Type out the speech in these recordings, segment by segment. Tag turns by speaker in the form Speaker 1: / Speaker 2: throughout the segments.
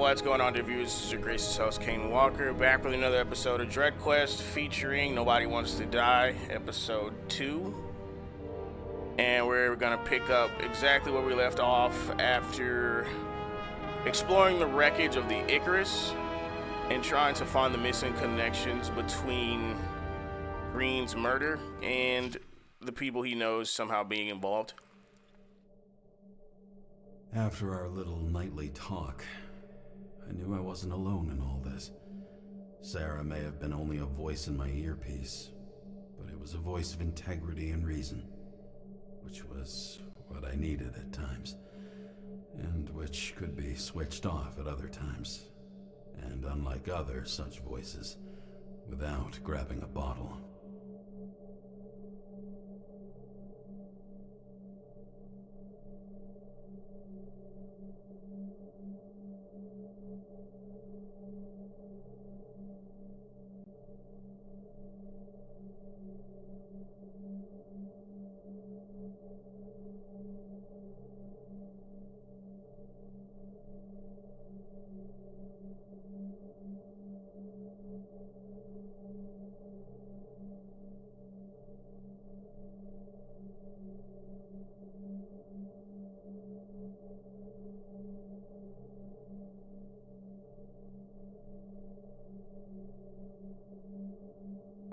Speaker 1: What's going on, viewers? This is your gracious host, Kaine Walker, back with another episode of Dread Quest featuring Nobody Wants to Die, episode 2. And we're going to pick up exactly where we left off after exploring the wreckage of the Icarus and trying to find the missing connections between Green's murder and the people he knows somehow being involved.
Speaker 2: After our little nightly talk, I knew I wasn't alone in all this. Sarah may have been only a voice in my earpiece, but it was a voice of integrity and reason, which was what I needed at times, and which could be switched off at other times, and unlike other such voices, without grabbing a bottle.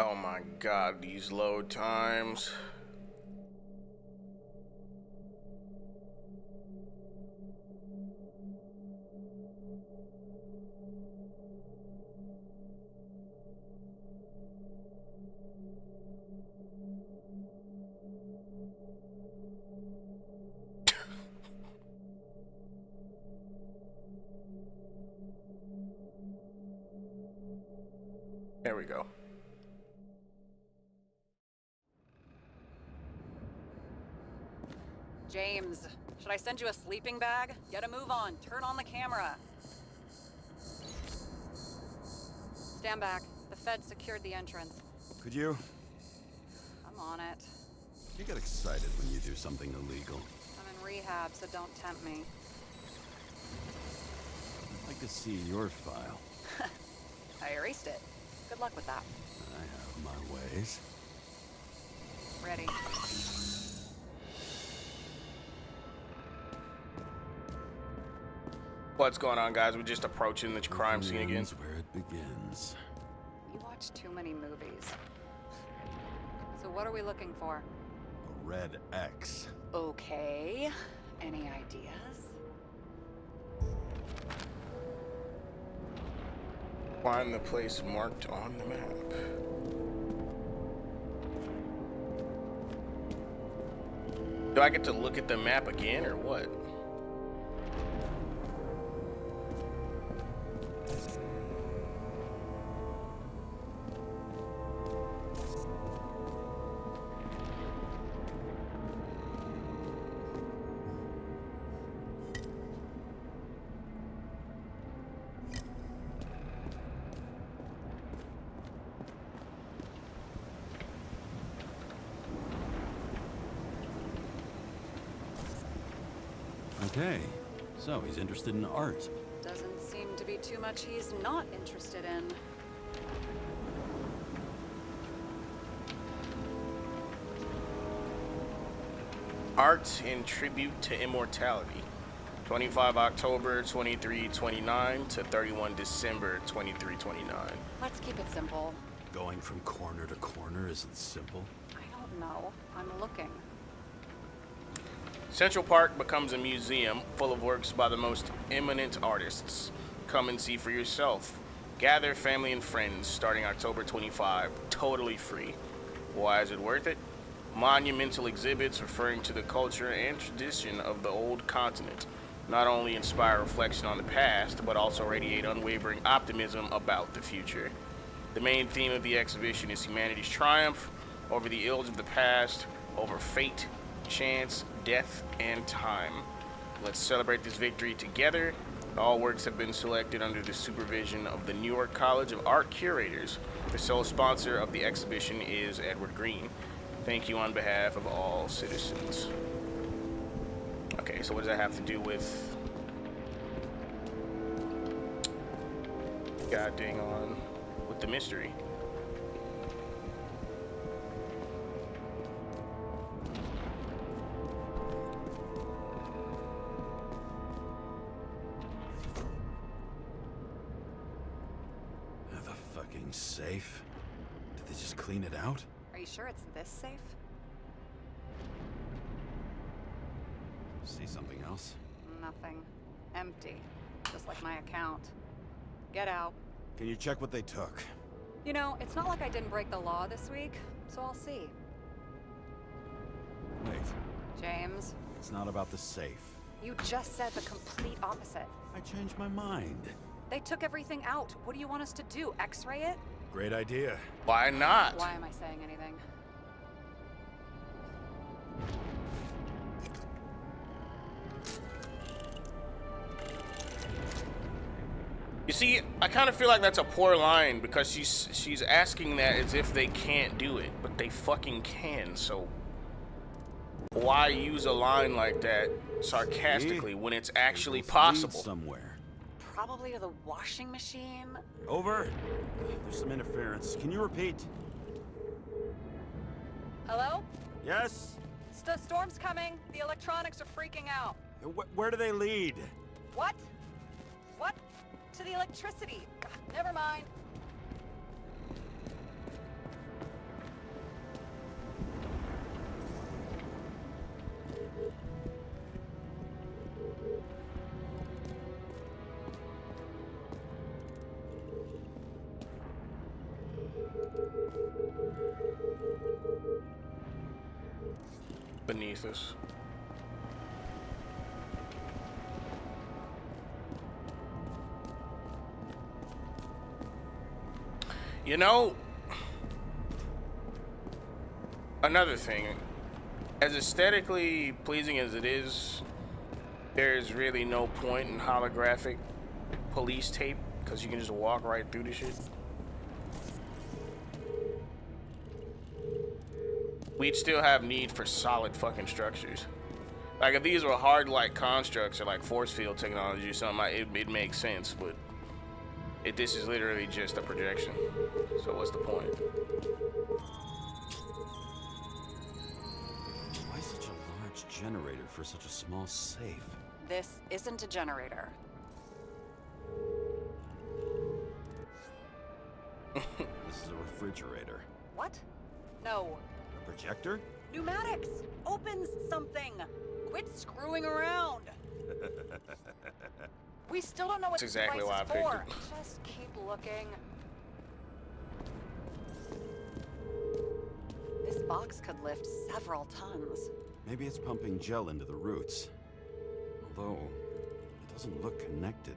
Speaker 1: Oh my god, these load times. There we go.
Speaker 3: James, should I send you a sleeping bag? Get a move on. Turn on the camera. Stand back. The Fed secured the entrance.
Speaker 2: Could you?
Speaker 3: I'm on it.
Speaker 2: You get excited when you do something illegal.
Speaker 3: I'm in rehab, so don't tempt me.
Speaker 2: I'd like to see your file.
Speaker 3: I erased it. Good luck with that.
Speaker 2: I have my ways.
Speaker 3: Ready.
Speaker 1: What's going on, guys? We're just approaching the crime scene again.
Speaker 2: Where it begins.
Speaker 3: You watch too many movies. So what are we looking for?
Speaker 2: A red X.
Speaker 3: Okay. Any ideas?
Speaker 1: Find the place marked on the map. Do I get to look at the map again, or what?
Speaker 2: Okay, so he's interested in art.
Speaker 3: Doesn't seem to be too much he's not interested in.
Speaker 1: Art in Tribute to Immortality. 25 October 2329 to 31 December 2329.
Speaker 3: Let's keep it simple.
Speaker 2: Going from corner to corner isn't simple.
Speaker 3: I don't know. I'm looking.
Speaker 1: Central Park becomes a museum full of works by the most eminent artists. Come and see for yourself. Gather family and friends starting October 25, totally free. Why is it worth it? Monumental exhibits referring to the culture and tradition of the old continent not only inspire reflection on the past, but also radiate unwavering optimism about the future. The main theme of the exhibition is humanity's triumph over the ills of the past, over fate, chance, death, and time. Let's celebrate this victory together. All works have been selected under the supervision of the New York College of Art Curators. The sole sponsor of the exhibition is Edward Green. Thank you on behalf of all citizens. Okay, so what does that have to do with God dang on with the mystery.
Speaker 2: The fucking safe? Did they just clean it out?
Speaker 3: Are you sure it's this safe?
Speaker 2: See something else?
Speaker 3: Nothing. Empty. Just like my account. Get out.
Speaker 2: Can you check what they took?
Speaker 3: You know, it's not like I didn't break the law this week, so I'll see.
Speaker 2: Wait,
Speaker 3: James,
Speaker 2: it's not about the safe.
Speaker 3: you just said the complete opposite.
Speaker 2: I changed my mind.
Speaker 3: They took everything out. What do you want us to do? X-ray it?
Speaker 2: Great idea.
Speaker 1: Why not?
Speaker 3: Why am I saying anything?
Speaker 1: You see, I kind of feel like that's a poor line because she's asking that as if they can't do it, but they fucking can. So why use a line like that sarcastically when it's actually possible?
Speaker 2: Somewhere.
Speaker 3: Probably to the washing machine.
Speaker 2: Over. There's some interference. Can you repeat?
Speaker 3: Hello?
Speaker 2: Yes?
Speaker 3: The storm's coming. The electronics are freaking out.
Speaker 2: Where do they lead?
Speaker 3: What? What? To the electricity. God, never mind.
Speaker 1: Beneath us. You know, another thing, as aesthetically pleasing as it is, there's really no point in holographic police tape because you can just walk right through the shit. We'd still have need for solid fucking structures. Like if these were hard like constructs or like force field technology or something, it makes sense, but this is literally just a projection. So what's the point?
Speaker 2: Why such a large generator for such a small safe?
Speaker 3: This isn't a generator.
Speaker 2: This is a refrigerator.
Speaker 3: What? No.
Speaker 2: A projector?
Speaker 3: Pneumatics! Opens something! Quit screwing around! We still don't know what
Speaker 1: That's exactly
Speaker 3: this
Speaker 1: why I
Speaker 3: device is
Speaker 1: picked
Speaker 3: for.
Speaker 1: it.
Speaker 3: Just keep looking. This box could lift several tons.
Speaker 2: Maybe it's pumping gel into the roots. Although, it doesn't look connected.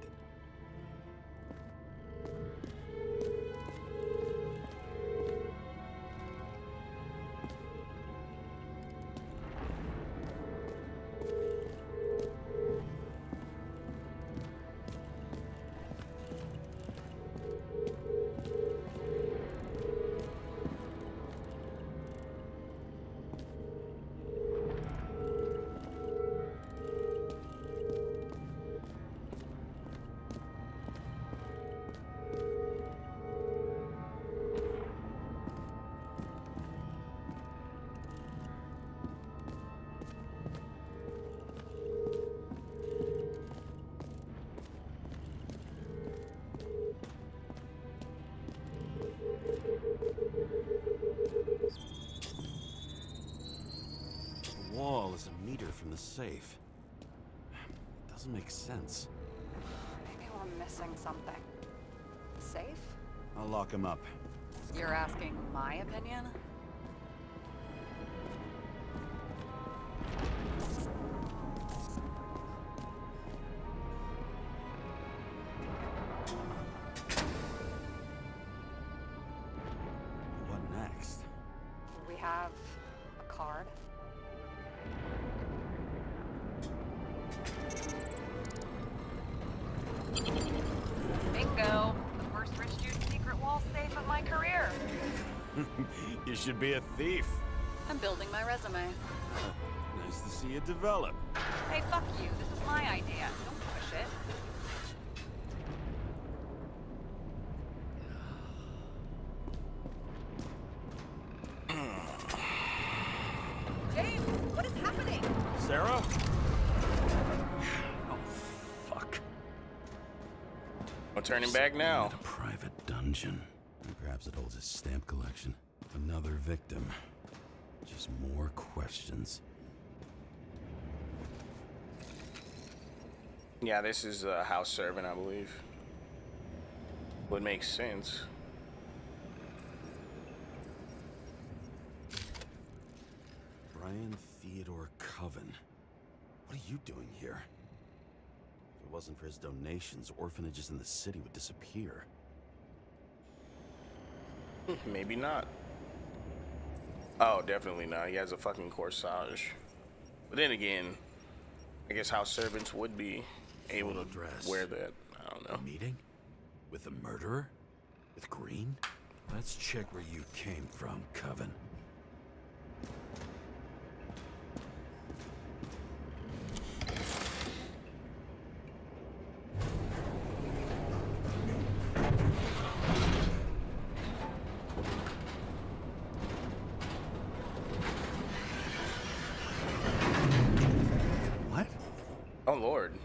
Speaker 2: The wall is a meter from the safe. It doesn't make sense.
Speaker 3: Maybe we're missing something. Safe?
Speaker 2: I'll lock him up.
Speaker 3: You're asking my opinion?
Speaker 2: What next?
Speaker 3: We have a card. Bingo! The first rich dude's secret wall safe of my career.
Speaker 2: You should be a thief.
Speaker 3: I'm building my resume.
Speaker 2: Nice to see it develop.
Speaker 3: Hey, fuck you. This is my idea. Don't push it.
Speaker 1: No turning back now.
Speaker 2: At a private dungeon. And perhaps it holds his stamp collection. Another victim. Just more questions.
Speaker 1: Yeah, this is a house servant, I believe. Would make sense.
Speaker 2: Brian Theodore Coven. What are you doing here? If it wasn't for his donations, orphanages in the city would disappear.
Speaker 1: Maybe not. Oh, definitely not. He has a fucking corsage. But then again, I guess house servants would be able to wear that. I don't know.
Speaker 2: A meeting? With a murderer? With Green? Let's check where you came from, Coven. What?
Speaker 1: Oh, Lord.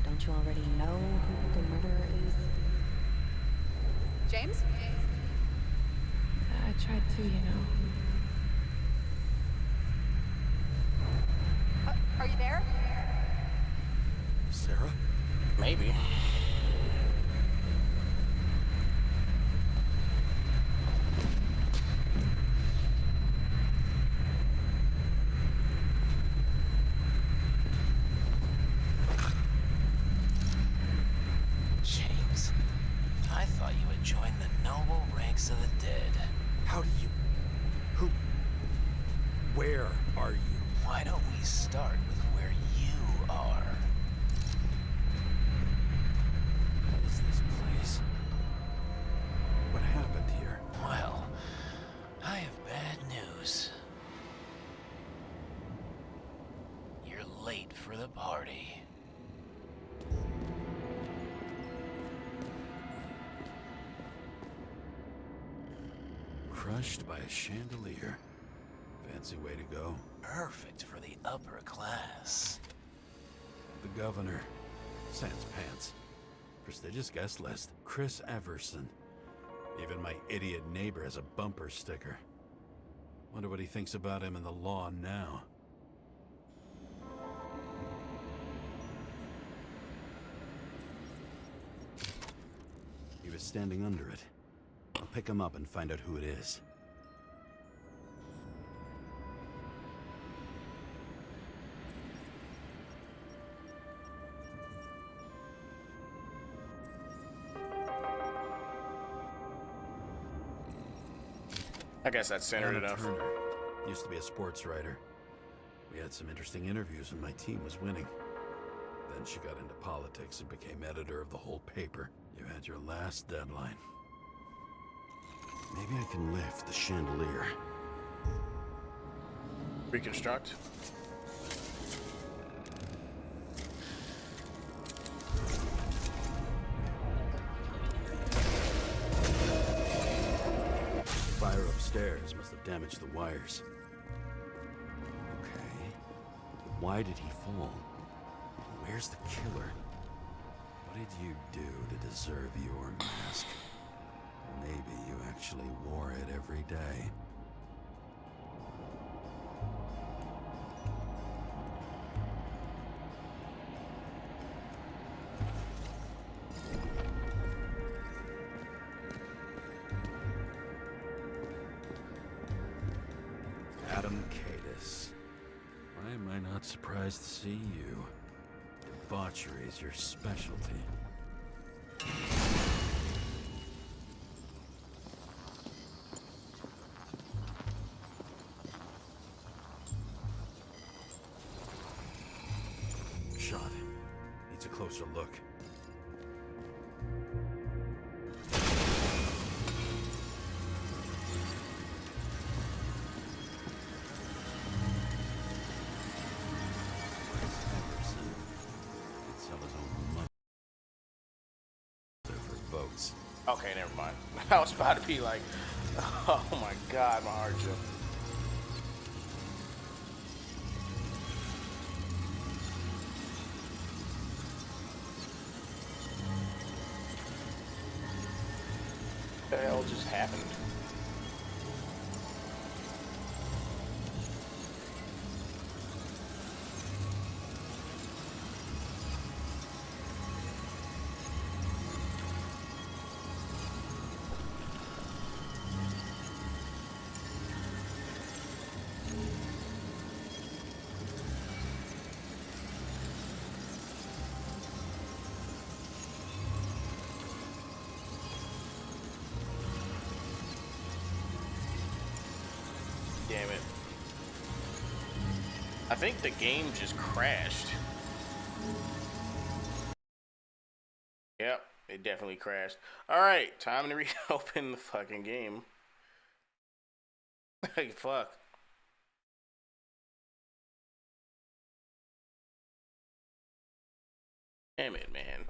Speaker 4: Don't you already know who the murderer is?
Speaker 3: James?
Speaker 4: I tried to, you know.
Speaker 3: Are you there?
Speaker 2: Sarah?
Speaker 1: Maybe.
Speaker 5: James, I thought you had joined the noble ranks of the dead.
Speaker 2: How do you... Who... Where are you?
Speaker 5: Why don't we start with where you are?
Speaker 2: What is this place? What happened here?
Speaker 5: Well, I have bad news. You're late for the party.
Speaker 2: Crushed by a chandelier. Fancy way to go.
Speaker 5: Perfect for the upper class.
Speaker 2: The governor. Sans pants. Prestigious guest list. Chris Everson. Even my idiot neighbor has a bumper sticker. Wonder what he thinks about him in the law now. He was standing under it. I'll pick him up and find out who it is.
Speaker 1: I guess that's centered
Speaker 2: Anna
Speaker 1: enough.
Speaker 2: Turner. Used to be a sports writer. We had some interesting interviews when my team was winning. Then she got into politics and became editor of the whole paper. You had your last deadline. Maybe I can lift the chandelier.
Speaker 1: Reconstruct.
Speaker 2: Fire upstairs must have damaged the wires. Okay. But why did he fall? Where's the killer? What did you do to deserve your mask? Maybe you actually wore it every day. Adam Cadis. Why am I not surprised to see you? Debauchery is your specialty. closer look. Henderson could sell his own mother for votes.
Speaker 1: Okay, never mind. I was about to be like, oh my god, my heart jumped. What the hell just happened? Damn it. I think the game just crashed. Yep, it definitely crashed. Alright, time to reopen the fucking game. Hey, fuck. Damn it, man.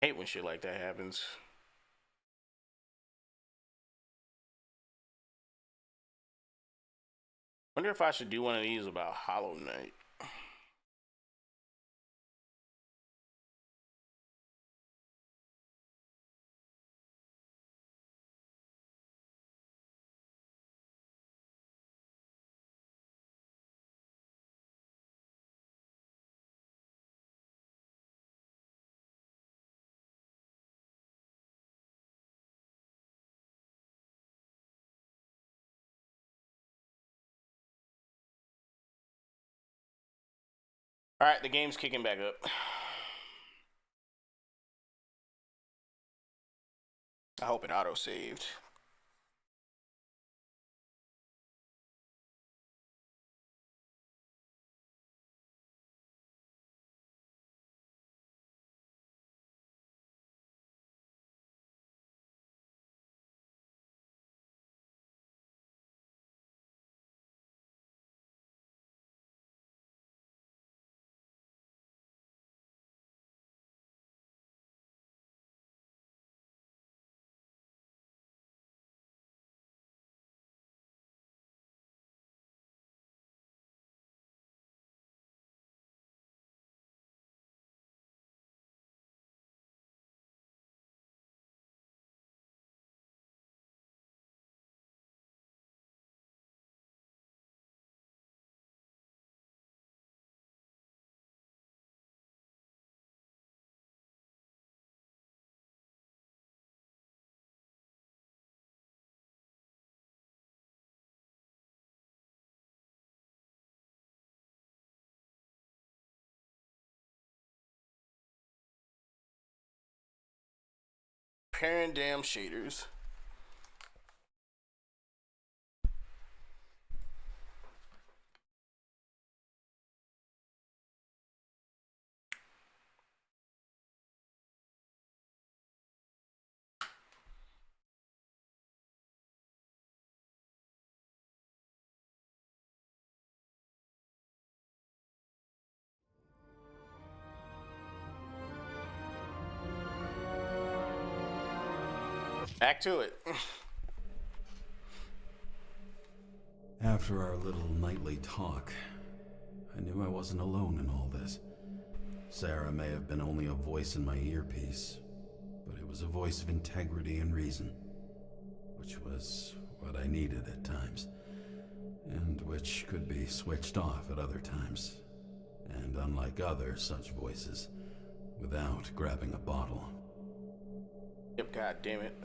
Speaker 1: I hate when shit like that happens. Wonder if I should do one of these about Hollow Knight. Alright, the game's kicking back up. I hope it auto-saved. Parent damn shaders. Back to it.
Speaker 2: After our little nightly talk, I knew I wasn't alone in all this. Sarah may have been only a voice in my earpiece, but it was a voice of integrity and reason, which was what I needed at times, and which could be switched off at other times, and unlike other such voices, without grabbing a bottle.
Speaker 1: Yep, god damn it.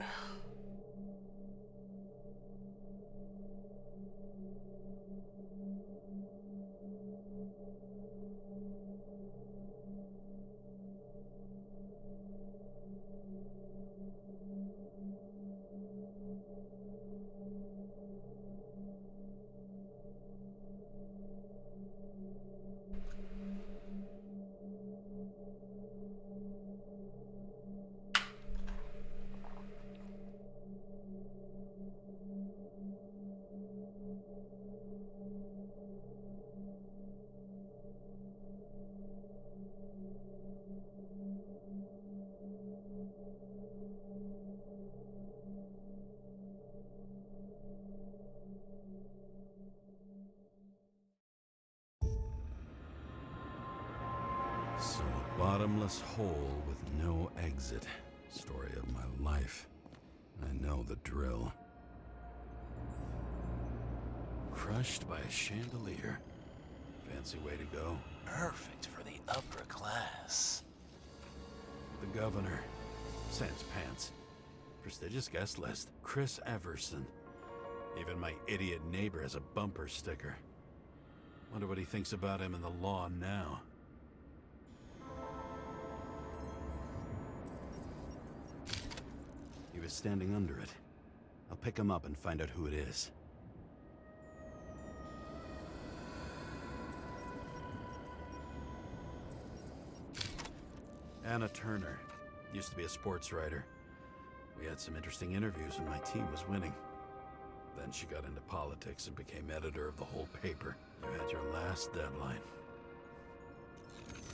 Speaker 2: So, a bottomless hole with no exit. Story of my life. I know the drill. Crushed by a chandelier. Fancy way to go.
Speaker 5: Perfect for the upper class.
Speaker 2: The governor. Sans pants. Prestigious guest list. Chris Everson. Even my idiot neighbor has a bumper sticker. Wonder what he thinks about him and the law now. He was standing under it. I'll pick him up and find out who it is. Anna Turner. Used to be a sports writer. We had some interesting interviews when my team was winning. Then she got into politics and became editor of the whole paper. You had your last deadline.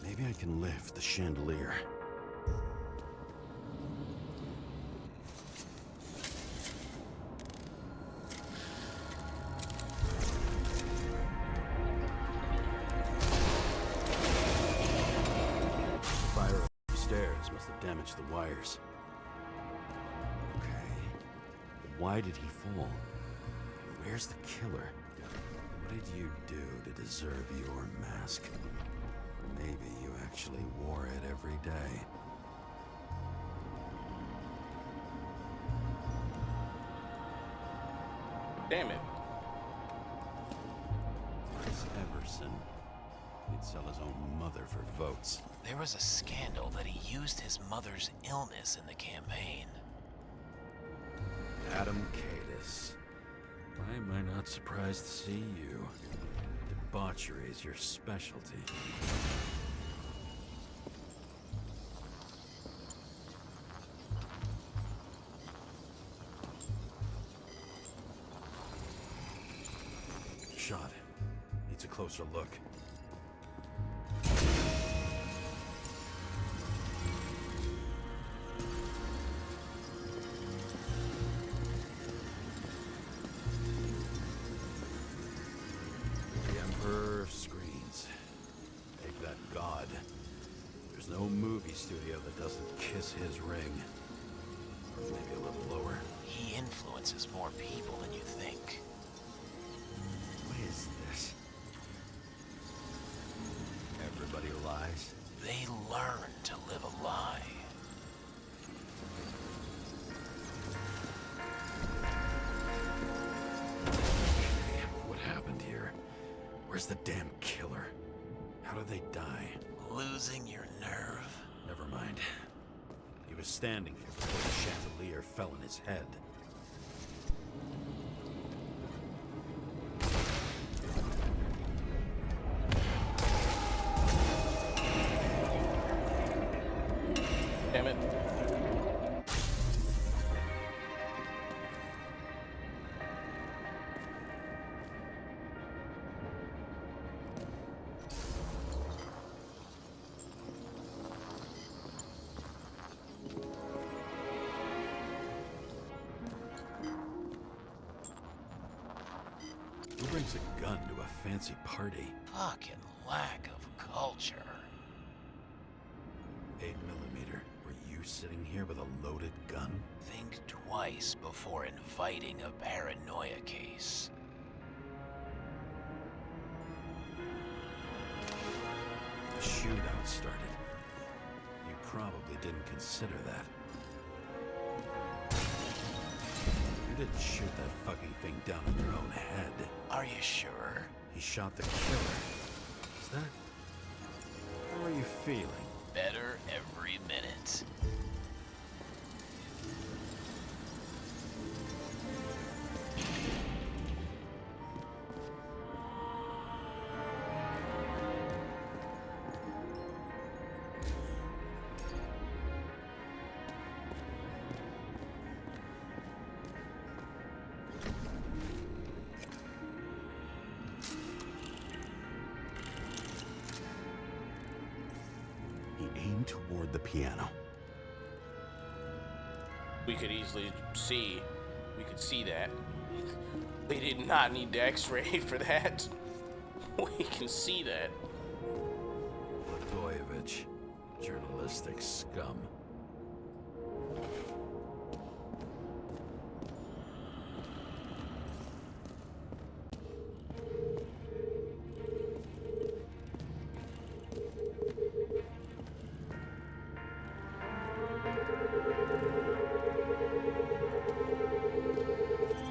Speaker 2: Maybe I can lift the chandelier. The fire upstairs must have damaged the wires. Okay. But why did he fall? Where's the killer? What did you do to deserve your mask? Maybe you actually wore it every day.
Speaker 1: Damn it.
Speaker 2: Chris Everson. He'd sell his own mother for votes.
Speaker 5: There was a scandal that he used his mother's illness in the campaign.
Speaker 2: Adam Cadis. Why am I not surprised to see you? Debauchery is your specialty. Shot. Needs a closer look. The Emperor of Screens. Make that god. There's no movie studio that doesn't kiss his ring. Or maybe a little lower.
Speaker 5: He influences more people than you think.
Speaker 2: What is this? Everybody lies?
Speaker 5: They learn to live a lie.
Speaker 2: Okay, what happened here? Where's the damn killer? How did they die?
Speaker 5: Losing your nerve.
Speaker 2: Never mind. He was standing here before the chandelier fell on his head.
Speaker 1: Damn it.
Speaker 2: Who brings a gun to a fancy party?
Speaker 5: Fucking lack of culture.
Speaker 2: 8mm. Were you sitting here with a loaded gun?
Speaker 5: Think twice before inviting a paranoia case.
Speaker 2: The shootout started. You probably didn't consider that. You didn't shoot that fucking thing down on your own head.
Speaker 5: Are you sure?
Speaker 2: He shot the killer. Is that... How are you feeling?
Speaker 5: Better every minute.
Speaker 2: He aimed toward the piano.
Speaker 1: We could easily see. We could see that. They did not need the x-ray for that. We can see that.
Speaker 2: Blagojevich. materialistic scum.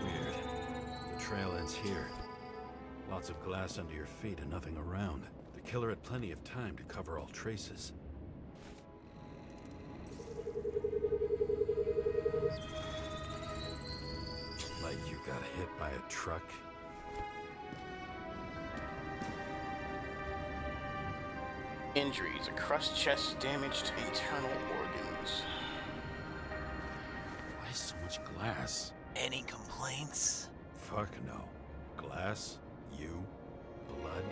Speaker 2: Weird. The trail ends here. Lots of glass under your feet and nothing around. The killer had plenty of time to cover all traces. Like you got hit by a truck.
Speaker 1: Injuries, a crushed chest, damaged internal organs.
Speaker 2: Why so much glass?
Speaker 5: Any complaints?
Speaker 2: Fuck no. Glass, you, blood.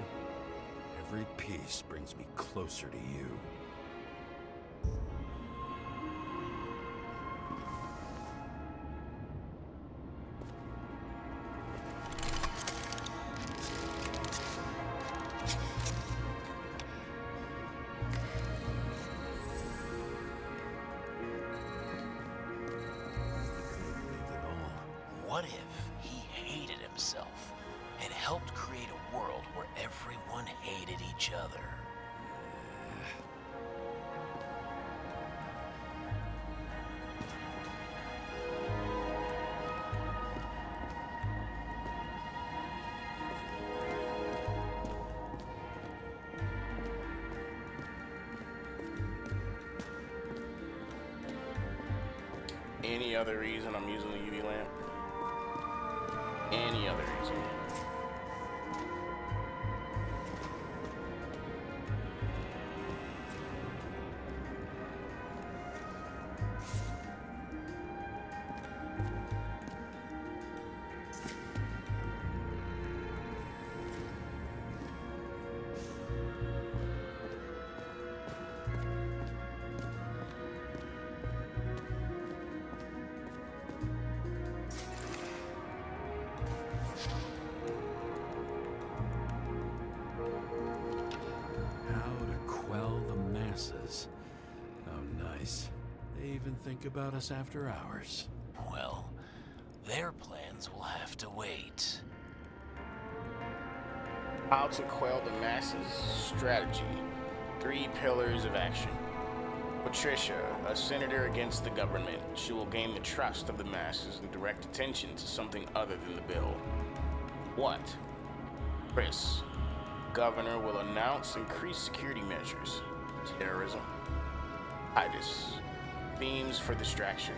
Speaker 2: Every piece brings me closer to you.
Speaker 5: What if he hated himself and helped create a world where everyone hated each other?
Speaker 1: Any other reason I'm using the UV lamp? Any other reason?
Speaker 2: Oh, nice. They even think about us after hours.
Speaker 5: Well, their plans will have to wait.
Speaker 1: How to quell the masses. Strategy. 3 pillars of action. Patricia, a senator against the government. She will gain the trust of the masses and direct attention to something other than the bill. What? Chris, governor will announce increased security measures. Terrorism. Titus, themes for distraction.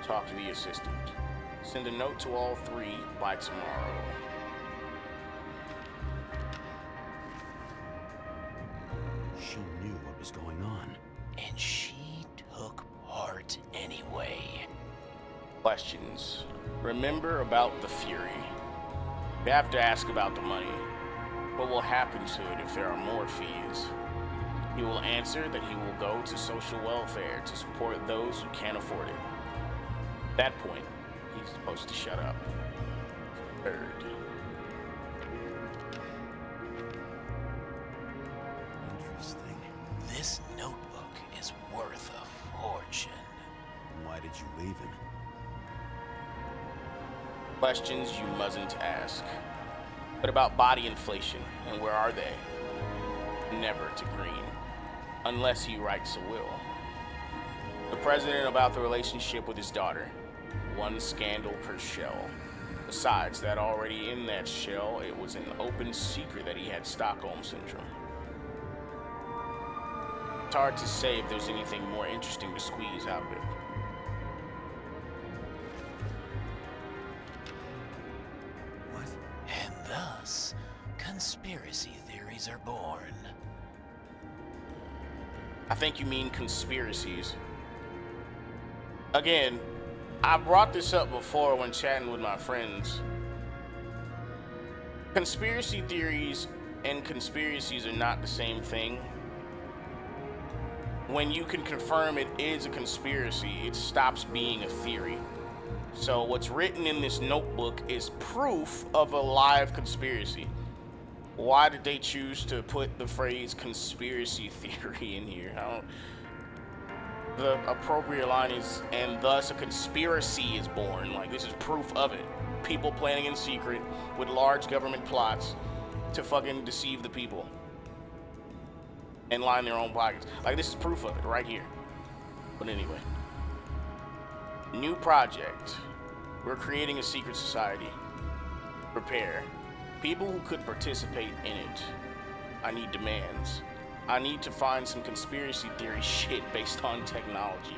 Speaker 1: Talk to the assistant. Send a note to all 3 by tomorrow.
Speaker 2: She knew what was going on.
Speaker 5: And she took part anyway.
Speaker 1: Questions. Remember about the Fury. You have to ask about the money. What will happen to it if there are more fees? He will answer that he will go to social welfare to support those who can't afford it. At that point, he's supposed to shut up. 3rd.
Speaker 2: Interesting.
Speaker 5: This notebook is worth a fortune.
Speaker 2: Why did you leave him?
Speaker 1: Questions you mustn't ask. What about body inflation, and where are they? Never to Green. Unless he writes a will. The president about the relationship with his daughter. 1 scandal per shell. Besides that, already in that shell, it was an open secret that he had Stockholm Syndrome. It's hard to say if there's anything more interesting to squeeze out of it.
Speaker 2: What?
Speaker 5: And thus, conspiracy theories are born.
Speaker 1: I think you mean conspiracies. Again, I brought this up before when chatting with my friends. Conspiracy theories and conspiracies are not the same thing. When you can confirm it is a conspiracy, it stops being a theory. So what's written in this notebook is proof of a live conspiracy. Why did they choose to put the phrase conspiracy theory in here? The appropriate line is, and thus a conspiracy is born. Like, this is proof of it. People planning in secret with large government plots to fucking deceive the people and line their own pockets. Like, this is proof of it right here. But anyway, new project. We're creating a secret society. Prepare. People who could participate in it. I need demands. I need to find some conspiracy theory shit based on technology.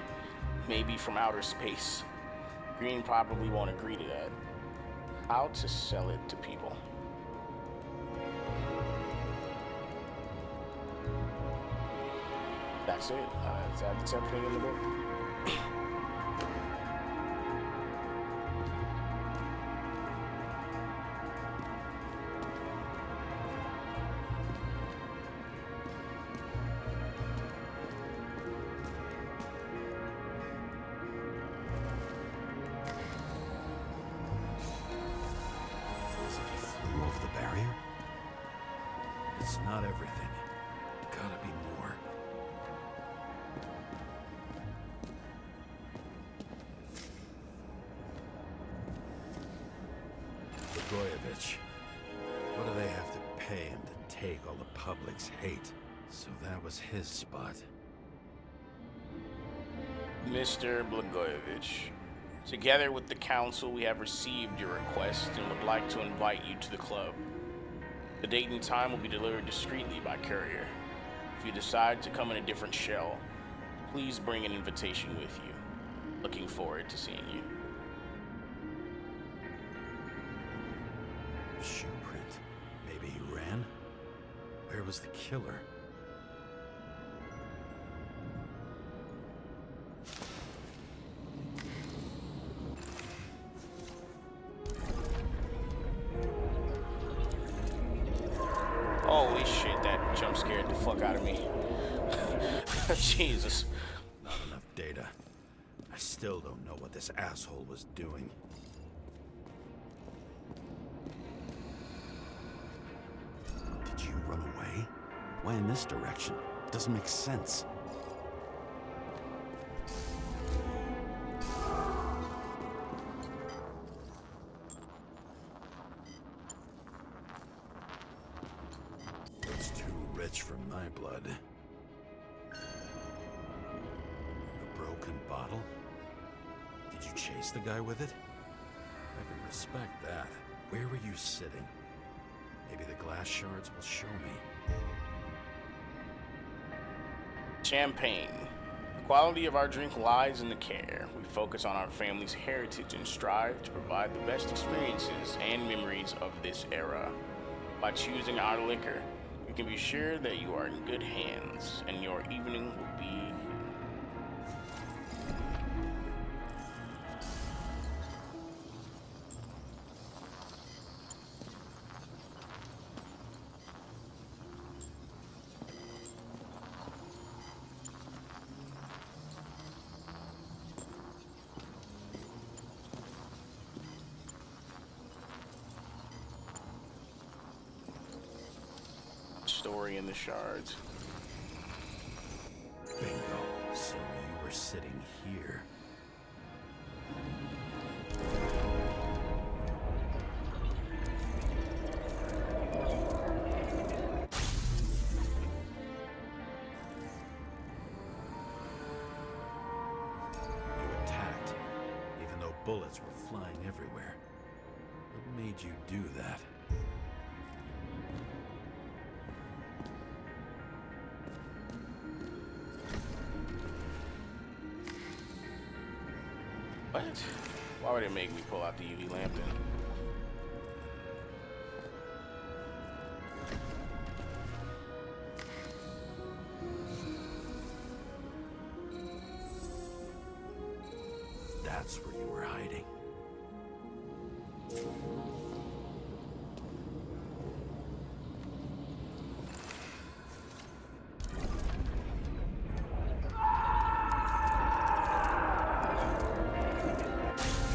Speaker 1: Maybe from outer space. Green probably won't agree to that. How to sell it to people. That's it. That's everything in the book.
Speaker 2: It's not everything. Gotta be more. Blagojevich. What do they have to pay him to take all the public's hate? So that was his spot.
Speaker 1: Mr. Blagojevich, together with the council, we have received your request and would like to invite you to the club. The date and time will be delivered discreetly by courier. If you decide to come in a different shell, please bring an invitation with you. Looking forward to seeing you.
Speaker 2: Shoe print. Maybe he ran? Where was the killer?
Speaker 1: Holy shit, that jump scared the fuck out of me. Jesus.
Speaker 2: Not enough data. I still don't know what this asshole was doing. Did you run away? Why in this direction? Doesn't make sense. It's too rich for my blood. A broken bottle? Did you chase the guy with it? I can respect that. Where were you sitting? Maybe the glass shards will show me.
Speaker 1: Champagne. The quality of our drink lies in the care. We focus on our family's heritage and strive to provide the best experiences and memories of this era. By choosing our liquor, you can be sure that you are in good hands and your evening will be story in the shards.
Speaker 2: Bingo. So you were sitting here. You attacked, even though bullets were flying everywhere. What made you do that?
Speaker 1: What? Why would it make me pull out the UV lamp then?
Speaker 2: That's where you were hiding.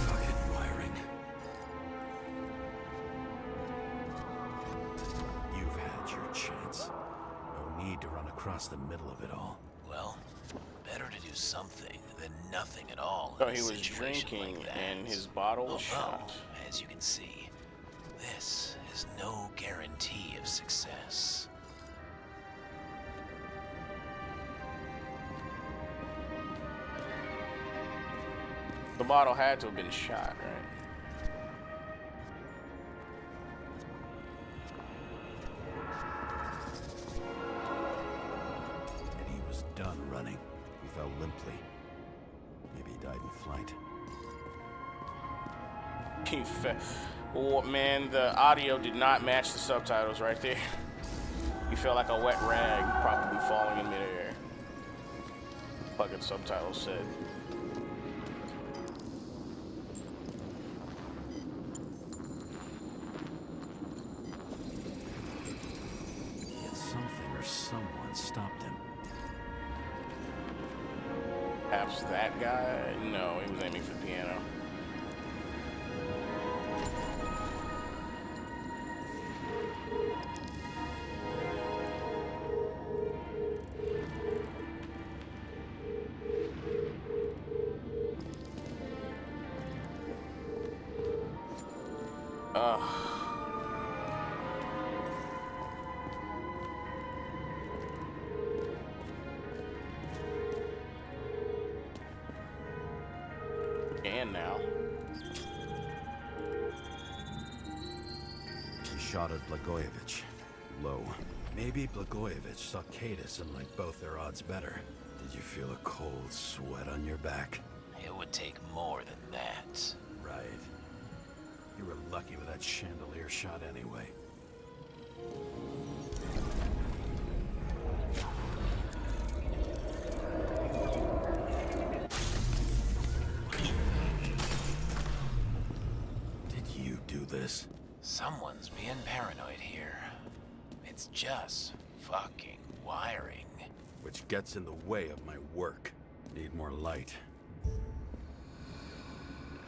Speaker 2: Fucking wiring. You've had your chance. No need to run across the middle of it all.
Speaker 5: Well, Better to do something than nothing at all
Speaker 1: So
Speaker 5: in a
Speaker 1: he was
Speaker 5: situation
Speaker 1: drinking
Speaker 5: like that.
Speaker 1: and his bottle was
Speaker 5: Although,
Speaker 1: shot.
Speaker 5: as you can see, this is no guarantee of success.
Speaker 1: The bottle had to have been shot, right?
Speaker 2: And he was done running. He fell limply. Maybe he died in flight.
Speaker 1: Oh man, the audio did not match the subtitles right there. He felt like a wet rag, probably falling in midair. Fucking subtitles said.
Speaker 2: Yet something or someone stopped him.
Speaker 1: Perhaps that guy? No, he was aiming for the piano. And now.
Speaker 2: He shot at Blagojevich. Low. Maybe Blagojevich saw Cadis and liked both their odds better. Did you feel a cold sweat on your back?
Speaker 5: It would take more than that.
Speaker 2: Right. You were lucky with that chandelier shot anyway. Did you do this?
Speaker 5: Someone's being paranoid here. It's just fucking wiring.
Speaker 2: Which gets in the way of my work. Need more light.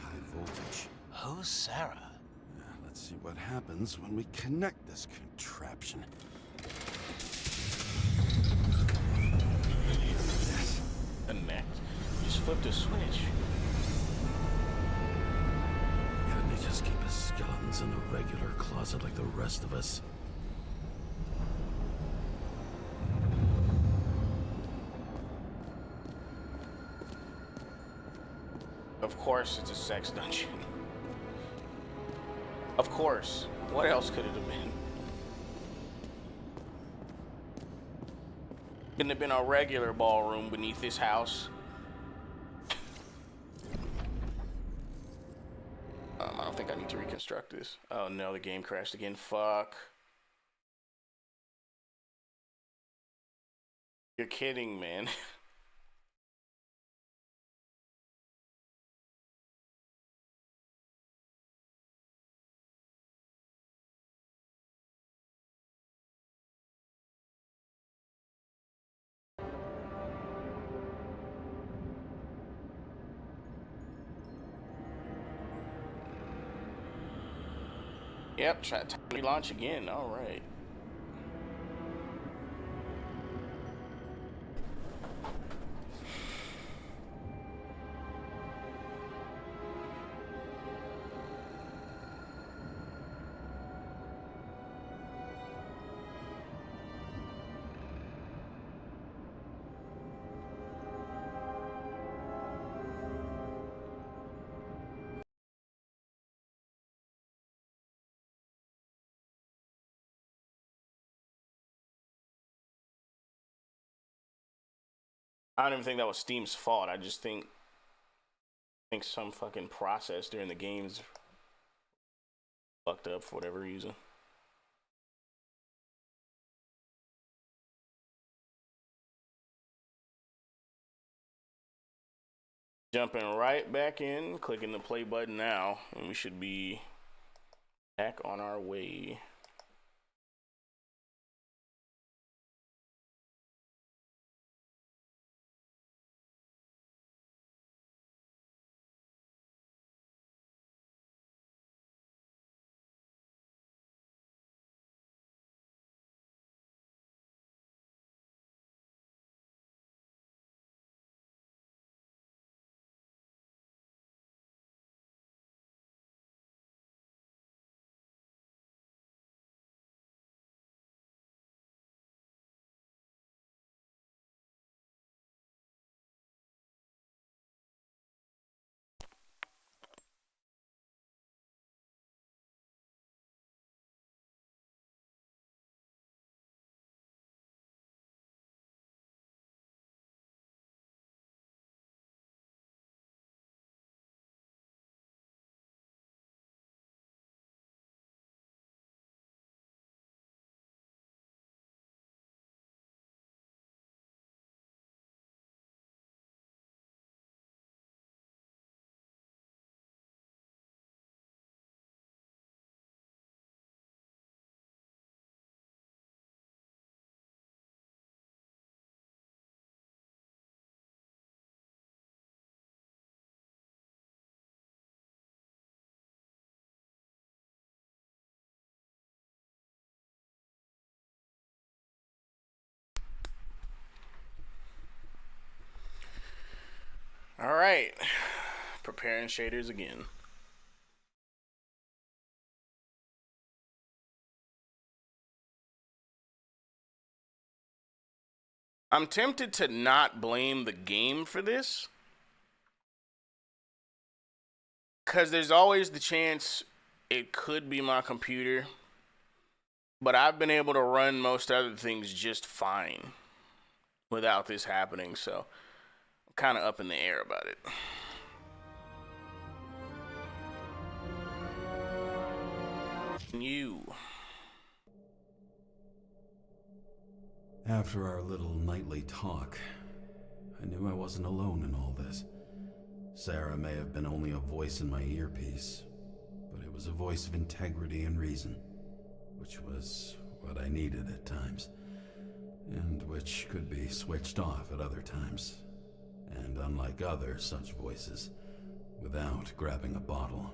Speaker 2: High voltage.
Speaker 5: Who's Sarah?
Speaker 2: Let's see what happens when we connect this contraption. Yes.
Speaker 1: Connect. Just flipped a switch.
Speaker 2: Couldn't he just keep his skeletons in the regular closet like the rest of us?
Speaker 1: Of course it's a sex dungeon. Of course. What else could it have been? Couldn't have been a regular ballroom beneath this house. I don't think I need to reconstruct this. Oh no, the game crashed again. Fuck. You're kidding, man. Yep, try to relaunch again. All right. I don't even think that was Steam's fault. I just think some fucking process during the game's fucked up for whatever reason. Jumping right back in, clicking the play button now, and we should be back on our way. right. Preparing shaders again. I'm tempted to not blame the game for this, because there's always the chance it could be my computer, but I've been able to run most other things just fine without this happening, so I'm kind of up in the air about it. You.
Speaker 2: After our little nightly talk, I knew I wasn't alone in all this. Sarah may have been only a voice in my earpiece, but it was a voice of integrity and reason, which was what I needed at times, and which could be switched off at other times, and unlike other such voices, without grabbing a bottle.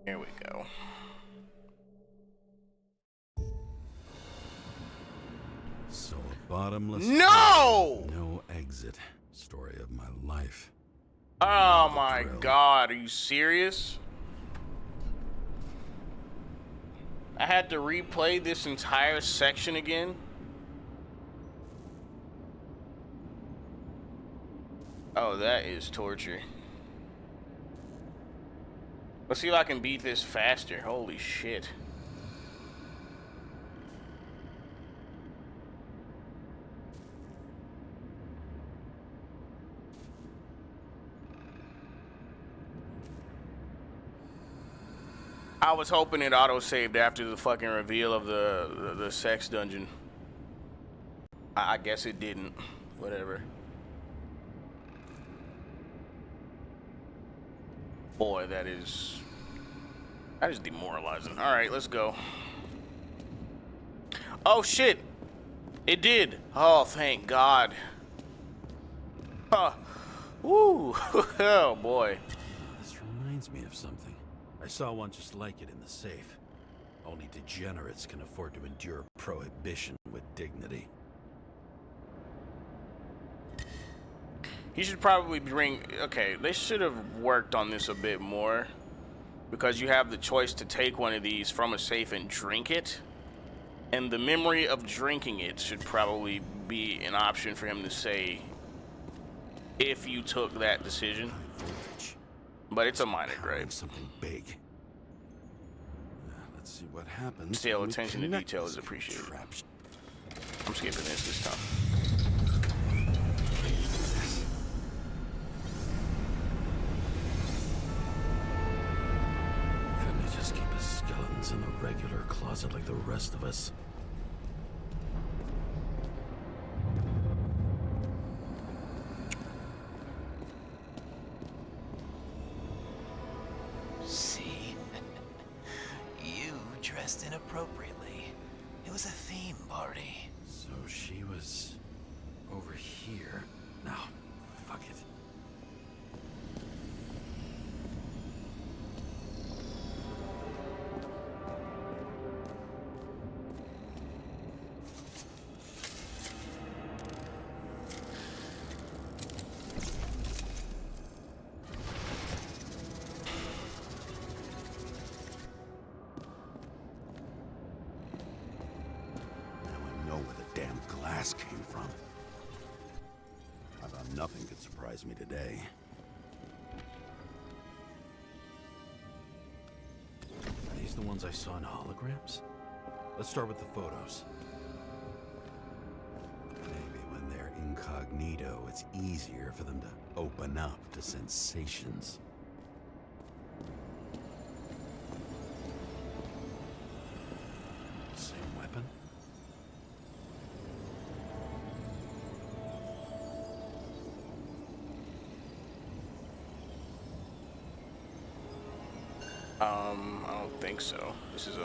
Speaker 1: Here we go.
Speaker 2: So a bottomless
Speaker 1: No!
Speaker 2: pit, no exit. Story of my life.
Speaker 1: Oh my
Speaker 2: Thrill.
Speaker 1: God, are you serious? I had to replay this entire section again? Oh, that is torture. Let's see if I can beat this faster. Holy shit. I was hoping it auto-saved after the fucking reveal of the sex dungeon. I guess it didn't. Whatever. Boy, that is demoralizing. All right, let's go. Oh shit! It did. Oh, thank God. Huh. Woo! Oh boy.
Speaker 2: This reminds me of something. I saw one just like it in the safe. Only degenerates can afford to endure prohibition with dignity.
Speaker 1: He should probably bring... Okay, they should have worked on this a bit more, because you have the choice to take one of these from a safe and drink it, and the memory of drinking it should probably be an option for him to say if you took that decision.
Speaker 2: Voltage.
Speaker 1: But it's a minor gripe.
Speaker 2: Something big. Let's see what happens.
Speaker 1: Still,
Speaker 2: when we
Speaker 1: attention to
Speaker 2: connect
Speaker 1: detail
Speaker 2: this
Speaker 1: is appreciated.
Speaker 2: contraption.
Speaker 1: I'm skipping this time.
Speaker 2: Couldn't he just keep his skeletons in a regular closet like the rest of us?
Speaker 5: See? You dressed inappropriately. It was a theme party.
Speaker 2: So she was over here. No, fuck it. Came from. I thought nothing could surprise me today. Are these the ones I saw in holograms? Let's start with the photos. Maybe when they're incognito, it's easier for them to open up to sensations.
Speaker 1: I don't think so. This is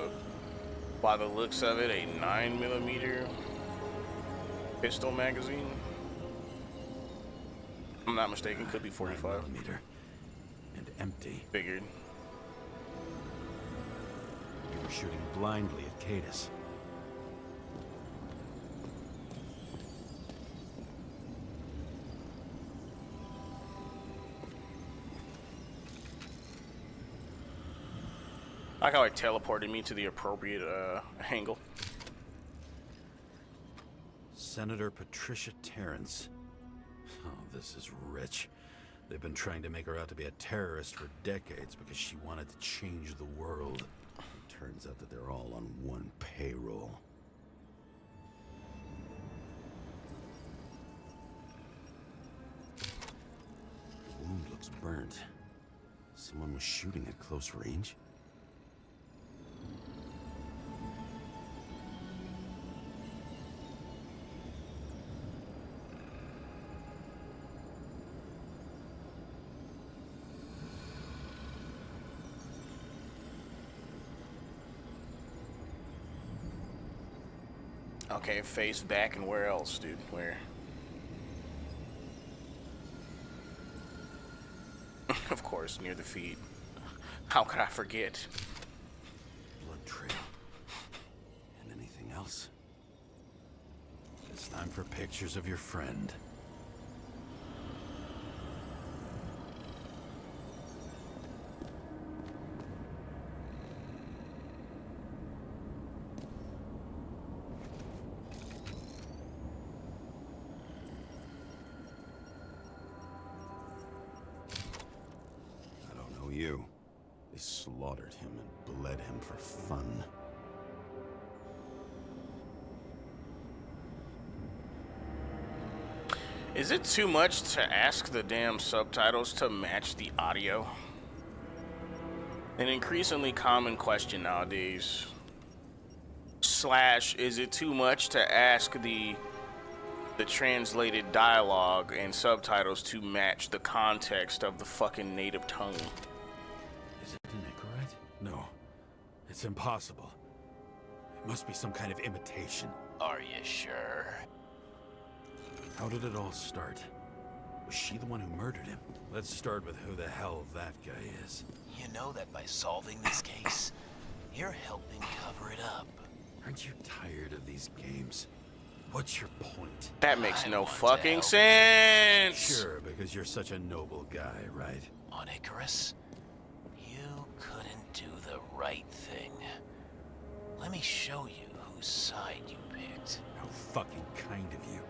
Speaker 1: by the looks of it, a 9mm pistol magazine. I'm not mistaken, could be 45.
Speaker 2: 9mm. And empty.
Speaker 1: Figured.
Speaker 2: You were shooting blindly at Cadus.
Speaker 1: I like how it teleported me to the appropriate angle.
Speaker 2: Senator Patricia Terrence. Oh, this is rich. They've been trying to make her out to be a terrorist for decades because she wanted to change the world. It turns out that they're all on one payroll. The wound looks burnt. Someone was shooting at close range?
Speaker 1: Okay, face back and where else, dude? Where? Of course, near the feet. How could I forget?
Speaker 2: Blood trail. And anything else? It's time for pictures of your friend. You. They slaughtered him and bled him for fun.
Speaker 1: Is it too much to ask the damn subtitles to match the audio? An increasingly common question nowadays. Slash, is it too much to ask the translated dialogue and subtitles to match the context of the fucking native tongue?
Speaker 2: Is it an Icarite? No. It's impossible. It must be some kind of imitation.
Speaker 5: Are you sure?
Speaker 2: How did it all start? Was she the one who murdered him? Let's start with who the hell that guy is.
Speaker 5: You know that by solving this case, you're helping cover it up.
Speaker 2: Aren't you tired of these games? What's your point?
Speaker 1: That makes
Speaker 5: I
Speaker 1: no
Speaker 5: want to
Speaker 1: fucking
Speaker 5: help.
Speaker 1: sense.
Speaker 2: Sure, because you're such a noble guy, right?
Speaker 5: On Icarus, you couldn't do the right thing. Let me show you whose side you picked.
Speaker 2: How fucking kind of you.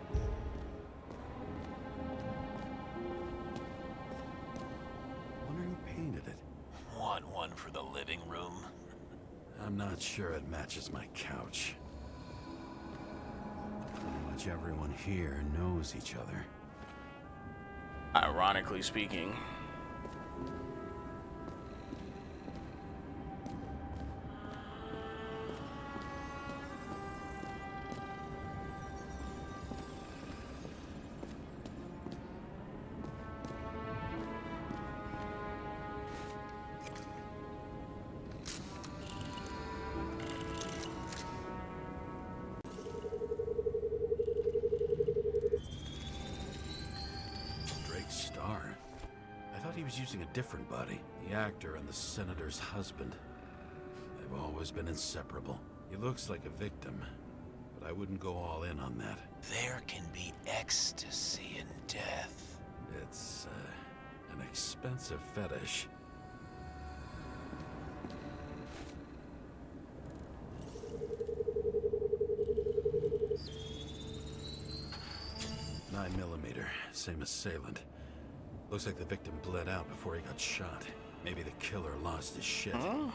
Speaker 2: Wonder who painted it.
Speaker 5: Want one for the living room?
Speaker 2: I'm not sure it matches my couch. Pretty much everyone here knows each other.
Speaker 1: Ironically speaking.
Speaker 2: Using a different body. The actor and the senator's husband. They've always been inseparable. He looks like a victim, but I wouldn't go all in on that.
Speaker 5: There can be ecstasy in death.
Speaker 2: It's, an expensive fetish. .9mm, same assailant. Looks like the victim bled out before he got shot. Maybe the killer lost his shit.
Speaker 1: Huh?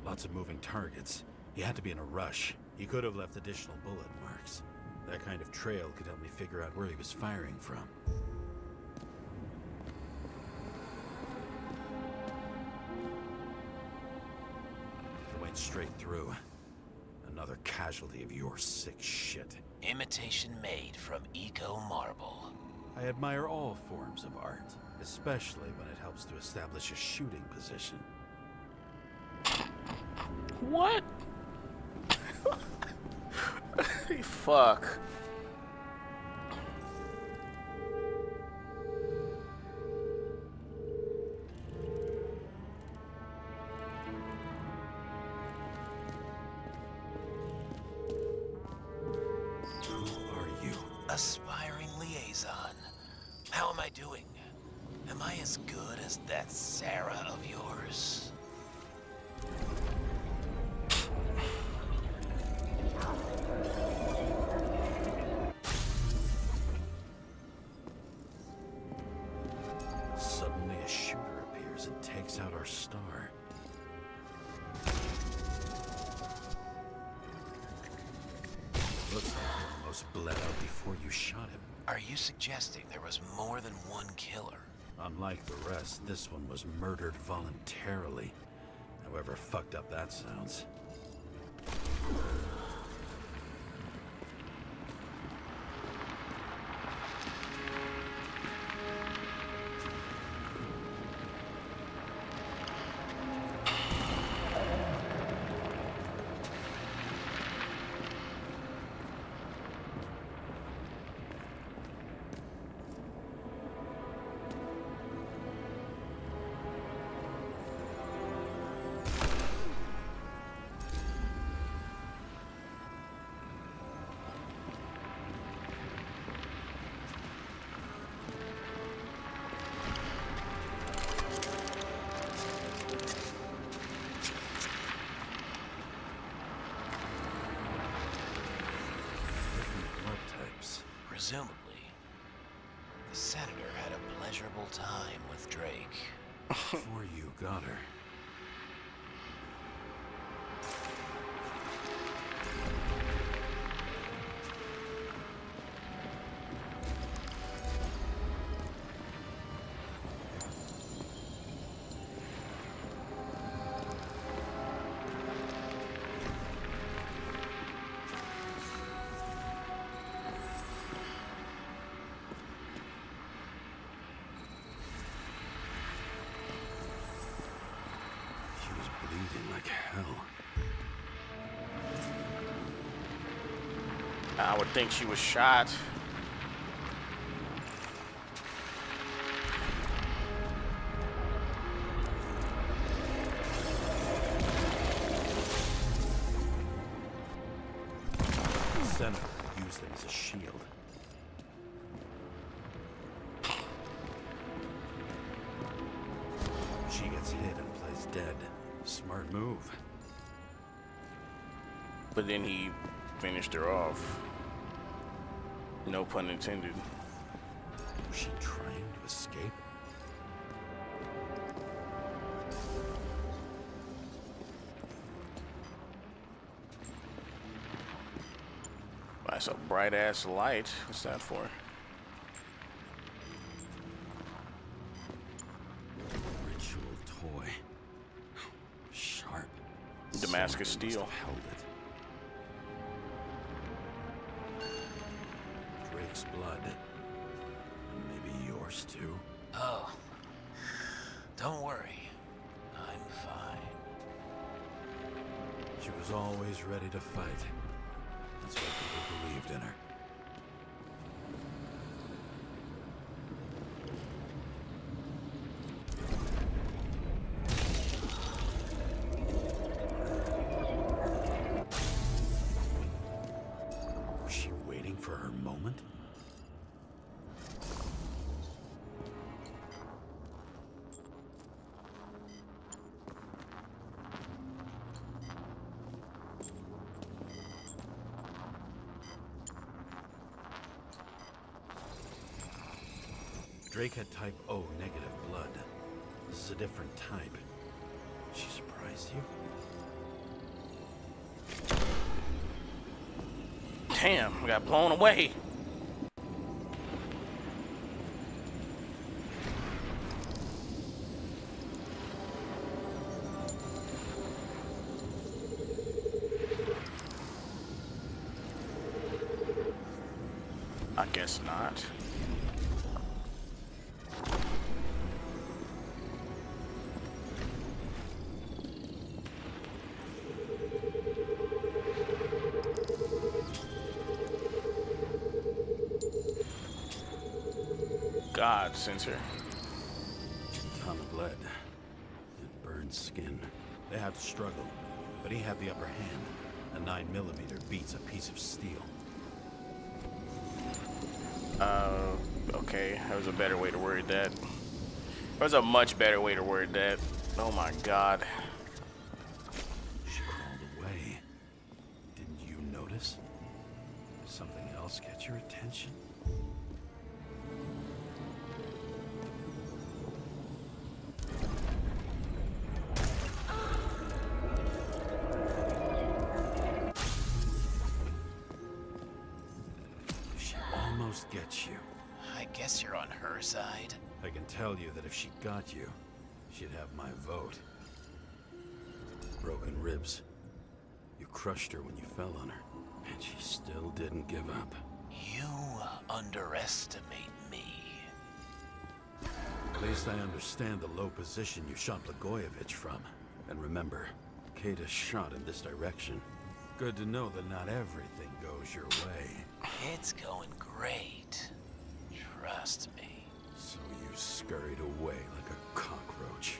Speaker 2: Lots of moving targets. He had to be in a rush. He could have left additional bullet marks. That kind of trail could help me figure out where he was firing from. He went straight through. Another casualty of your sick shit.
Speaker 5: Imitation made from eco marble.
Speaker 2: I admire all forms of art, especially when it helps to establish a shooting position.
Speaker 1: What? Fuck.
Speaker 5: Aspiring liaison. How am I doing? Am I as good as that Sarah of yours?
Speaker 2: Suddenly a shooter appears and takes out our star. Looks like you almost bled out before you shot him.
Speaker 5: Are you suggesting there was more than one killer?
Speaker 2: Unlike the rest, this one was murdered voluntarily. However fucked up that sounds.
Speaker 5: Presumably, the senator had a pleasurable time with Drake.
Speaker 2: Before you got her. Like hell.
Speaker 1: I would think she was shot.
Speaker 2: The senator used them as a shield. She gets hit and plays dead. Smart move.
Speaker 1: But then he finished her off. No pun intended.
Speaker 2: Was she trying to escape?
Speaker 1: That's a bright ass light. What's that for?
Speaker 2: Ritual toy. Sharp.
Speaker 1: Damascus
Speaker 2: Something must
Speaker 1: steel.
Speaker 2: have held it. Drake's blood. And maybe yours too.
Speaker 5: Oh, don't worry. I'm fine.
Speaker 2: She was always ready to fight. That's why people believed in her. Was she waiting for her moment? Drake had type O negative blood. This is a different type. She surprised you?
Speaker 1: Damn, we got blown away. I guess not. God, censor.
Speaker 2: A ton of lead and burned skin. They had to struggle, but he had the upper hand. A 9mm beats a piece of steel.
Speaker 1: Okay, that was a better way to word that. That was a much better way to word that. Oh my God.
Speaker 2: She crawled away. Didn't you notice? Did something else get your attention? She almost gets you.
Speaker 5: I guess you're on her side.
Speaker 2: I can tell you that if she got you, she'd have my vote. Broken ribs. You crushed her when you fell on her, and she still didn't give up.
Speaker 5: You underestimate me.
Speaker 2: At least I understand the low position you shot Blagojevich from. And remember, Kata's shot in this direction. Good to know that not everything goes your way.
Speaker 5: It's going great. Trust me.
Speaker 2: So you scurried away like a cockroach.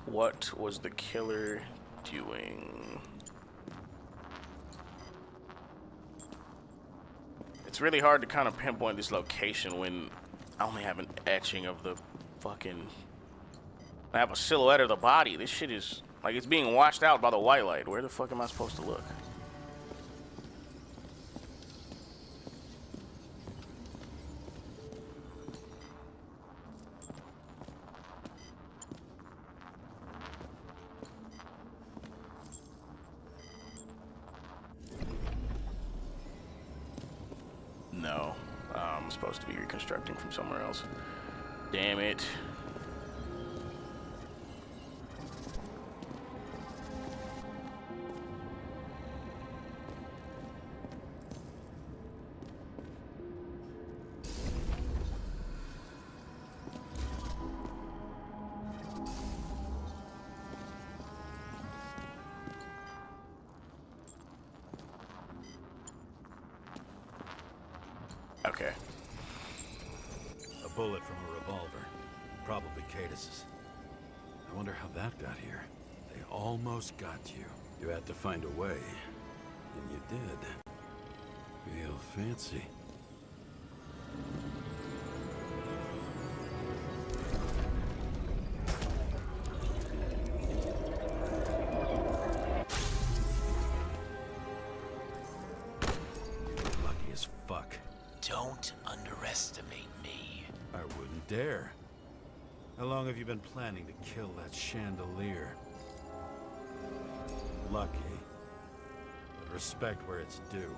Speaker 1: What was the killer doing? It's really hard to kind of pinpoint this location when I only have an etching of the fucking... I have a silhouette of the body. This shit is... like, it's being washed out by the white light. Where the fuck am I supposed to look? No. I'm supposed to be reconstructing from somewhere else. Damn it. Okay.
Speaker 2: A bullet from a revolver. Probably Cadis's. I wonder how that got here. They almost got you. You had to find a way. And you did. Real fancy. You're lucky as fuck.
Speaker 5: Don't underestimate me.
Speaker 2: I wouldn't dare. How long have you been planning to kill that chandelier? Lucky. But respect where it's due.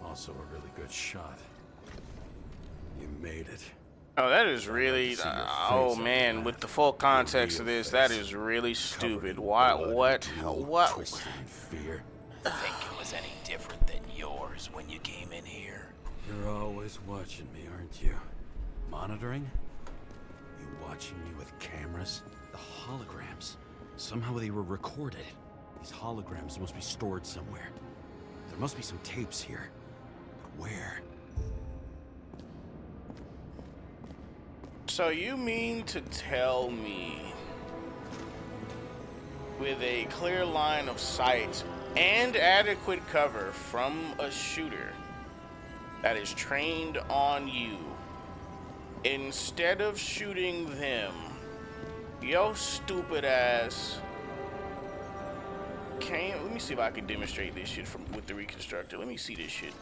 Speaker 2: Also a really good shot. You made it.
Speaker 1: Oh, that is really... oh, man, with the full context of this, that is really stupid. Why? What?
Speaker 2: Twisted in fear.
Speaker 5: Think it was any different than yours when you came in here?
Speaker 2: You're always watching me, aren't you? Monitoring? You watching me with cameras? The holograms. Somehow they were recorded. These holograms must be stored somewhere. There must be some tapes here. But where?
Speaker 1: So you mean to tell me, with a clear line of sight and adequate cover from a shooter that is trained on you, instead of shooting them, yo stupid ass can't... let me see if I can demonstrate this shit with the reconstructor. Let me see this shit.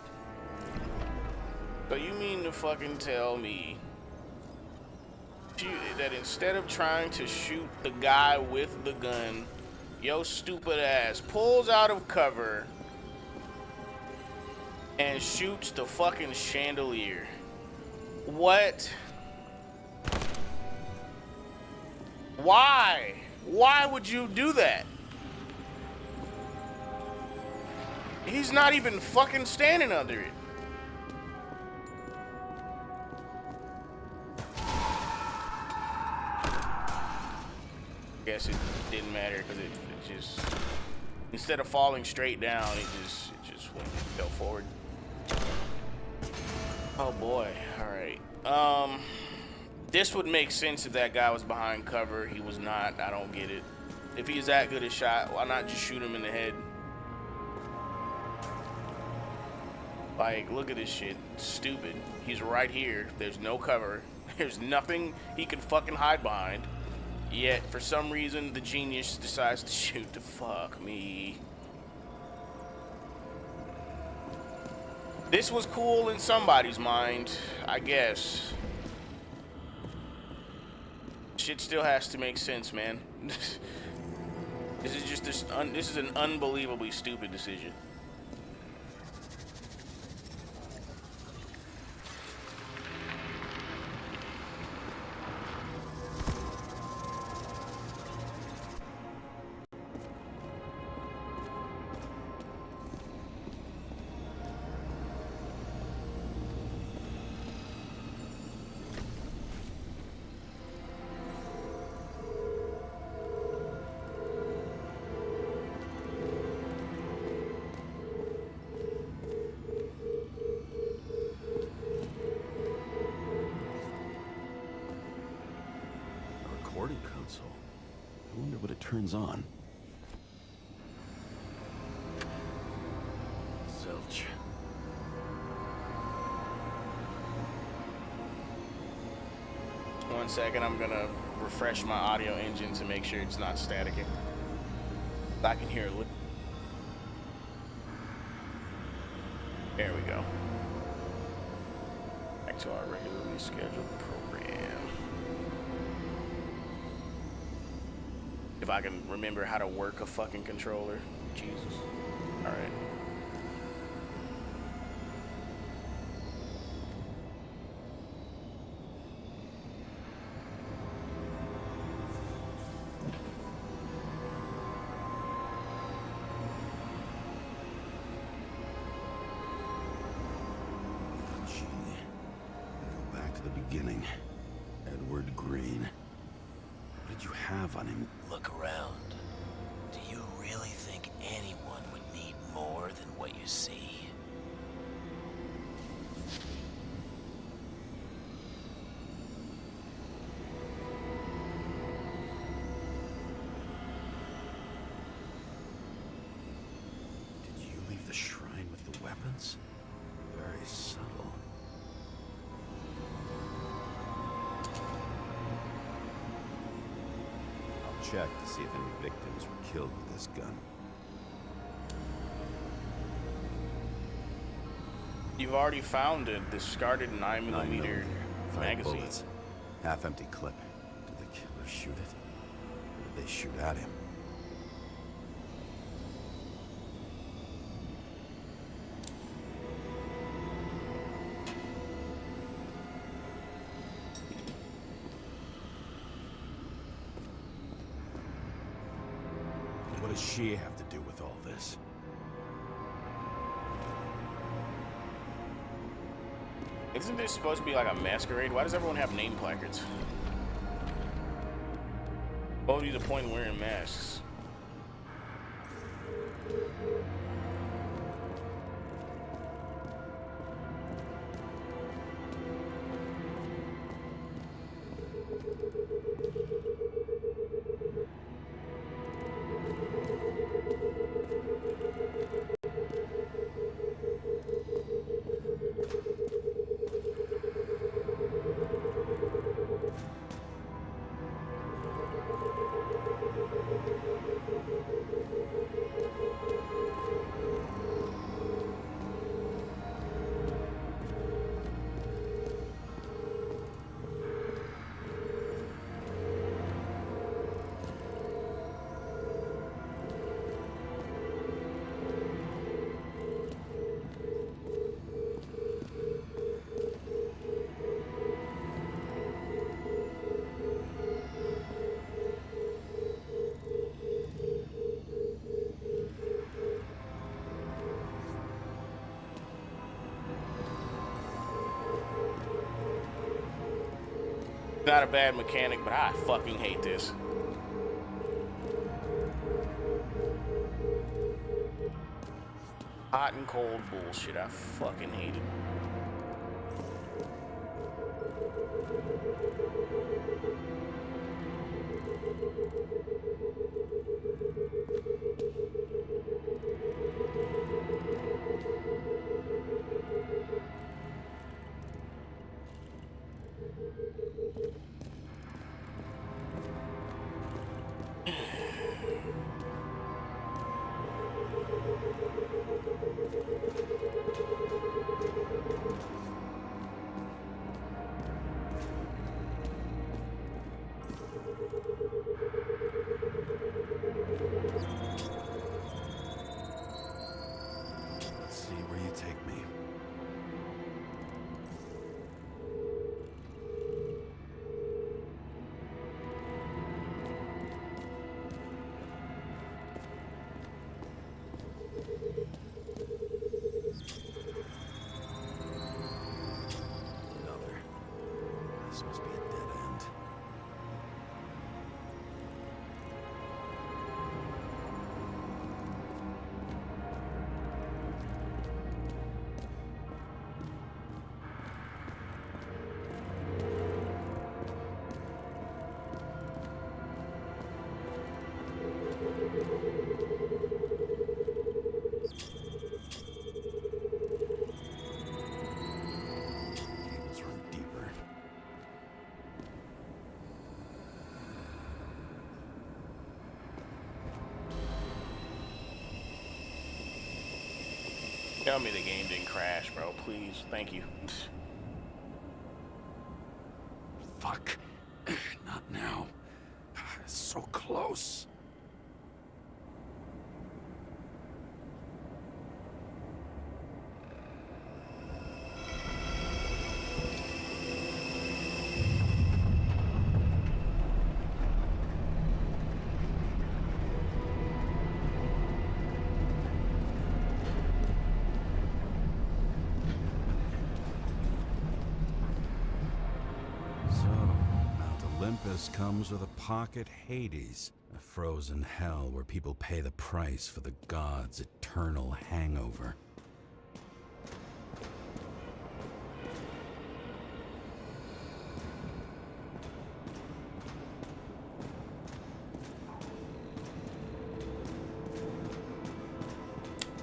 Speaker 1: So you mean to fucking tell me that instead of trying to shoot the guy with the gun, yo stupid ass pulls out of cover and shoots the fucking chandelier? What? Why? Why would you do that? He's not even fucking standing under it. Guess it didn't matter because it just, instead of falling straight down, it just fell forward. Oh boy. All right. This would make sense if that guy was behind cover. He was not. I don't get it. If he's that good a shot, why not just shoot him in the head? Like, look at this shit. It's stupid. He's right here. There's no cover. There's nothing he can fucking hide behind. Yet, for some reason, the genius decides to shoot the fuck me. This was cool in somebody's mind, I guess. Shit still has to make sense, man. This is just this is an unbelievably stupid decision.
Speaker 2: Turns on. Zilch.
Speaker 1: 1 second, I'm gonna refresh my audio engine to make sure it's not staticking. I can hear it. There we go. Back to our regularly scheduled program. If I can remember how to work a fucking controller. Jesus. All right.
Speaker 2: Gee. Go back to the beginning. Edward Green. What did you have on him?
Speaker 5: Look around. Do you really think anyone would need more than what you see?
Speaker 2: Did you leave the shrine with the weapons? Very subtle. Check to see if any victims were killed with this gun.
Speaker 1: You've already found a discarded 9mm magazine.
Speaker 2: Bullets. Half-empty clip. Did the killer shoot it? Or did they shoot at him? What does she have to do with all this?
Speaker 1: Isn't this supposed to be like a masquerade? Why does everyone have name placards? What would be the point of wearing masks? Not a bad mechanic, but I fucking hate this. Hot and cold bullshit. I fucking hate it.
Speaker 2: Let's see where you take me. Another. This must be a dead end. Cables run deeper.
Speaker 1: Tell me the game didn't crash, bro. Please. Thank you.
Speaker 2: Fuck. Not now. It's so close. So, Mount Olympus comes with a pocket Hades, a frozen hell where people pay the price for the gods' eternal hangover.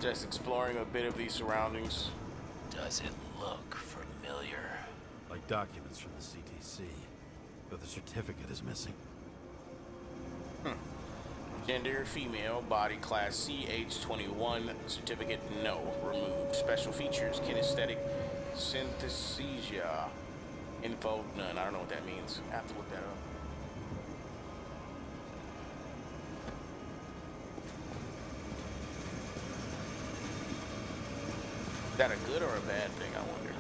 Speaker 1: Just exploring a bit of these surroundings.
Speaker 5: Does it look familiar?
Speaker 2: Like documents from the CTC, but the certificate is missing.
Speaker 1: Gender female, body class CH21, certificate no, removed. Special features, kinesthetic synesthesia, info none. I don't know what that means. I have to look that up. Is that a good or a bad thing, I wonder?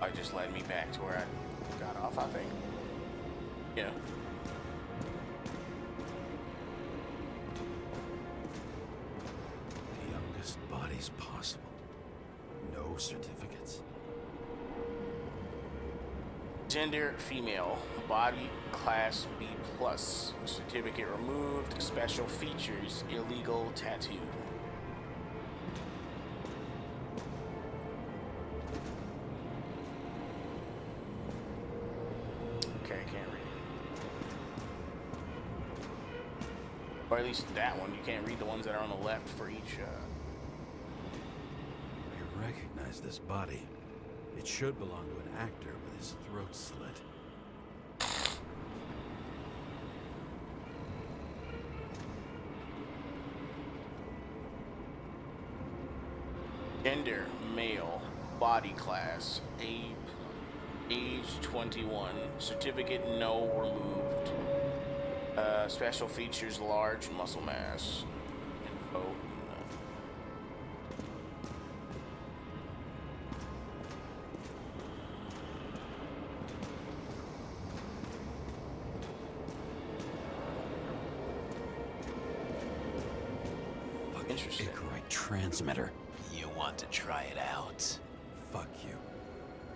Speaker 1: I just led me back to where I got off, I think. Yeah.
Speaker 2: The youngest bodies possible. No certificates.
Speaker 1: Gender female, body class B plus, certificate removed, special features, illegal tattoo. Okay, I can't read. Or at least that one. You can't read the ones that are on the left for each.
Speaker 2: I recognize this body. It should belong to an actor with his throat slit.
Speaker 1: Gender male, body class age 21, certificate no, removed. Special features, large muscle mass. Info none.
Speaker 2: Fucking
Speaker 1: Interesting.
Speaker 2: Icarite transmitter.
Speaker 5: You want to try it out?
Speaker 2: Fuck you.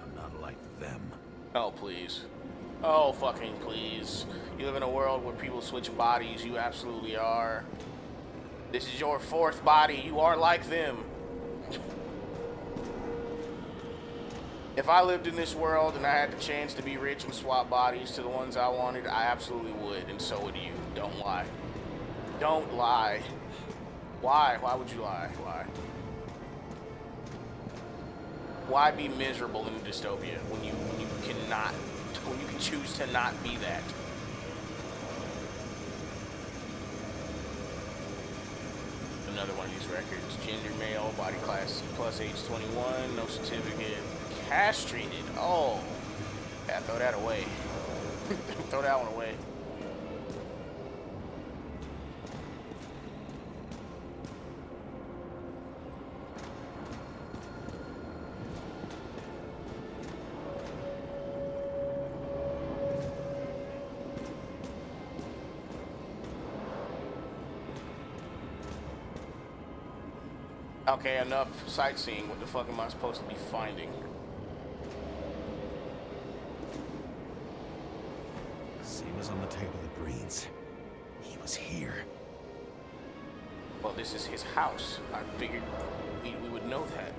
Speaker 2: I'm not like them.
Speaker 1: Oh, please. Oh, fucking please. You live in a world where people switch bodies. You absolutely are. This is your fourth body. You are like them. If I lived in this world and I had the chance to be rich and swap bodies to the ones I wanted, I absolutely would, and so would you. Don't lie. Don't lie. Why? Why would you lie? Why? Why be miserable in a dystopia when you can choose to not be that? Another one of these records. Gender male, body class plus age 21, no certificate. Castrated. Oh. Yeah, throw that away. Throw that one away. Okay, enough sightseeing. What the fuck am I supposed to be finding?
Speaker 2: Same as on the table at Green's. He was here.
Speaker 1: Well, this is his house. I figured we would know that.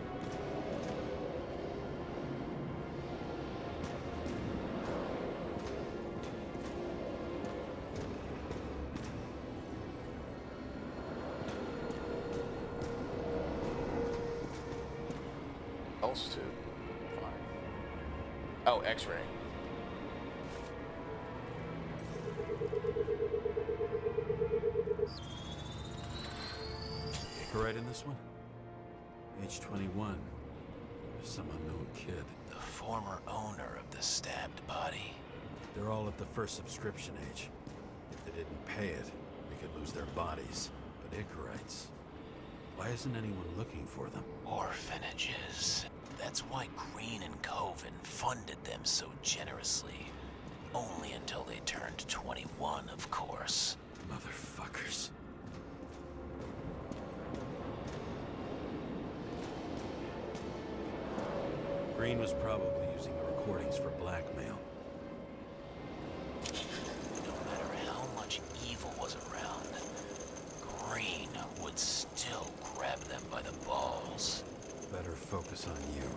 Speaker 1: Else to find. Oh, X-ray.
Speaker 2: Right in this one? Age 21. Some unknown kid.
Speaker 5: The former owner of the stabbed body.
Speaker 2: They're all at the first subscription age. If they didn't pay it, they could lose their bodies. But Icarites, why isn't anyone looking for them?
Speaker 5: Orphanages. That's why Green and Coven funded them so generously. Only until they turned 21, of course.
Speaker 2: Motherfuckers. Green was probably using the recordings for blackmail.
Speaker 5: No matter how much evil was around, Green would still grab them by the balls.
Speaker 2: Better focus on you.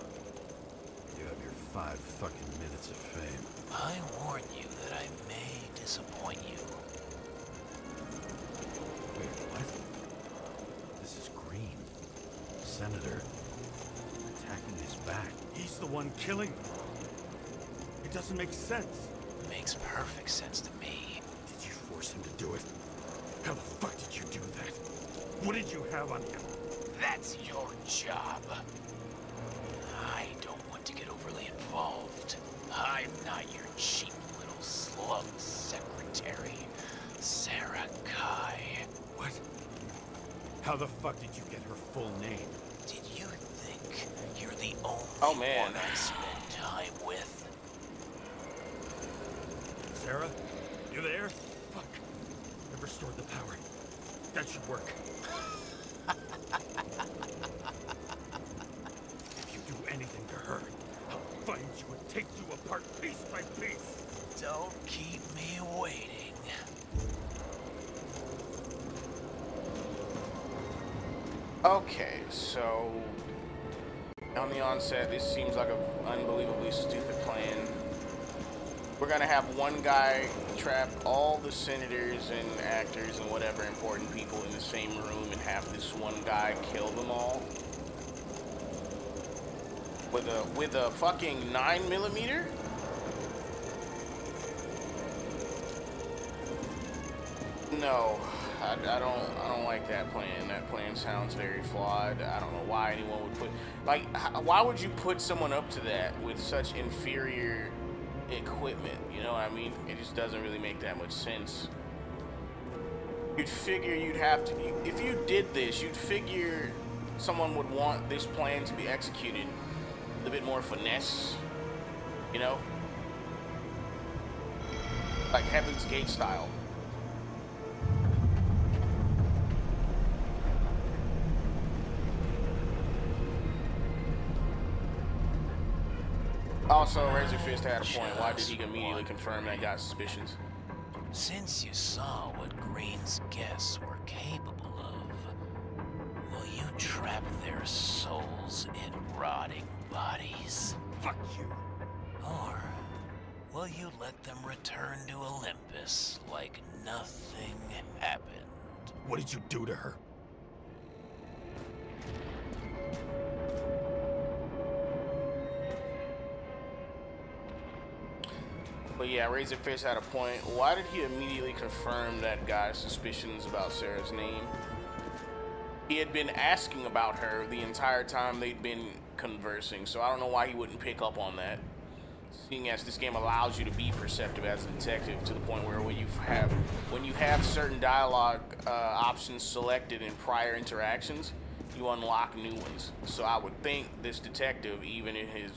Speaker 2: You have your 5 fucking minutes of fame.
Speaker 5: I warn you that I may disappoint you.
Speaker 2: Wait, what? This is Green. Senator. Attacking his back.
Speaker 6: He's the one killing them. It doesn't make sense.
Speaker 5: Makes perfect sense to me.
Speaker 6: Did you force him to do it? How the fuck did you do that? What did you have on him?
Speaker 5: That's your job. I don't want to get overly involved. I'm not your cheap little slug secretary, Sarah Kai.
Speaker 6: What? How the fuck did you get her full name?
Speaker 5: Did you think you're the only
Speaker 1: Oh, man.
Speaker 5: one I spend time with?
Speaker 6: Sarah? You there? Fuck. I've restored the power. That should work. If you do anything to her, I'll find you and take you apart piece by piece.
Speaker 5: Don't keep me waiting.
Speaker 1: Okay, so on the onset, this seems like an unbelievably stupid plan. We're gonna have one guy trap all the senators and actors and whatever important people in the same room and have this one guy kill them all with a fucking 9mm. No, I don't like that plan. That plan sounds very flawed. I don't know why anyone would put, like, why would you put someone up to that with such inferior equipment? You know what I mean? It just doesn't really make that much sense. You'd figure you'd have to, if you did this, you'd figure someone would want this plan to be executed with a bit more finesse, you know? Like Heaven's Gate style. Also, Razorfist had a point. Why did he immediately confirm that guy's suspicions?
Speaker 5: Since you saw what Green's guests were capable of, will you trap their souls in rotting bodies?
Speaker 6: Fuck you.
Speaker 5: Or will you let them return to Olympus like nothing happened?
Speaker 6: What did you do to her?
Speaker 1: But yeah, Razorfist had a point. Why did he immediately confirm that guy's suspicions about Sarah's name? He had been asking about her the entire time they'd been conversing, so I don't know why he wouldn't pick up on that. Seeing as this game allows you to be perceptive as a detective to the point where when you have certain dialogue options selected in prior interactions, you unlock new ones. So I would think this detective, even in his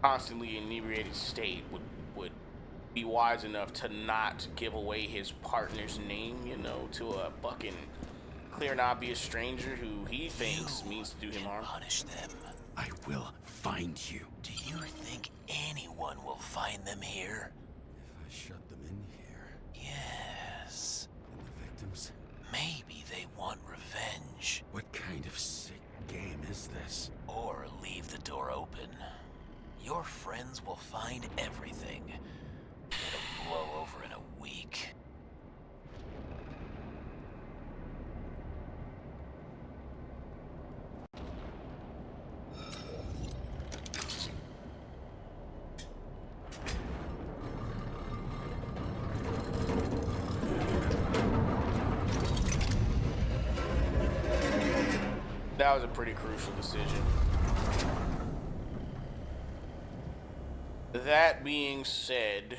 Speaker 1: constantly inebriated state, would be wise enough to not give away his partner's name, you know, to a fucking clear and obvious stranger who he thinks means to do him harm.
Speaker 5: Punish them.
Speaker 6: I will find you.
Speaker 5: Do you think anyone will find them here?
Speaker 2: If I shut them in here,
Speaker 5: Yes.
Speaker 2: and the victims,
Speaker 5: Maybe they want revenge.
Speaker 2: what kind of sick game is this?
Speaker 5: Or leave the door open. Your friends will find everything. It'll blow over in a week.
Speaker 1: That was a pretty crucial decision. That being said,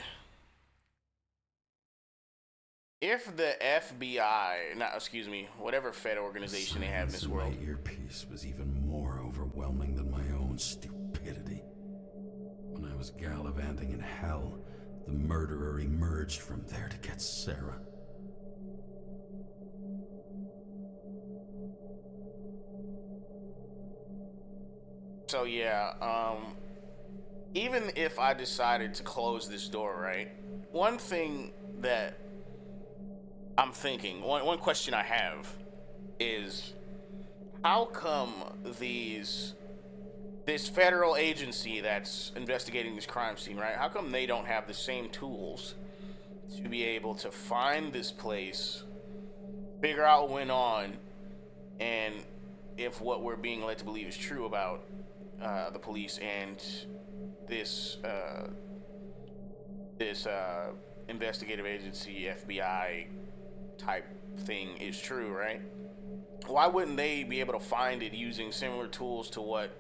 Speaker 1: if the FBI, whatever Fed organization they have in this world,
Speaker 2: My earpiece was even more overwhelming than my own stupidity. When I was gallivanting in hell, the murderer emerged from there to get Sarah.
Speaker 1: so yeah, even if I decided to close this door, right? One thing that I'm thinking, one question I have is, how come this federal agency that's investigating this crime scene, right? How come they don't have the same tools to be able to find this place, figure out what went on, and if what we're being led to believe is true about the police and this investigative agency, FBI type thing is true, right? Why wouldn't they be able to find it using similar tools to what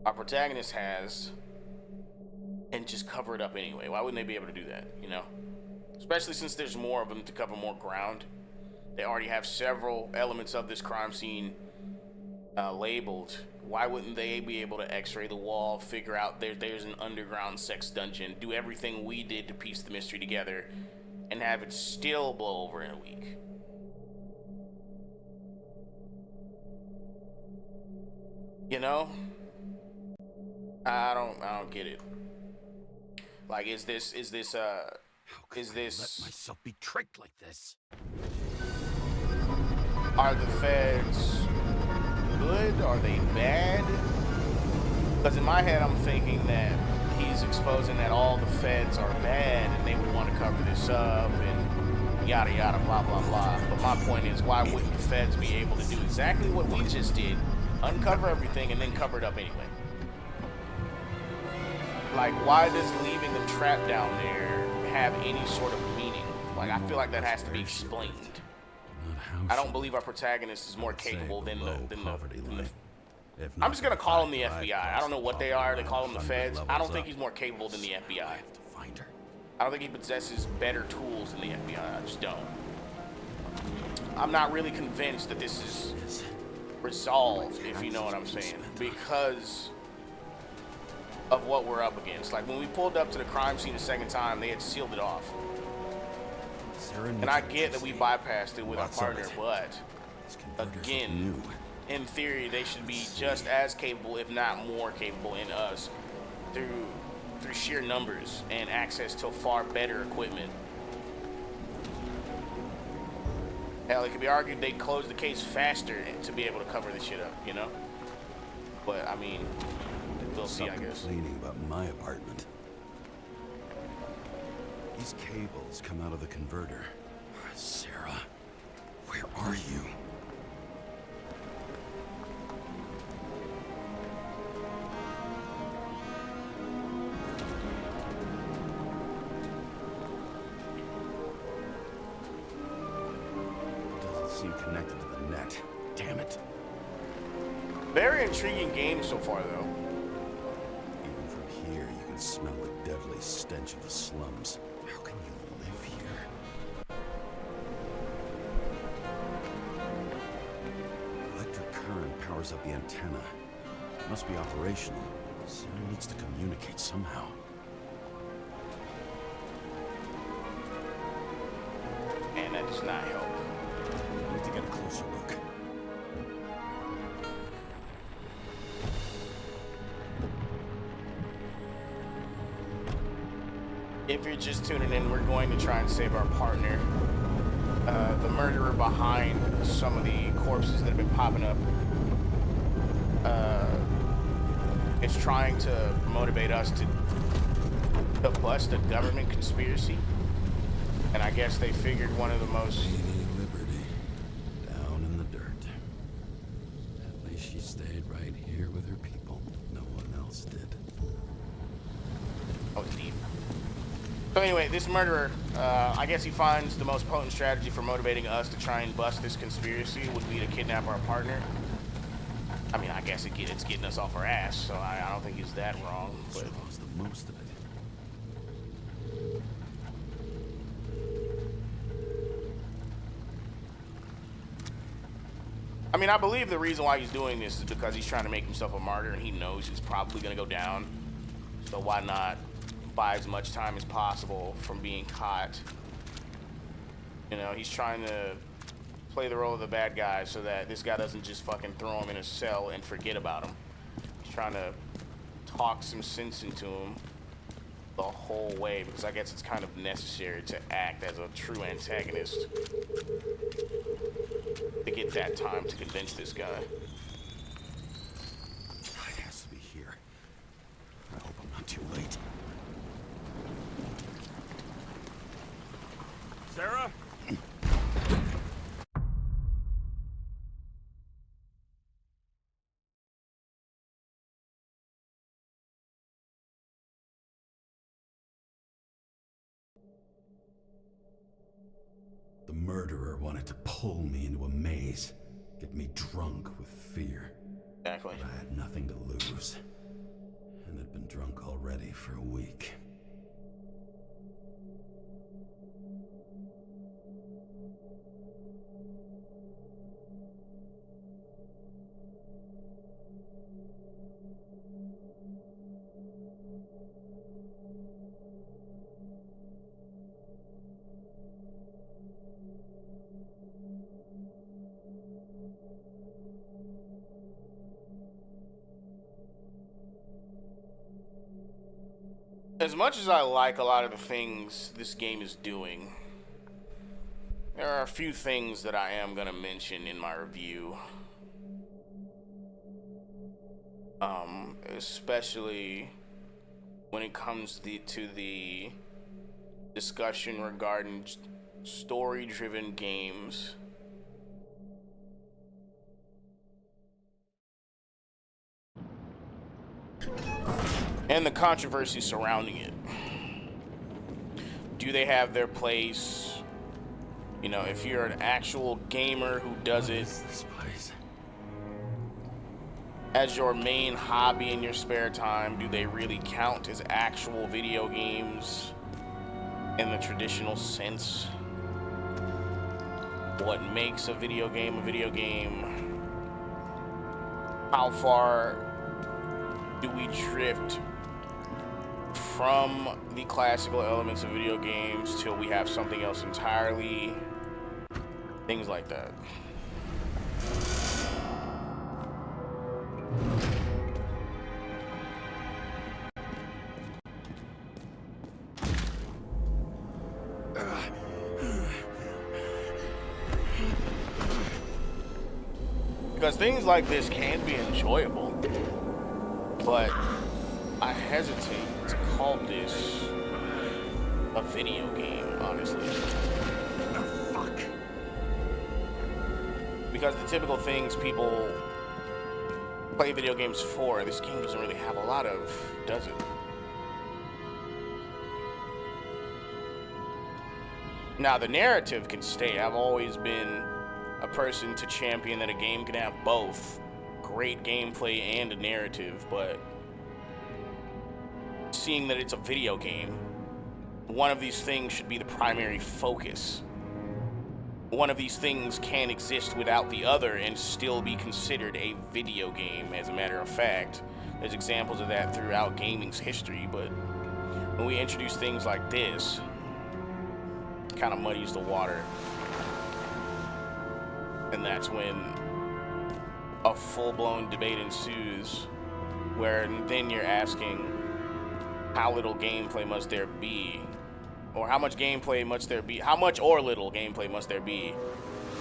Speaker 1: our protagonist has and just cover it up anyway? Why wouldn't they be able to do that, you know? Especially since there's more of them to cover more ground. They already have several elements of this crime scene labeled. Why wouldn't they be able to x-ray the wall, figure out there's an underground sex dungeon, do everything we did to piece the mystery together, and have it still blow over in a week? You know? I don't get it. Like, is this
Speaker 6: Let myself be tricked like this.
Speaker 1: are the feds good? Are they bad? Because in my head, I'm thinking that he's exposing that all the feds are bad and they would want to cover this up and yada yada blah blah blah. But my point is, why wouldn't the feds be able to do exactly what we just did, uncover everything and then cover it up anyway? Like, why does leaving them trapped down there have any sort of meaning? Like, I feel like that has to be explained. I don't believe our protagonist is more capable than the I'm just gonna call them the FBI. I don't know what they are. They call them the feds. I don't think he's more capable than the FBI. I don't think he possesses better tools than the FBI. I just don't. I'm not really convinced that this is resolved, if you know what I'm saying, because of what we're up against. Like, when we pulled up to the crime scene the second time, they had sealed it off. And I get that we bypassed it with our partner, but again, in theory, they should be just as capable, if not more capable, in us through sheer numbers and access to far better equipment. Hell, it could be argued they closed the case faster to be able to cover this shit up, you know? But, I mean, we'll see, I guess.
Speaker 2: Complaining about my apartment. These cables come out of the converter. Sarah, where are you? Seem connected to the net. Damn it.
Speaker 1: Very intriguing game so far, though.
Speaker 2: Even from here, you can smell the deadly stench of the slums. How can you live here? Electric current powers up the antenna. It must be operational. Sarah needs to communicate somehow.
Speaker 1: And that does not help.
Speaker 2: I need to get a closer look.
Speaker 1: If you're just tuning in, we're going to try and save our partner. The murderer behind some of the corpses that have been popping up is trying to motivate us to bust a government conspiracy. And I guess they figured one of the most...
Speaker 2: Lady Liberty, down in the dirt. At least she stayed right here with her people. No one else did.
Speaker 1: Oh, it's deep. So anyway, this murderer, I guess he finds the most potent strategy for motivating us to try and bust this conspiracy would be to kidnap our partner. I mean, I guess it's getting us off our ass, so I don't think he's that wrong. But
Speaker 2: Draws the most of it.
Speaker 1: I mean, I believe the reason why he's doing this is because he's trying to make himself a martyr, and he knows he's probably going to go down. So why not buy as much time as possible from being caught? You know, he's trying to play the role of the bad guy so that this guy doesn't just fucking throw him in a cell and forget about him. He's trying to talk some sense into him the whole way, because I guess it's kind of necessary to act as a true antagonist to get that time to convince this guy.
Speaker 2: It has to be here. I hope I'm not too late.
Speaker 6: Sarah?
Speaker 2: The murderer wanted to pull me into a maze, get me drunk with fear.
Speaker 1: Exactly.
Speaker 2: But I had nothing to lose, and had been drunk already for a week.
Speaker 1: As much as I like a lot of the things this game is doing, there are a few things that I am going to mention in my review. Especially when it comes to the discussion regarding story-driven games. And the controversy surrounding it. Do they have their place? You know, if you're an actual gamer who does it
Speaker 2: This place.
Speaker 1: as your main hobby in your spare time, do they really count as actual video games in the traditional sense? What makes a video game a video game? How far do we drift from the classical elements of video games till we have something else entirely? Things like that. Because things like this can be enjoyable, but I hesitate to call this a video game, honestly.
Speaker 6: Fuck.
Speaker 1: Because the typical things people play video games for, this game doesn't really have a lot of, does it? Now, the narrative can stay. I've always been a person to champion that a game can have both great gameplay and a narrative, but seeing that it's a video game, one of these things should be the primary focus. One of these things can exist without the other and still be considered a video game. As a matter of fact, there's examples of that throughout gaming's history, but when we introduce things like this, it kind of muddies the water. And that's when a full-blown debate ensues, where then you're asking, how little gameplay must there be? Or how much gameplay must there be? How much or little gameplay must there be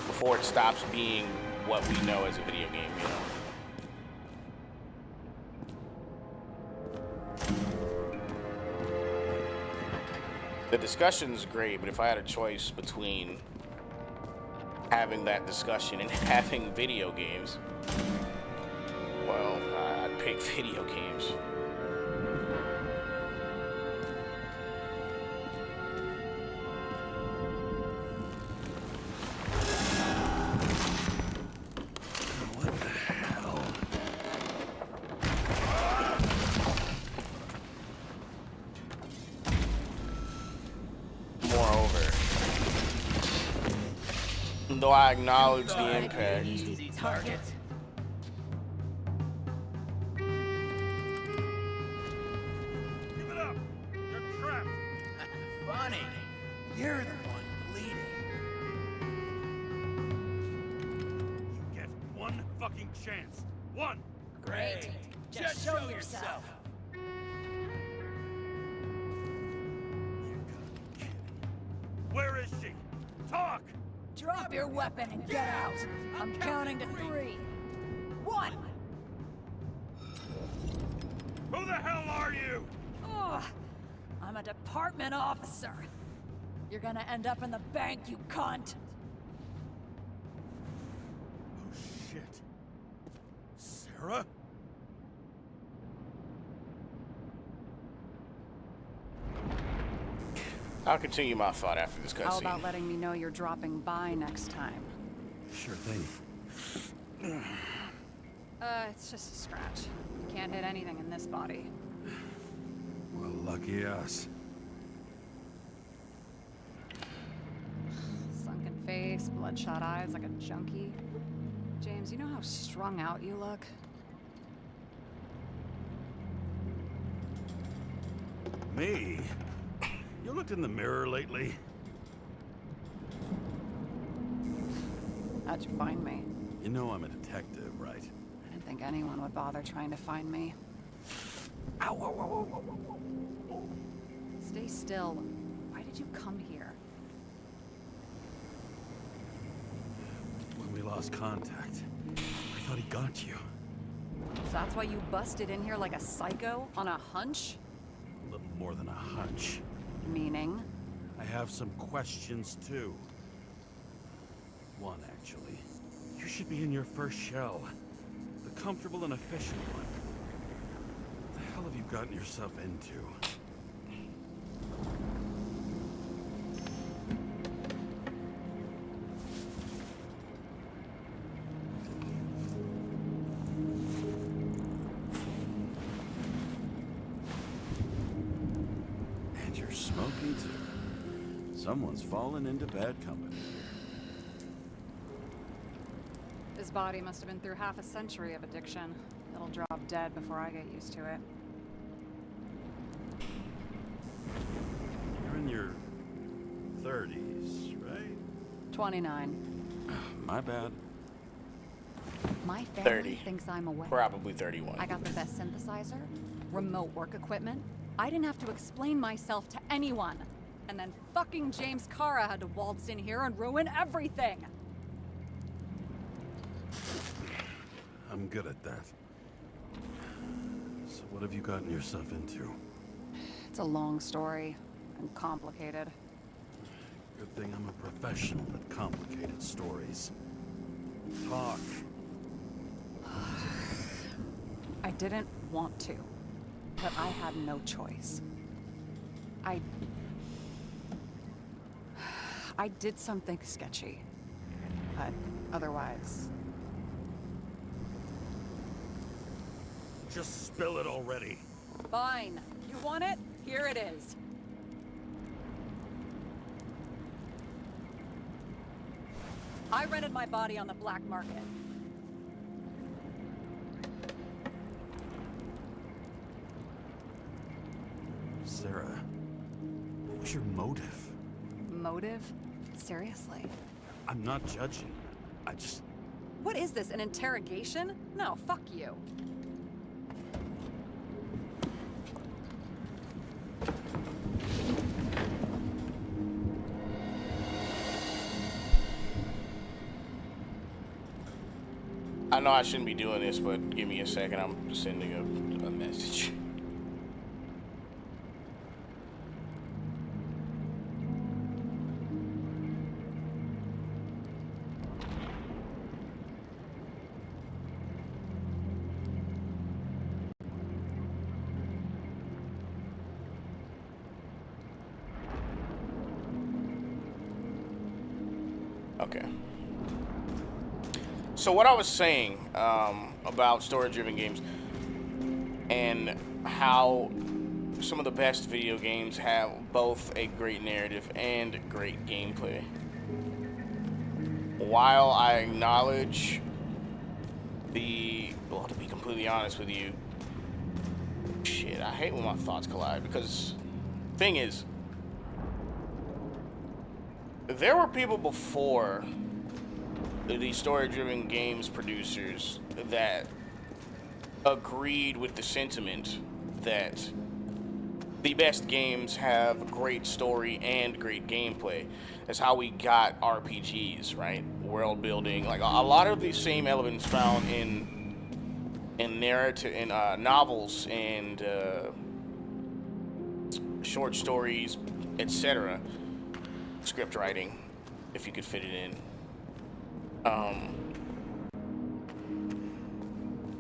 Speaker 1: before it stops being what we know as a video game, you know? The discussion's great, but if I had a choice between having that discussion and having video games, well, I'd pick video games. Though I acknowledge the impact.
Speaker 7: Easy target.
Speaker 6: Give it up! You're trapped!
Speaker 7: Funny. You're the one bleeding.
Speaker 6: You get one fucking chance. One!
Speaker 7: Great. Just show yourself.
Speaker 6: You gotta be kidding. Where is she? Talk!
Speaker 8: Drop your weapon and get out. I'm counting to 3. 1.
Speaker 6: Who the hell are you?
Speaker 8: Ugh. I'm a department officer. You're gonna end up in the bank, you cunt.
Speaker 6: Oh shit. Sarah?
Speaker 1: I'll continue my thought after this
Speaker 3: How about
Speaker 1: cutscene.
Speaker 3: letting me know you're dropping by next time?
Speaker 2: Sure thing.
Speaker 3: It's just a scratch. You can't hit anything in this body.
Speaker 2: Well, lucky us.
Speaker 3: Sunken face, bloodshot eyes like a junkie. James, you know how strung out you look?
Speaker 6: Me? You looked in the mirror lately?
Speaker 3: How'd you find me?
Speaker 2: You know I'm a detective, right?
Speaker 3: I didn't think anyone would bother trying to find me.
Speaker 6: Ow, ow, ow, ow, ow.
Speaker 3: Stay still. Why did you come here?
Speaker 2: When we lost contact, I thought he got you.
Speaker 3: So that's why you busted in here like a psycho? On a hunch?
Speaker 2: A little more than a hunch.
Speaker 3: Meaning?
Speaker 2: I have some questions, too. One, actually. You should be in your first shell. The comfortable and efficient one. What the hell have you gotten yourself into? And you're smoking, too. Someone's fallen into bad company.
Speaker 3: His body must have been through half a century of addiction. It'll drop dead before I get used to it.
Speaker 2: You're in your 30s, right?
Speaker 3: 29.
Speaker 2: My bad.
Speaker 3: My family
Speaker 1: 30.
Speaker 3: thinks I'm away.
Speaker 1: Probably 31.
Speaker 3: I got the best synthesizer, remote work equipment. I didn't have to explain myself to anyone. And then fucking James Karra had to waltz in here and ruin everything.
Speaker 2: I'm good at that. So what have you gotten yourself into?
Speaker 3: It's a long story and complicated.
Speaker 2: Good thing I'm a professional at complicated stories. Talk.
Speaker 3: I didn't want to, but I had no choice. I did something sketchy, but otherwise...
Speaker 6: Just spill it already.
Speaker 3: Fine. You want it? Here it is. I rented my body on the black market.
Speaker 2: Sarah, what was your motive?
Speaker 3: Motive? Seriously?
Speaker 2: I'm not judging. I just...
Speaker 3: What is this, an interrogation? No, fuck you.
Speaker 1: I know I shouldn't be doing this, but give me a second. I'm sending a message. Okay. So what I was saying about story-driven games and how some of the best video games have both a great narrative and great gameplay. While I acknowledge well, to be completely honest with you, shit, I hate when my thoughts collide, because thing is, there were people before the story-driven games producers that agreed with the sentiment that the best games have great story and great gameplay. That's how we got RPGs, right? World building, like a lot of these same elements found in narrative, in novels and short stories, etc. Script writing, if you could fit it in.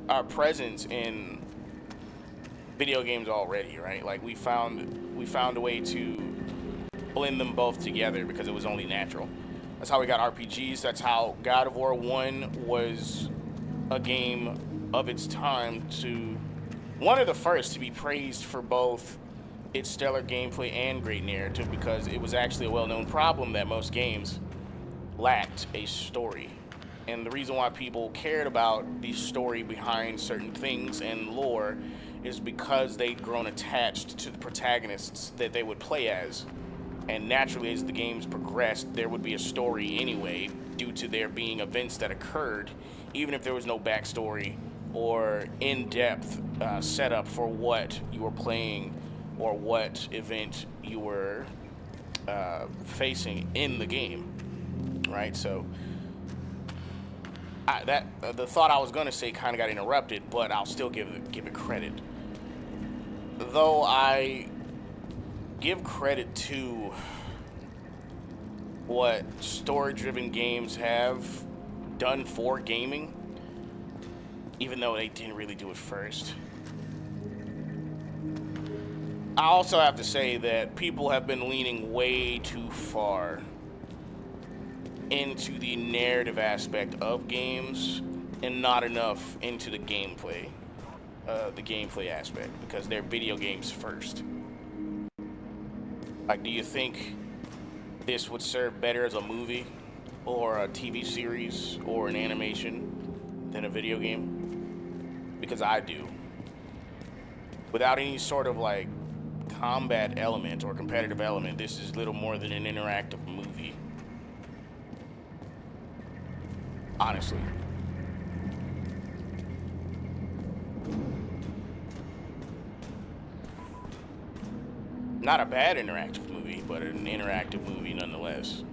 Speaker 1: Our presence in video games already, right? Like we found a way to blend them both together because it was only natural. That's how we got RPGs. That's how God of War 1 was a game of its time, to one of the first to be praised for both its stellar gameplay and great narrative, because it was actually a well-known problem that most games lacked a story. And the reason why people cared about the story behind certain things and lore is because they'd grown attached to the protagonists that they would play as. And naturally, as the games progressed, there would be a story anyway, due to there being events that occurred, even if there was no backstory or in-depth setup for what you were playing or what event you were facing in the game, right? So the thought I was gonna say kind of got interrupted, but I'll still give it credit. Though I give credit to what story-driven games have done for gaming, even though they didn't really do it first. I also have to say that people have been leaning way too far into the narrative aspect of games and not enough into the gameplay aspect, because they're video games first. Like, do you think this would serve better as a movie or a TV series or an animation than a video game? Because I do. Without any sort of like combat element or competitive element, this is little more than an interactive movie. Honestly. Not a bad interactive movie, but an interactive movie nonetheless.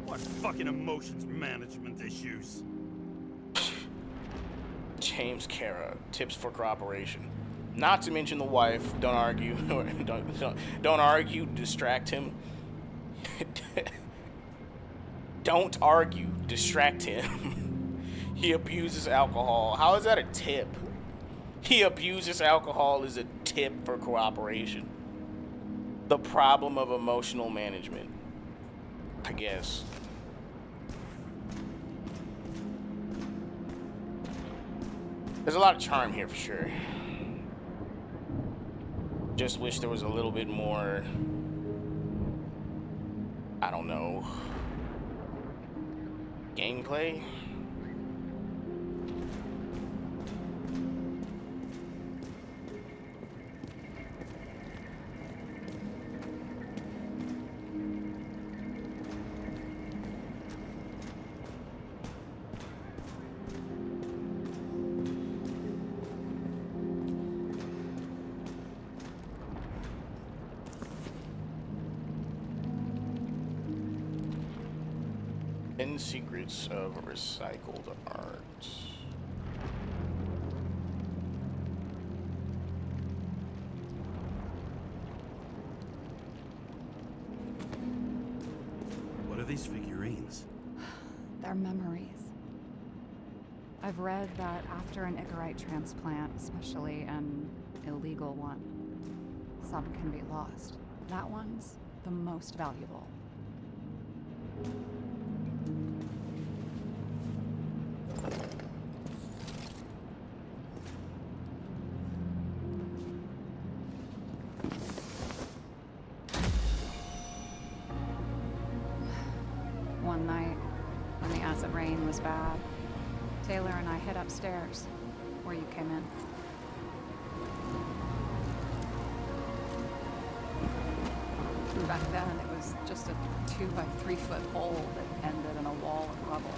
Speaker 6: What fucking emotions management issues.
Speaker 1: James Karra, tips for cooperation. Not to mention the wife. Don't argue. Don't argue. Distract him. Don't argue. Distract him. He abuses alcohol. How is that a tip? He abuses alcohol is a tip for cooperation. The problem of emotional management, I guess. There's a lot of charm here for sure. Just wish there was a little bit more, I don't know, gameplay. Secrets of recycled art.
Speaker 2: What are these figurines?
Speaker 3: They're memories. I've read that after an Icarite transplant, especially an illegal one, some can be lost. That one's the most valuable. One night, when the acid rain was bad, Taylor and I hid upstairs, where you came in. Back then, it was just a 2 by 3 foot hole that ended in a wall of rubble.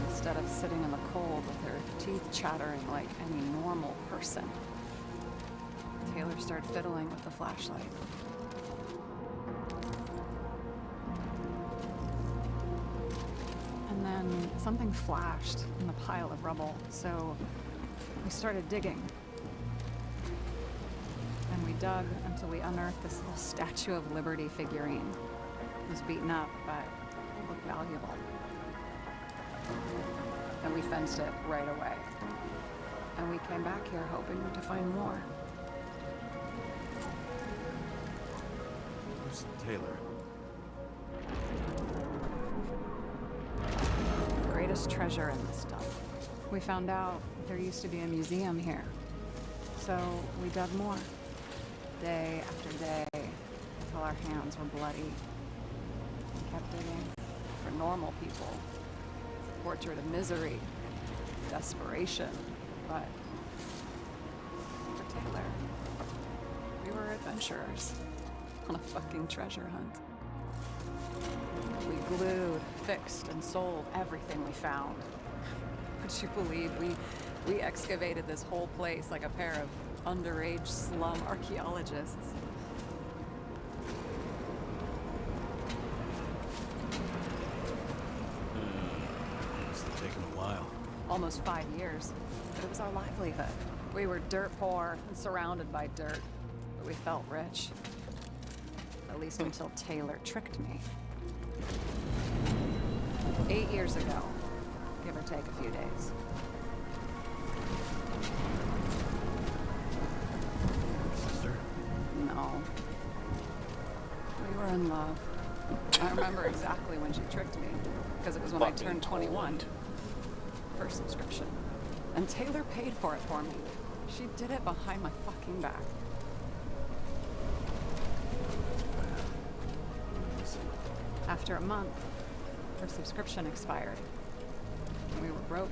Speaker 3: Instead of sitting in the cold with her teeth chattering like any normal person, Taylor started fiddling with the flashlight. And then something flashed in the pile of rubble, so we started digging. And we dug until we unearthed this little Statue of Liberty figurine. It was beaten up, but it looked valuable. And we fenced it right away. And we came back here hoping to find more.
Speaker 2: Who's Taylor?
Speaker 3: The greatest treasure in this stuff. We found out there used to be a museum here. So we dug more. Day after day, until our hands were bloody. We kept digging for normal people. It's a portrait of misery, desperation, but for Taylor, we were adventurers on a fucking treasure hunt. We glued, fixed, and sold everything we found. Would you believe we excavated this whole place like a pair of underage slum archaeologists?
Speaker 2: Must have taken a while.
Speaker 3: Almost 5 years, but it was our livelihood. We were dirt poor and surrounded by dirt, but we felt rich. At least until Taylor tricked me. 8 years ago, give or take a few days.
Speaker 2: Sister?
Speaker 3: No. We were in love. I remember exactly when she tricked me, because it was when I turned 21. First subscription. And Taylor paid for it for me. She did it behind my fucking back. After a month, her subscription expired. We were broke.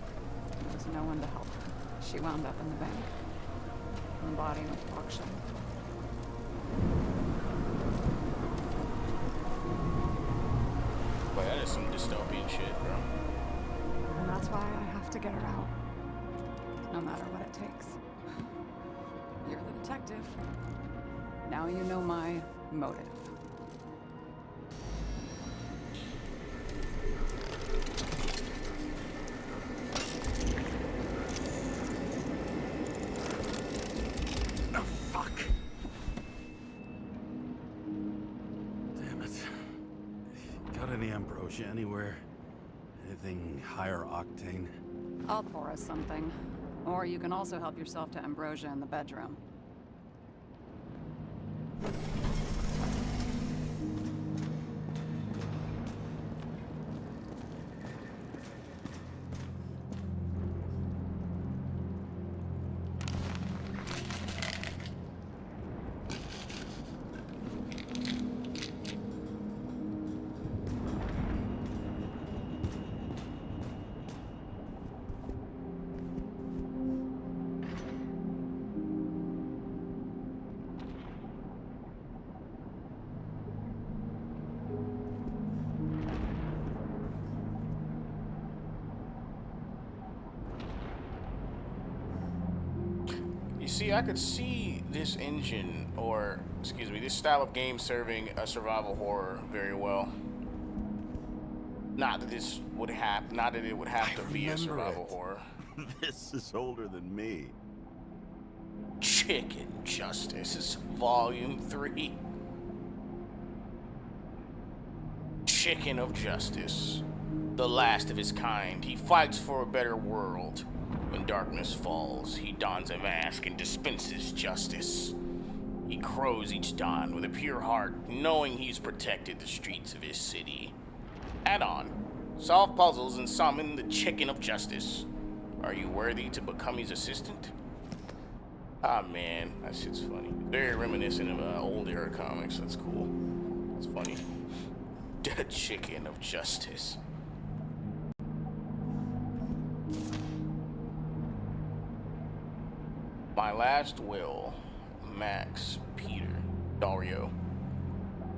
Speaker 3: There was no one to help her. She wound up in the bank. And the body went to auction.
Speaker 1: Boy, that is some dystopian shit, bro.
Speaker 3: And that's why I have to get her out. No matter what it takes. You're the detective. Now you know my motive.
Speaker 2: Oh, fuck. Damn it. Got any ambrosia anywhere? Anything higher octane?
Speaker 3: I'll pour us something. Or you can also help yourself to ambrosia in the bedroom.
Speaker 1: See, I could see this engine, or excuse me, this style of game serving a survival horror very well. Not that it would have to be a survival horror.
Speaker 2: This is older than me.
Speaker 1: Chicken Justice, Volume 3. Chicken of Justice, the last of his kind. He fights for a better world. When darkness falls, he dons a mask and dispenses justice. He crows each dawn with a pure heart, knowing he's protected the streets of his city. Add-on, solve puzzles and summon the Chicken of Justice. Are you worthy to become his assistant? Ah man, that shit's funny. Very reminiscent of old era comics. That's cool. It's funny. The Chicken of Justice. My last will, Max, Peter, Dario.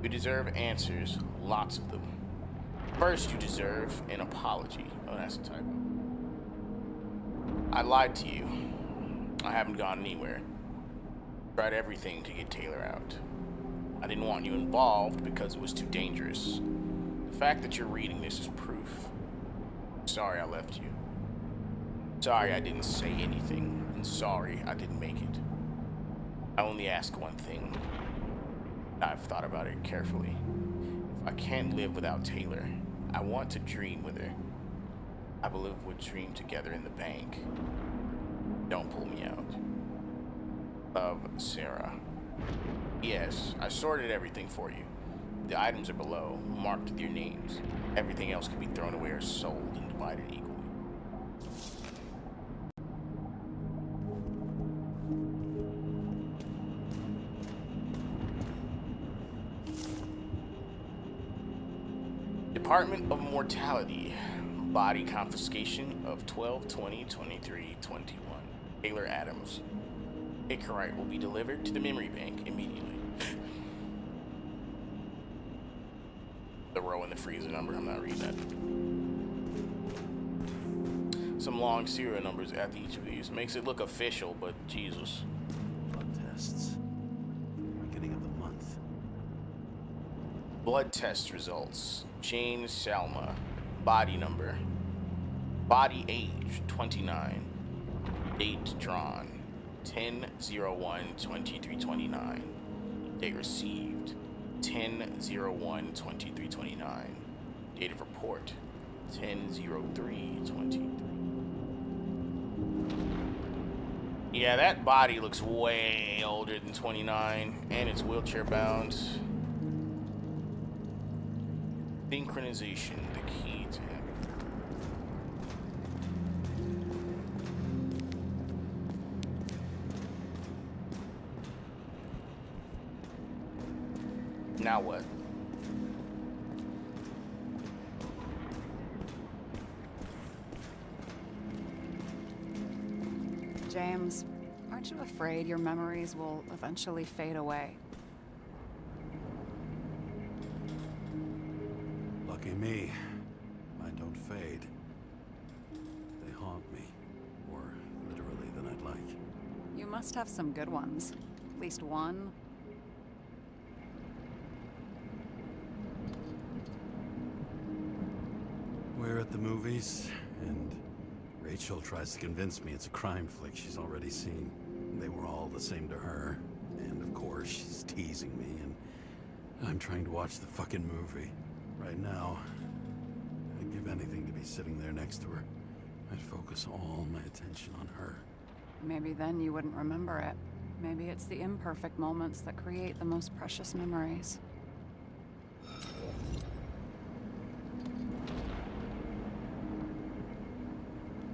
Speaker 1: You deserve answers, lots of them. First, you deserve an apology. Oh, that's a typo. I lied to you. I haven't gone anywhere. Tried everything to get Taylor out. I didn't want you involved because it was too dangerous. The fact that you're reading this is proof. Sorry I left you. Sorry I didn't say anything. And sorry I didn't make it. I only ask one thing. I've thought about it carefully. If I can't live without Taylor, I want to dream with her. I believe we'll dream together in the bank. Don't pull me out. Love, Sarah. Yes, I sorted everything for you. The items are below, marked with your names. Everything else can be thrown away or sold and divided equally. Department of Immortality. Body confiscation of 12/20/23/21. Taylor Adams. Icarite will be delivered to the memory bank immediately. The row in the freezer number, I'm not reading that. Some long serial numbers after each of these. Makes it look official, but Jesus.
Speaker 2: Blood tests. Beginning of the month.
Speaker 1: Blood test results. Jane Salma. Body number. Body age 29. Date drawn 10/01/2329. Date received 10/01/2329. Date of report 10/03/23. Yeah, that body looks way older than 29, and it's wheelchair bound. Synchronization, the key to him. Now what?
Speaker 3: James, aren't you afraid your memories will eventually fade away?
Speaker 2: Lucky me. Mine don't fade. They haunt me. More literally than I'd like.
Speaker 3: You must have some good ones. At least one.
Speaker 2: We're at the movies, and Rachel tries to convince me it's a crime flick she's already seen. They were all the same to her, and of course she's teasing me, and I'm trying to watch the fucking movie. Right now, I'd give anything to be sitting there next to her. I'd focus all my attention on her.
Speaker 3: Maybe then you wouldn't remember it. Maybe it's the imperfect moments that create the most precious memories.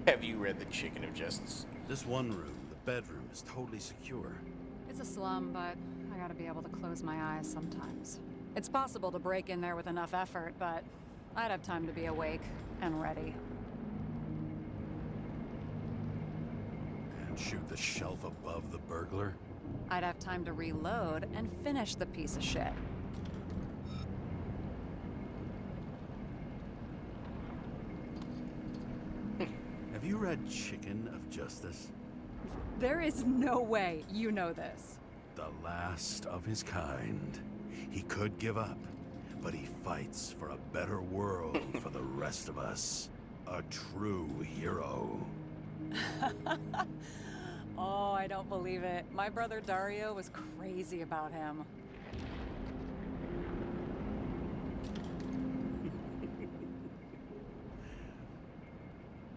Speaker 1: Have you read The Chicken of Justice?
Speaker 2: This one room, the bedroom, is totally secure.
Speaker 3: It's a slum, but I gotta be able to close my eyes sometimes. It's possible to break in there with enough effort, but I'd have time to be awake and ready.
Speaker 2: And shoot the shelf above the burglar?
Speaker 3: I'd have time to reload and finish the piece of shit.
Speaker 2: Have you read Chicken of Justice?
Speaker 3: There is no way you know this.
Speaker 2: The last of his kind. He could give up, but he fights for a better world for the rest of us. A true hero.
Speaker 3: Oh, I don't believe it. My brother Dario was crazy about him.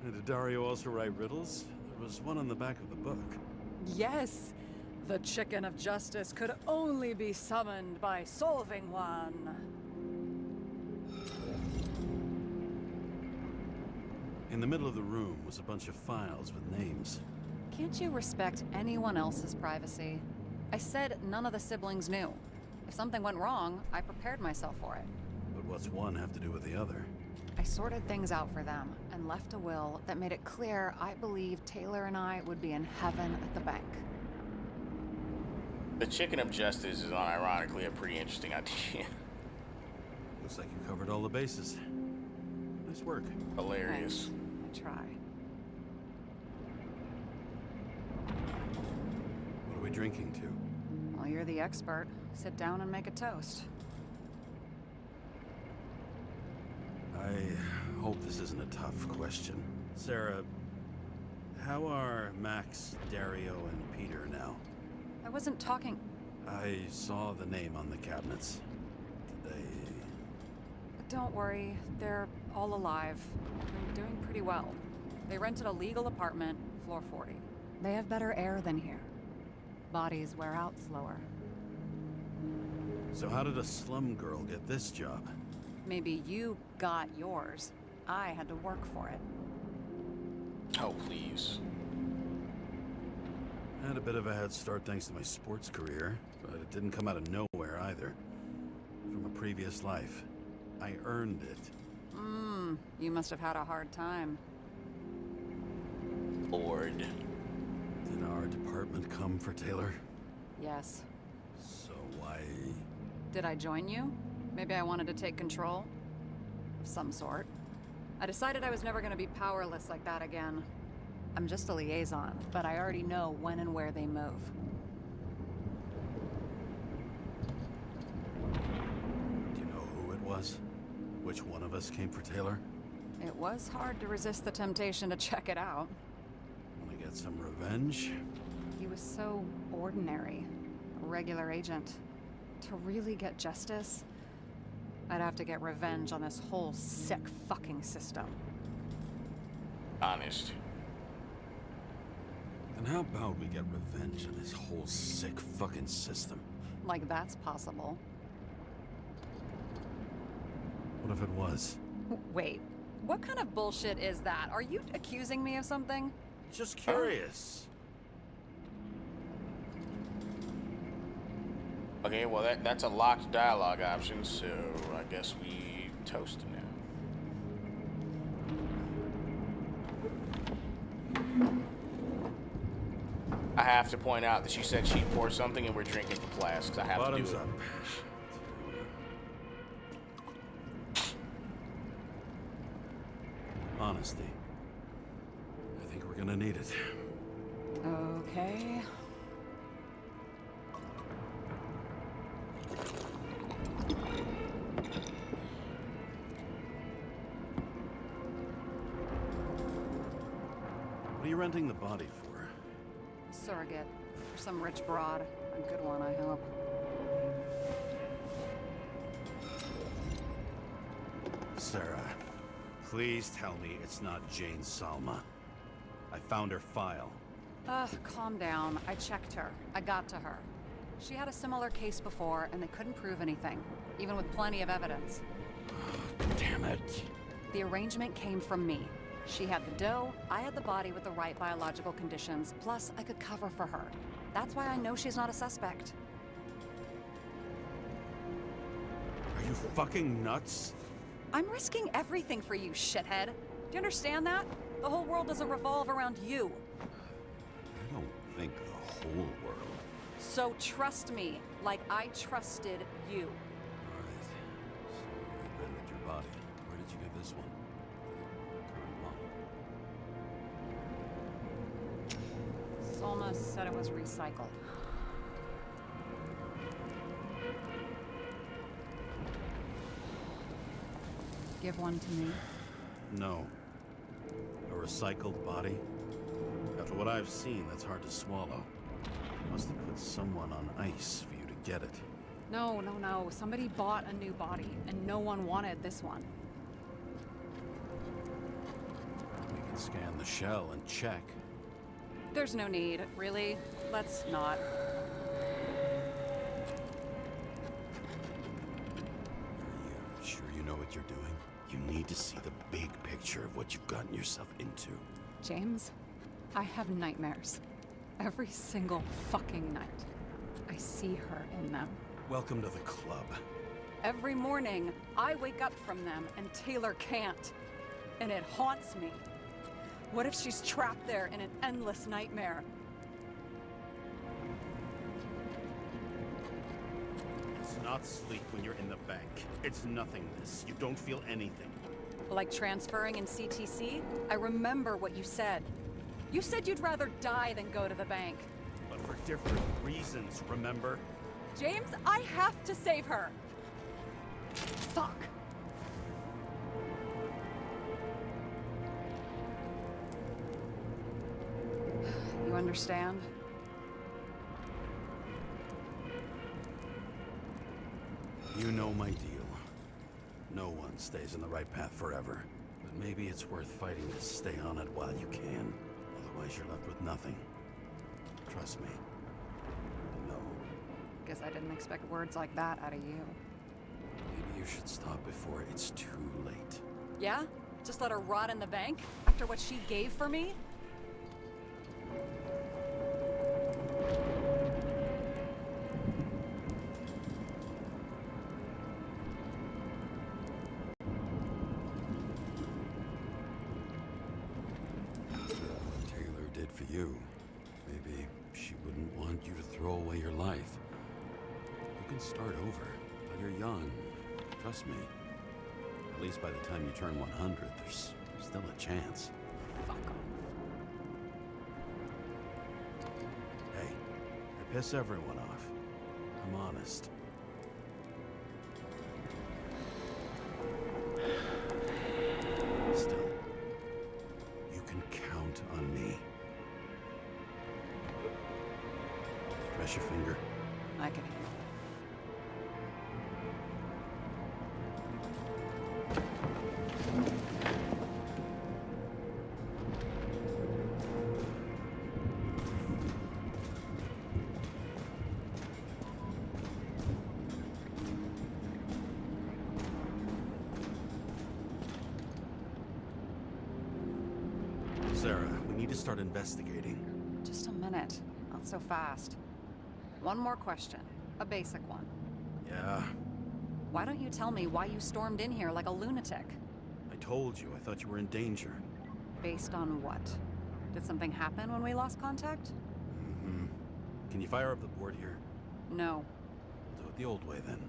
Speaker 2: And did Dario also write riddles? There was one on the back of the book.
Speaker 3: Yes, the Chicken of Justice could only be summoned by solving one.
Speaker 2: In the middle of the room was a bunch of files with names.
Speaker 3: Can't you respect anyone else's privacy? I said none of the siblings knew. If something went wrong, I prepared myself for it.
Speaker 2: But what's one have to do with the other?
Speaker 3: I sorted things out for them and left a will that made it clear I believed Taylor and I would be in heaven at the bank.
Speaker 1: The Chicken of Justice is unironically a pretty interesting idea.
Speaker 2: Looks like you covered all the bases. Nice work.
Speaker 1: Hilarious.
Speaker 3: Thanks. I try.
Speaker 2: What are we drinking to?
Speaker 3: Well, you're the expert. Sit down and make a toast.
Speaker 2: I hope this isn't a tough question. Sarah, how are Max, Dario, and Peter now?
Speaker 3: I wasn't talking.
Speaker 2: I saw the name on the cabinets. Did they...
Speaker 3: Don't worry, they're all alive. And doing pretty well. They rented a legal apartment, floor 40. They have better air than here. Bodies wear out slower.
Speaker 2: So how did a slum girl get this job?
Speaker 3: Maybe you got yours. I had to work for it.
Speaker 1: Oh, please.
Speaker 2: I had a bit of a head start thanks to my sports career, but it didn't come out of nowhere either. From a previous life. I earned it.
Speaker 3: You must have had a hard time.
Speaker 1: Bored.
Speaker 2: Did our department come for Taylor?
Speaker 3: Yes.
Speaker 2: So why...
Speaker 3: Did I join you? Maybe I wanted to take control? Of some sort. I decided I was never going to be powerless like that again. I'm just a liaison, but I already know when and where they move.
Speaker 2: Do you know who it was? Which one of us came for Taylor?
Speaker 3: It was hard to resist the temptation to check it out.
Speaker 2: Want to get some revenge?
Speaker 3: He was so ordinary. A regular agent. To really get justice, I'd have to get revenge on this whole sick fucking system.
Speaker 1: Honest.
Speaker 2: Then how about we get revenge on this whole sick fucking system?
Speaker 3: Like that's possible.
Speaker 2: What if it was?
Speaker 3: Wait, what kind of bullshit is that? Are you accusing me of something?
Speaker 2: Just curious.
Speaker 1: Okay, well that's a locked dialogue option, so I guess we toast now. I have to point out that she said she'd pour something and we're drinking from flasks. I have
Speaker 2: Bottoms
Speaker 1: to do it.
Speaker 2: up. Honesty. I think we're gonna need it.
Speaker 3: Okay.
Speaker 2: What are you renting the body for?
Speaker 3: Surrogate. For some rich broad. A good one, I hope.
Speaker 2: Sarah, please tell me it's not Jane Salma. I found her file.
Speaker 3: Calm down. I checked her. I got to her. She had a similar case before, and they couldn't prove anything, even with plenty of evidence.
Speaker 2: Damn it.
Speaker 3: The arrangement came from me. She had the dough, I had the body with the right biological conditions, plus I could cover for her. That's why I know she's not a suspect.
Speaker 2: Are you fucking nuts?
Speaker 3: I'm risking everything for you, shithead. Do you understand that? The whole world doesn't revolve around you.
Speaker 2: I don't think the whole world.
Speaker 3: So trust me, like I trusted you.
Speaker 2: Alright. So you rented your body. Where did you get this one? The current model.
Speaker 3: Salma said it was recycled. Give one to me.
Speaker 2: No. A recycled body? After what I've seen, that's hard to swallow. Must have put someone on ice for you to get it.
Speaker 3: No. Somebody bought a new body, and no one wanted this one.
Speaker 2: We can scan the shell and check.
Speaker 3: There's no need, really. Let's not.
Speaker 2: Are you sure you know what you're doing? You need to see the big picture of what you've gotten yourself into.
Speaker 3: James, I have nightmares. Every single fucking night. I see her in them.
Speaker 2: Welcome to the club.
Speaker 3: Every morning, I wake up from them and Taylor can't. And it haunts me. What if she's trapped there in an endless nightmare?
Speaker 2: It's not sleep when you're in the bank. It's nothingness. You don't feel anything.
Speaker 3: Like transferring in CTC? I remember what you said. You said you'd rather die than go to the bank.
Speaker 2: But for different reasons, remember?
Speaker 3: James, I have to save her! Fuck! You understand?
Speaker 2: You know my deal. No one stays in the right path forever. But maybe it's worth fighting to stay on it while you can. Otherwise you're left with nothing. Trust me. No.
Speaker 3: Guess I didn't expect words like that out of you.
Speaker 2: Maybe you should stop before it's too late.
Speaker 3: Yeah? Just let her rot in the bank? After what she gave for me?
Speaker 2: Taylor did for you. Maybe she wouldn't want you to throw away your life. You can start over. While you're young. Trust me. At least by the time you turn 100, there's still a chance.
Speaker 3: Fuck off.
Speaker 2: Hey, I piss everyone off. I'm honest. Still, you can count on me. Press your finger.
Speaker 3: I can handle it.
Speaker 2: Sarah, we need to start investigating.
Speaker 3: Just a minute. Not so fast. One more question. A basic one.
Speaker 2: Yeah,
Speaker 3: Why don't you tell me why you stormed in here like a lunatic?
Speaker 2: I told you. I thought you were in danger.
Speaker 3: Based on what? Did something happen when we lost contact?
Speaker 2: Mm-hmm. Can you fire up the board here?
Speaker 3: No.
Speaker 2: We'll do it the old way then.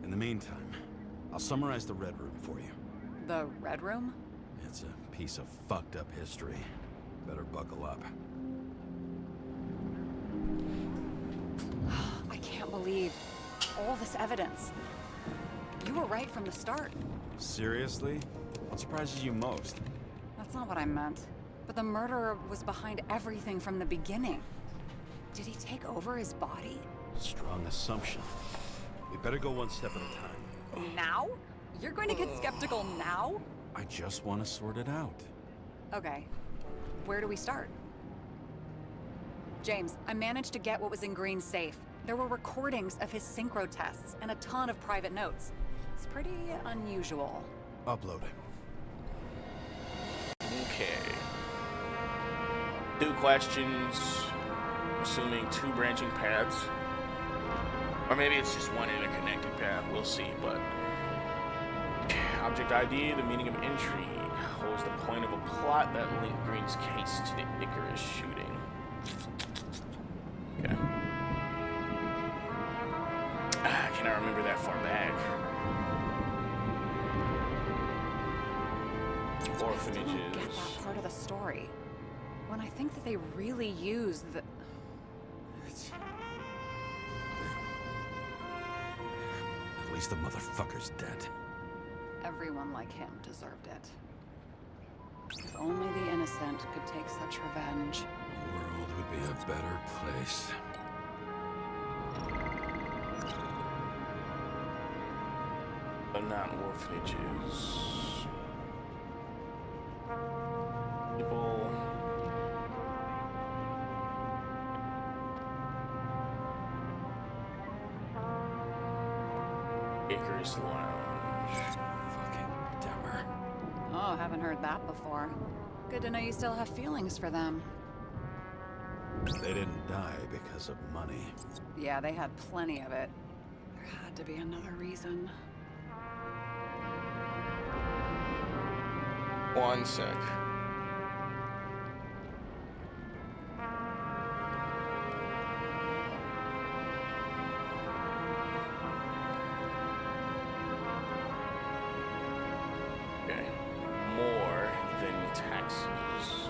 Speaker 2: In the meantime, I'll summarize the Red Room for you.
Speaker 3: The Red Room?
Speaker 2: It's a piece of fucked up history. Better buckle up.
Speaker 3: believe all this evidence. You were right from the start.
Speaker 2: Seriously? What surprises you most?
Speaker 3: That's not what I meant. But the murderer was behind everything from the beginning. Did he take over his body?
Speaker 2: Strong assumption. We better go one step at a time.
Speaker 3: Now? You're going to get skeptical now?
Speaker 2: I just want to sort it out.
Speaker 3: Okay. Where do we start? James, I managed to get what was in Green's safe. There were recordings of his synchro tests and a ton of private notes. It's pretty unusual.
Speaker 2: Upload it.
Speaker 1: Okay. 2 questions, assuming 2 branching paths. Or maybe it's just one interconnected path, we'll see, but... Object ID, the meaning of intrigue. What was the point of a plot that linked Green's case to the Icarus shooting? Okay. Can I remember that far back? Orphanages.
Speaker 3: I don't get that part of the story. When I think that they really used the...
Speaker 2: At least the motherfucker's dead.
Speaker 3: Everyone like him deserved it. If only the innocent could take such revenge.
Speaker 2: The world would be a better place.
Speaker 1: But not orphanages. People. Icarus Lounge.
Speaker 2: Fucking Demmer.
Speaker 3: Oh, haven't heard that before. Good to know you still have feelings for them.
Speaker 2: They didn't die because of money.
Speaker 3: Yeah, they had plenty of it. There had to be another reason.
Speaker 1: One sec. Okay. More than taxes.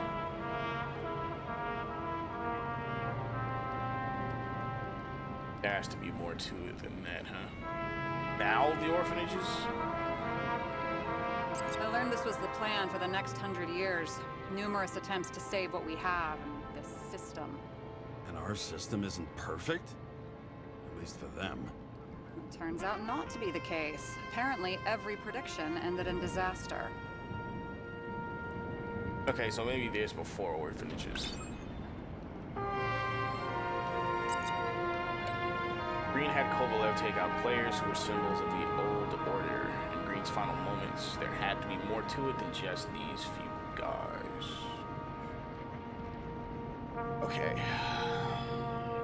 Speaker 1: There has to be more to it than that, huh? Now the orphanages?
Speaker 3: I learned this was the plan for the next 100 years. Numerous attempts to save what we have in this system.
Speaker 2: And our system isn't perfect? At least for them.
Speaker 3: Turns out not to be the case. Apparently, every prediction ended in disaster.
Speaker 1: Okay, so maybe there's before orphanages. Green had Kovalev take out players who were symbols of the old order. In Green's final moments, there had to be more to it than just these few guys. Okay.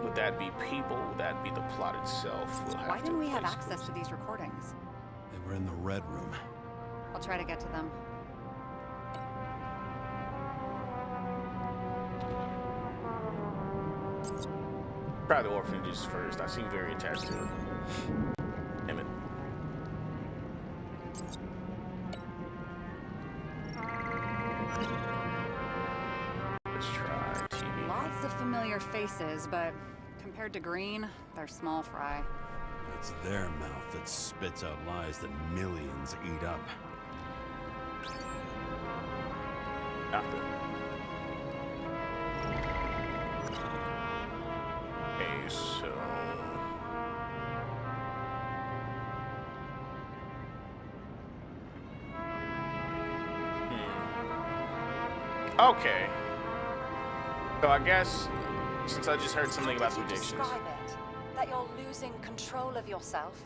Speaker 1: Would that be people? Would that be the plot itself? We'll have
Speaker 3: Why didn't we have
Speaker 1: place
Speaker 3: access to these recordings?
Speaker 2: They were in the Red Room.
Speaker 3: I'll try to get to them.
Speaker 1: Try the orphanages first. I seem very attached to it. Damn it. Let's try TV.
Speaker 3: Lots of familiar faces, but compared to Green, they're small fry.
Speaker 2: It's their mouth that spits out lies that millions eat up.
Speaker 1: Nothing. Okay, so... Okay. So I guess, since I just heard something about predictions.
Speaker 8: Describe it. That you're losing control of yourself.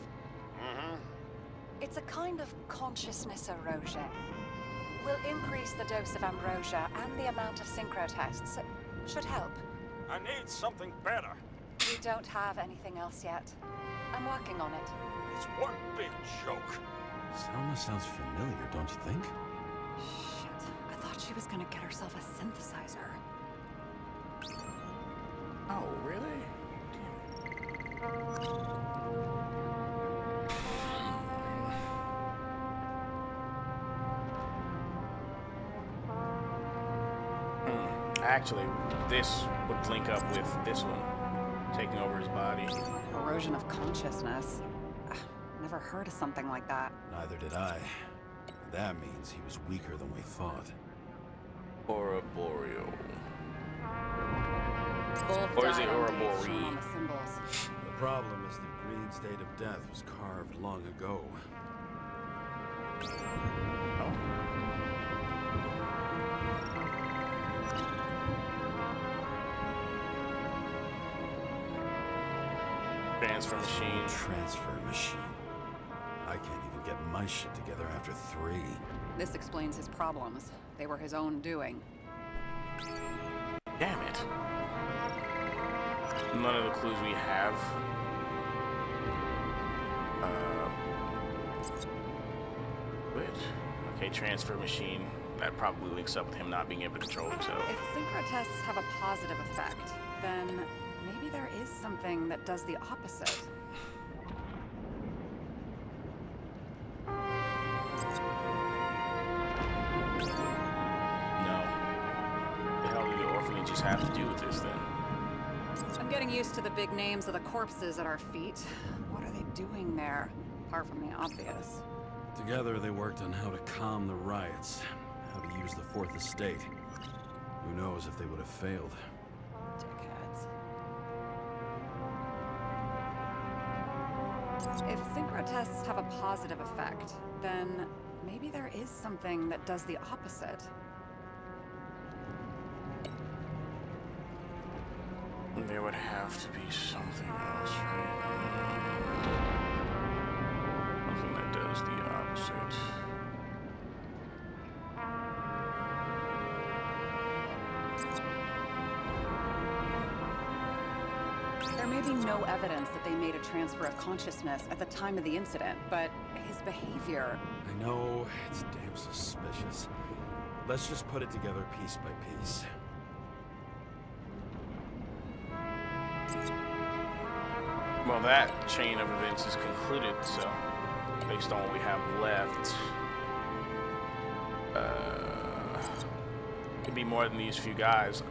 Speaker 1: Mm-hmm.
Speaker 8: It's a kind of consciousness erosion. We'll increase the dose of ambrosia and the amount of synchro tests. It should help.
Speaker 6: I need something better.
Speaker 8: We don't have anything else yet. I'm working on it.
Speaker 6: It's one big joke.
Speaker 2: Selma sounds familiar, don't you think?
Speaker 3: Shit, I thought she was gonna get herself a synthesizer.
Speaker 1: Oh, really? Actually, this would link up with this one, taking over his body.
Speaker 3: erosion of consciousness. Never heard of something like that.
Speaker 2: Neither did I. That means he was weaker than we thought.
Speaker 1: Ouroboreal.
Speaker 3: Both
Speaker 1: Or is it
Speaker 3: died on dates
Speaker 1: Ouroboros?
Speaker 3: shown on the symbols.
Speaker 2: The problem is the Green's date of death was carved long ago.
Speaker 1: Transfer machine.
Speaker 2: Transfer machine. I can't even get my shit together after 3.
Speaker 3: This explains his problems. They were his own doing.
Speaker 1: Damn it. None of the clues we have. Wait. Okay, transfer machine. That probably links up with him not being able to control himself.
Speaker 3: If synchro tests have a positive effect, then maybe there is something that does the opposite.
Speaker 1: No. The hell do the orphanages have to do with this then?
Speaker 3: I'm getting used to the big names of the corpses at our feet. What are they doing there, apart from the obvious?
Speaker 2: Together they worked on how to calm the riots, how to use the Fourth Estate. Who knows if they would have failed.
Speaker 3: Dickheads. If synchro tests have a positive effect, then maybe there is something that does the opposite.
Speaker 1: There would have to be something else, right? Something that does the opposite.
Speaker 3: There may be no evidence that they made a transfer of consciousness at the time of the incident, but his behavior...
Speaker 2: I know, it's damn suspicious. Let's just put it together piece by piece.
Speaker 1: Well, that chain of events is concluded, so based on what we have left, could be more than these few guys.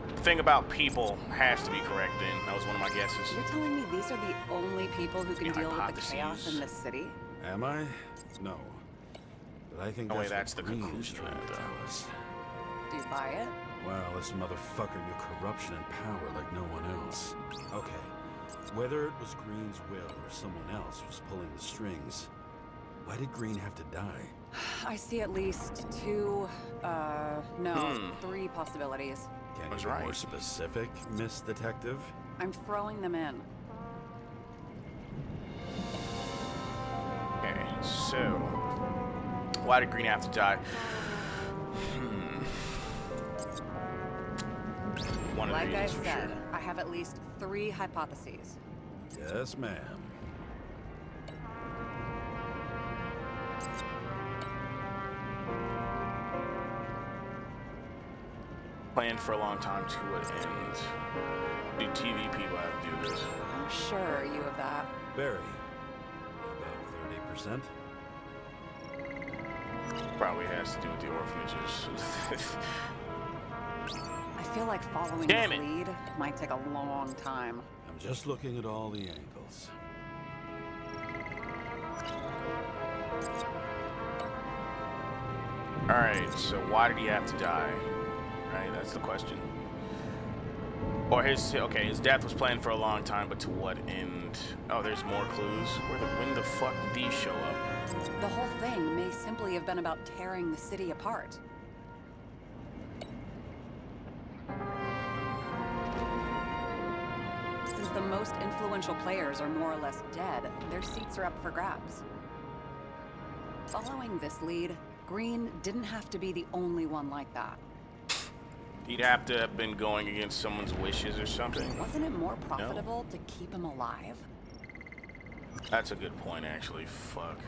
Speaker 1: The thing about people has to be correct then. That was one of my guesses.
Speaker 3: You're telling me these are the only people who can
Speaker 1: Yeah,
Speaker 3: deal with the
Speaker 1: hypotheses.
Speaker 3: chaos in this city?
Speaker 2: Am I? No. But I think
Speaker 1: No way,
Speaker 2: that's
Speaker 1: that's
Speaker 2: what
Speaker 1: the
Speaker 2: Green is
Speaker 1: conclusion
Speaker 2: trying
Speaker 1: of
Speaker 2: to
Speaker 1: it,
Speaker 2: tell
Speaker 1: though.
Speaker 2: us.
Speaker 3: Do you buy it?
Speaker 2: Well, this motherfucker knew corruption and power like no one else. Okay, whether it was Green's will or someone else was pulling the strings, why did Green have to die?
Speaker 3: I see at least 3 possibilities.
Speaker 2: Can you
Speaker 1: Was
Speaker 2: be more
Speaker 1: right.
Speaker 2: specific, Miss Detective?
Speaker 3: I'm throwing them in.
Speaker 1: Okay, so why did Green have to die? One of the
Speaker 3: Like I
Speaker 1: reasons for
Speaker 3: said,
Speaker 1: sure.
Speaker 3: I have at least 3 hypotheses.
Speaker 2: Yes, ma'am.
Speaker 1: Planned for a long time to what end? Do TV people have to do this?
Speaker 3: I'm sure you have that.
Speaker 2: Barry. About 30%?
Speaker 1: Probably has to do with the orphanages.
Speaker 3: I feel like following
Speaker 1: Damn
Speaker 3: this
Speaker 1: it.
Speaker 3: lead might take a long time.
Speaker 2: I'm just looking at all the angles.
Speaker 1: Alright, so why did he have to die? Right, that's the question. Or his death was planned for a long time, but to what end? Oh, there's more clues. When the fuck did these show up?
Speaker 3: The whole thing may simply have been about tearing the city apart. Since the most influential players are more or less dead, their seats are up for grabs. Following this lead, Green didn't have to be the only one like that.
Speaker 1: He'd have to have been going against someone's wishes or something.
Speaker 3: Wasn't it more profitable to keep him alive?
Speaker 1: That's a good point, actually. Fuck.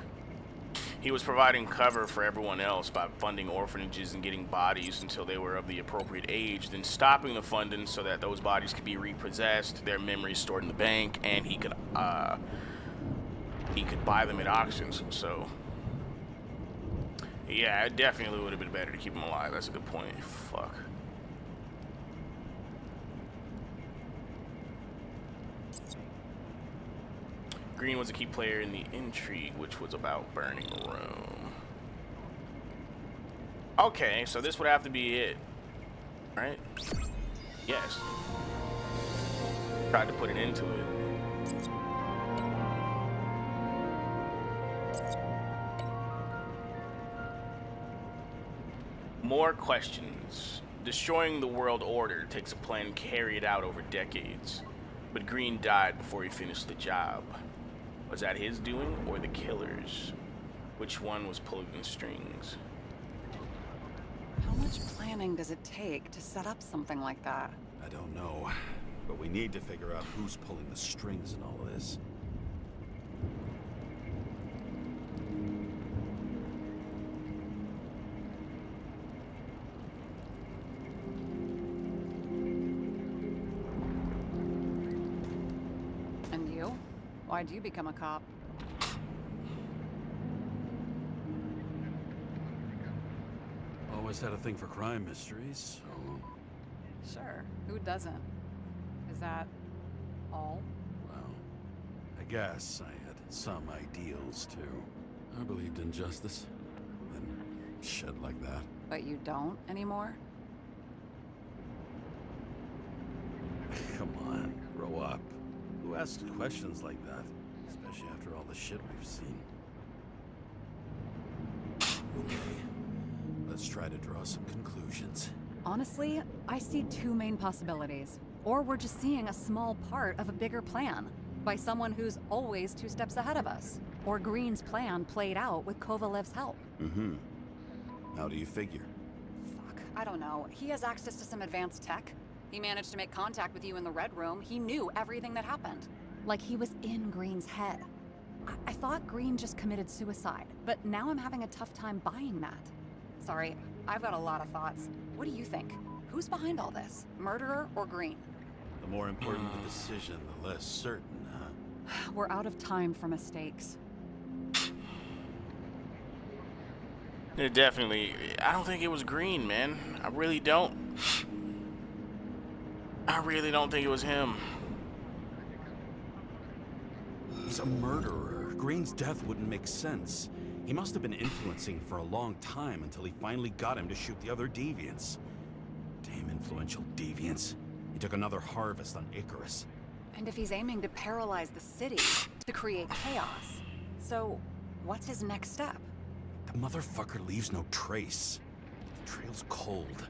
Speaker 1: He was providing cover for everyone else by funding orphanages and getting bodies until they were of the appropriate age, then stopping the funding so that those bodies could be repossessed, their memories stored in the bank, and he could buy them at auctions. So, yeah, it definitely would have been better to keep him alive. That's a good point. Fuck. Green was a key player in the intrigue, which was about burning Rome. Okay, so this would have to be it, right? Yes. Tried to put it into it. More questions. Destroying the world order takes a plan carried out over decades, but Green died before he finished the job. Was that his doing or the killers? Which one was pulling the strings?
Speaker 3: How much planning does it take to set up something like that?
Speaker 2: I don't know, but we need to figure out who's pulling the strings in all of this.
Speaker 3: And you? Why'd you become a cop?
Speaker 2: Always had a thing for crime mysteries, so...
Speaker 3: Sure, who doesn't? Is that all?
Speaker 2: Well, I guess I had some ideals, too. I believed in justice. Then shit like that.
Speaker 3: But you don't anymore?
Speaker 2: Come on, grow up. Who asks questions like that? Especially after all the shit we've seen. Okay, let's try to draw some conclusions.
Speaker 3: Honestly, I see two main possibilities. Or we're just seeing a small part of a bigger plan by someone who's always 2 steps ahead of us. Or Green's plan played out with Kovalev's help.
Speaker 2: Mm-hmm. How do you figure?
Speaker 3: Fuck, I don't know. He has access to some advanced tech. He managed to make contact with you in the Red Room. He knew everything that happened. Like he was in Green's head. I thought Green just committed suicide, but now I'm having a tough time buying that. Sorry, I've got a lot of thoughts. What do you think? Who's behind all this? Murderer or Green?
Speaker 2: The more important the decision, the less certain, huh?
Speaker 3: We're out of time for mistakes.
Speaker 1: Yeah, definitely. I don't think it was Green, man. I really don't. I really don't think it was him.
Speaker 2: He's a murderer. Green's death wouldn't make sense. He must have been influencing for a long time until he finally got him to shoot the other deviants. Damn influential deviants. He took another harvest on Icarus.
Speaker 3: And if he's aiming to paralyze the city, to create chaos, so what's his next step?
Speaker 2: The motherfucker leaves no trace. The trail's cold.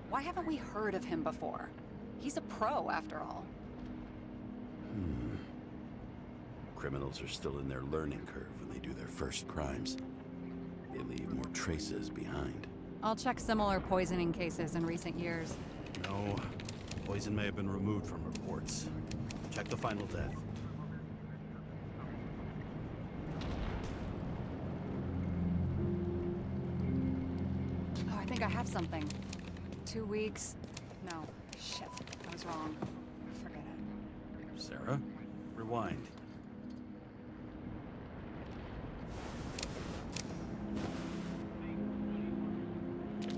Speaker 3: Why haven't we heard of him before? He's a pro, after all.
Speaker 2: Criminals are still in their learning curve when they do their first crimes. They leave more traces behind.
Speaker 3: I'll check similar poisoning cases in recent years.
Speaker 2: No, poison may have been removed from reports. Check the final death.
Speaker 3: Oh, I think I have something. 2 weeks. No, shit, I was wrong. Forget it.
Speaker 2: Sarah, rewind.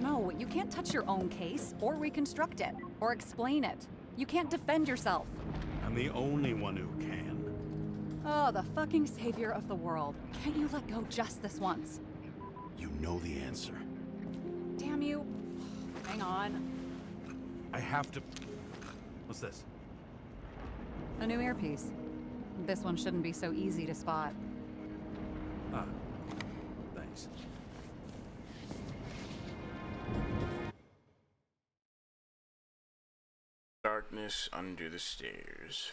Speaker 3: No, you can't touch your own case, or reconstruct it, or explain it. You can't defend yourself.
Speaker 2: I'm the only one who can.
Speaker 3: Oh, the fucking savior of the world. Can't you let go just this once?
Speaker 2: You know the answer.
Speaker 3: Damn you. Hang on.
Speaker 2: I have to... What's this?
Speaker 3: A new earpiece. This one shouldn't be so easy to spot.
Speaker 2: Ah, thanks.
Speaker 1: Darkness under the stairs.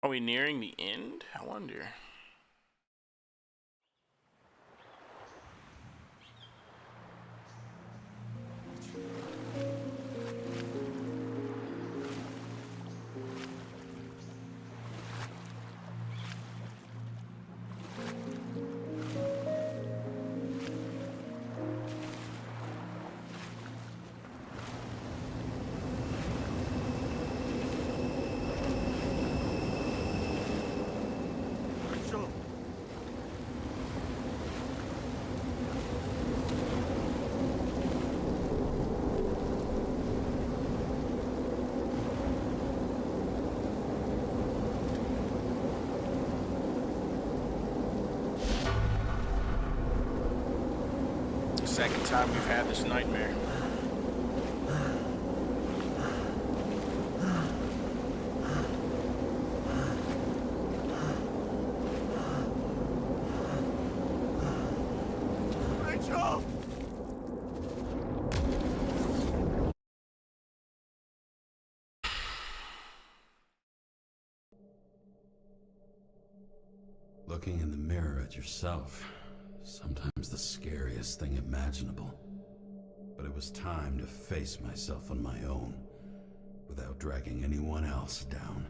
Speaker 1: Are we nearing the end? I wonder. second time we've had this nightmare.
Speaker 7: Rachel!
Speaker 2: Looking in the mirror at yourself, sometimes the scariest thing imaginable. But it was time to face myself on my own, without dragging anyone else down.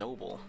Speaker 1: Noble.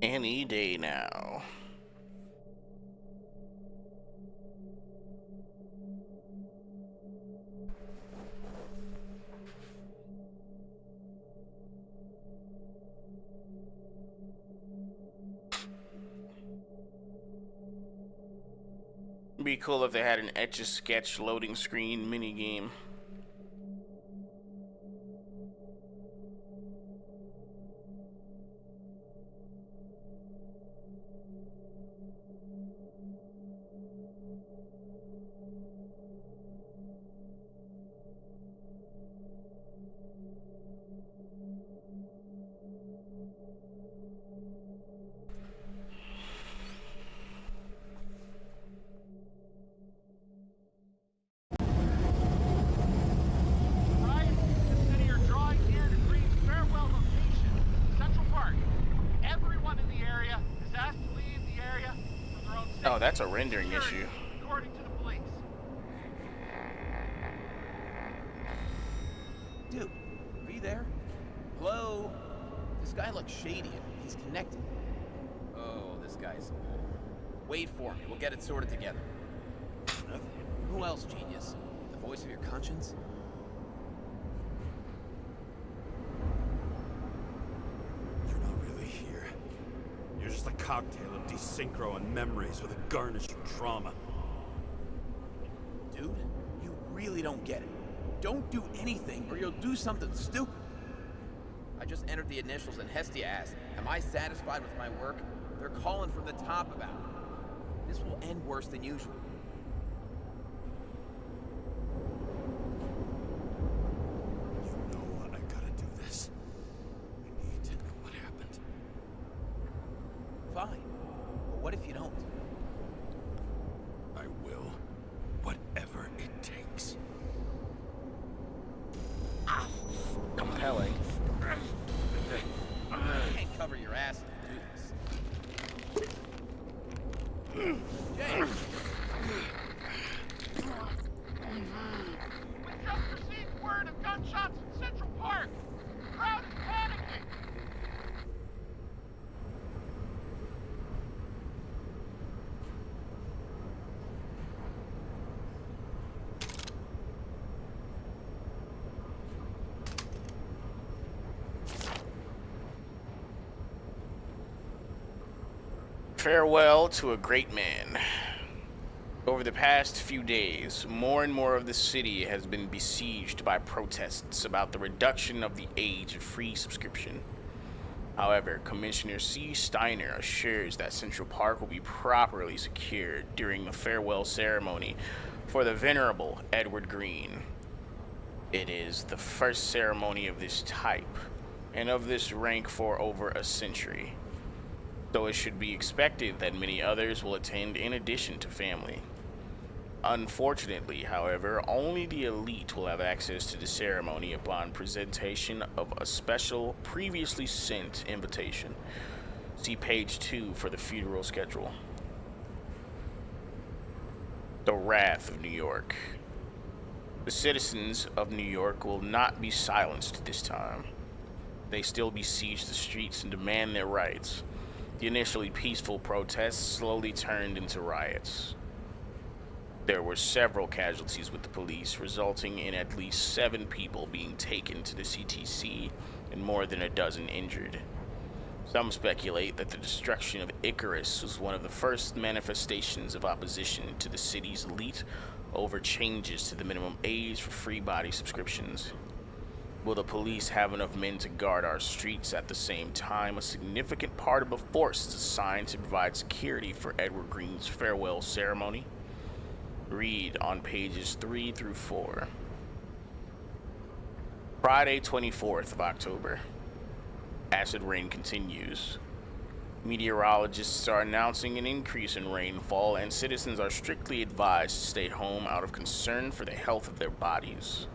Speaker 1: Any day now. Be cool if they had an Etch-a-Sketch loading screen minigame. Oh, that's a rendering issue.
Speaker 7: According to the police.
Speaker 5: Dude, are you there? Hello? This guy looks shady. He's connected. Oh, this guy's... Wait for me. We'll get it sorted together. Who else, genius? The voice of your conscience?
Speaker 6: You're not really here. You're just a cocktail of desynchro and memories with a garnish of trauma.
Speaker 5: Dude, you really don't get it. Don't do anything or you'll do something stupid. I just entered the initials and Hestia asked, am I satisfied with my work? They're calling from the top about it. This will end worse than usual.
Speaker 6: You know I gotta do this. I need to know what happened.
Speaker 5: Fine. But what if you don't?
Speaker 6: I will. Whatever it takes.
Speaker 1: Compelling.
Speaker 5: You can't cover your ass and do this. James!
Speaker 7: We just received word of gunshots in Central Park. The crowd is panicking.
Speaker 1: Farewell to a great man. Over the past few days, more and more of the city has been besieged by protests about the reduction of the age of free subscription. However, Commissioner C. Steiner assures that Central Park will be properly secured during the farewell ceremony for the venerable Edward Green. It is the first ceremony of this type, and of this rank for over a century. So it should be expected that many others will attend in addition to family. Unfortunately, however, only the elite will have access to the ceremony upon presentation of a special, previously sent invitation. See page 2 for the funeral schedule. The wrath of New York. The citizens of New York will not be silenced this time. They still besiege the streets and demand their rights. The initially peaceful protests slowly turned into riots. There were several casualties with the police, resulting in at least 7 people being taken to the CTC and more than a dozen injured. Some speculate that the destruction of Icarus was one of the first manifestations of opposition to the city's elite over changes to the minimum age for free body subscriptions. Will the police have enough men to guard our streets at the same time? A significant part of the force is assigned to provide security for Edward Green's farewell ceremony. Read on pages 3 through 4. Friday, 24th of October. Acid rain continues. Meteorologists are announcing an increase in rainfall, and citizens are strictly advised to stay home out of concern for the health of their bodies.